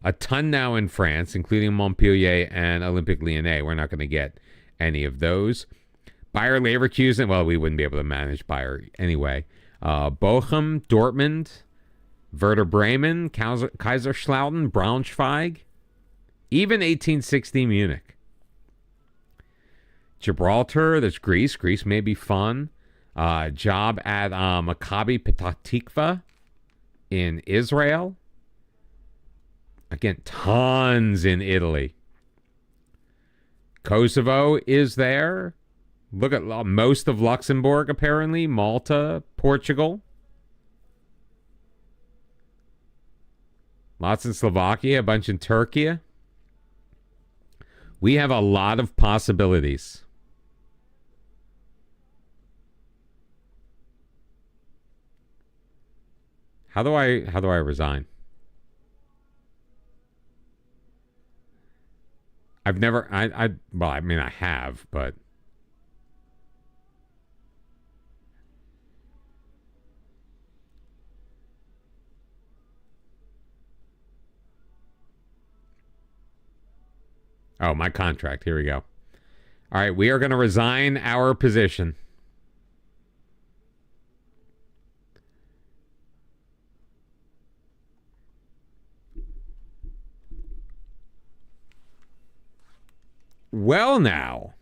A ton now in France, including Montpellier and Olympique Lyonnais. We're not going to get any of those. Bayer Leverkusen, well, we wouldn't be able to manage Bayer anyway. Bochum, Dortmund, Werder Bremen, Kaiserslautern, Braunschweig, even 1860 Munich. Gibraltar, there's Greece. Greece may be fun. Job at Maccabi Petah Tikva in Israel. Again, tons in Italy. Kosovo is there. Look at most of Luxembourg, apparently. Malta, Portugal. Lots in Slovakia, a bunch in Turkey. We have a lot of possibilities. How do I resign? I've never I have, but oh, my contract. Here we go. All right, we are going to resign our position. Well, now,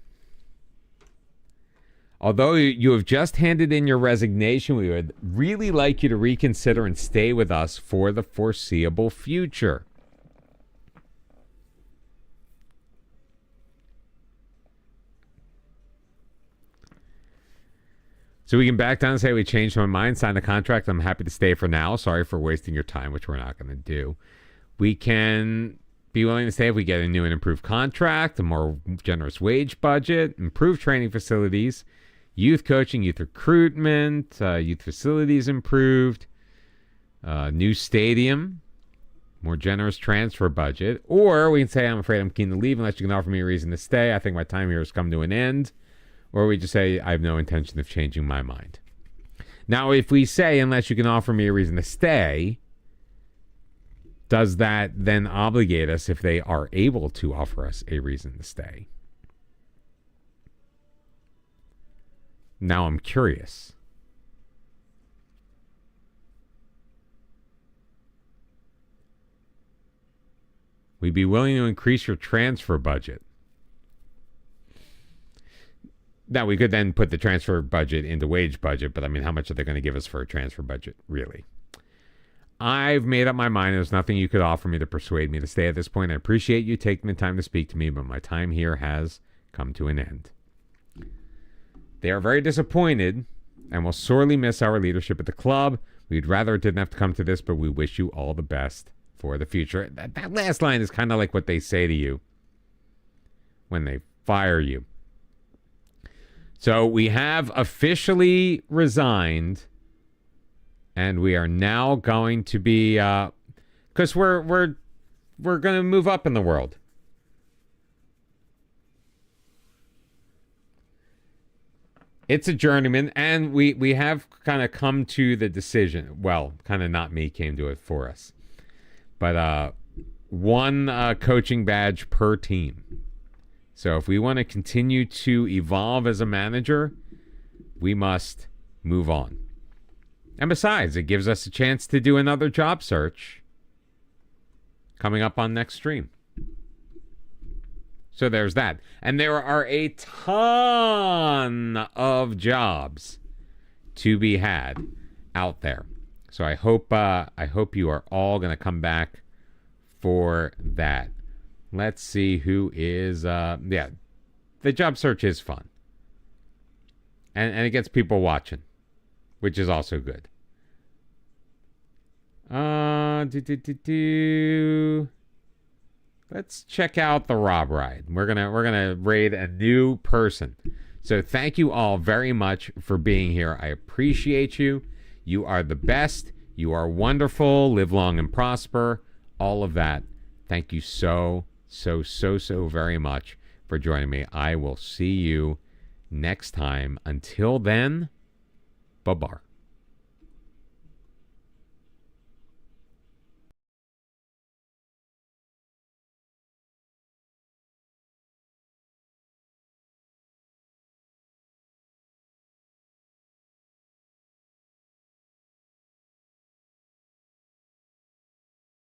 although you have just handed in your resignation, we would really like you to reconsider and stay with us for the foreseeable future. So we can back down and say we changed my mind, sign the contract. I'm happy to stay for now. Sorry for wasting your time, which we're not going to do. We can be willing to stay if we get a new and improved contract, a more generous wage budget, improved training facilities, youth coaching, youth recruitment, youth facilities improved, new stadium, more generous transfer budget. Or we can say, I'm afraid I'm keen to leave unless you can offer me a reason to stay. I think my time here has come to an end. Or we just say, I have no intention of changing my mind. Now, if we say, unless you can offer me a reason to stay, does that then obligate us if they are able to offer us a reason to stay? Now I'm curious. We'd be willing to increase your transfer budget. Now, we could then put the transfer budget into wage budget, but I mean, how much are they going to give us for a transfer budget, really? I've made up my mind. There's nothing you could offer me to persuade me to stay at this point. I appreciate you taking the time to speak to me, but my time here has come to an end. They are very disappointed and will sorely miss our leadership at the club. We'd rather it didn't have to come to this, but we wish you all the best for the future. That last line is kind of like what they say to you when they fire you. So we have officially resigned, and we are now going to be, because we're going to move up in the world. It's a journeyman, and we have kind of come to the decision. Well, kind of not me, came to it for us. But one coaching badge per team. So if we want to continue to evolve as a manager, we must move on. And besides, it gives us a chance to do another job search coming up on next stream. So there's that. And there are a ton of jobs to be had out there. So I hope you are all going to come back for that. Let's see who is the job search is fun. And it gets people watching, which is also good. Let's check out the Rob ride. We're gonna raid a new person. So thank you all very much for being here. I appreciate you. You are the best. You are wonderful. Live long and prosper. All of that. Thank you so very much for joining me. I will see you next time. Until then, bye-bye.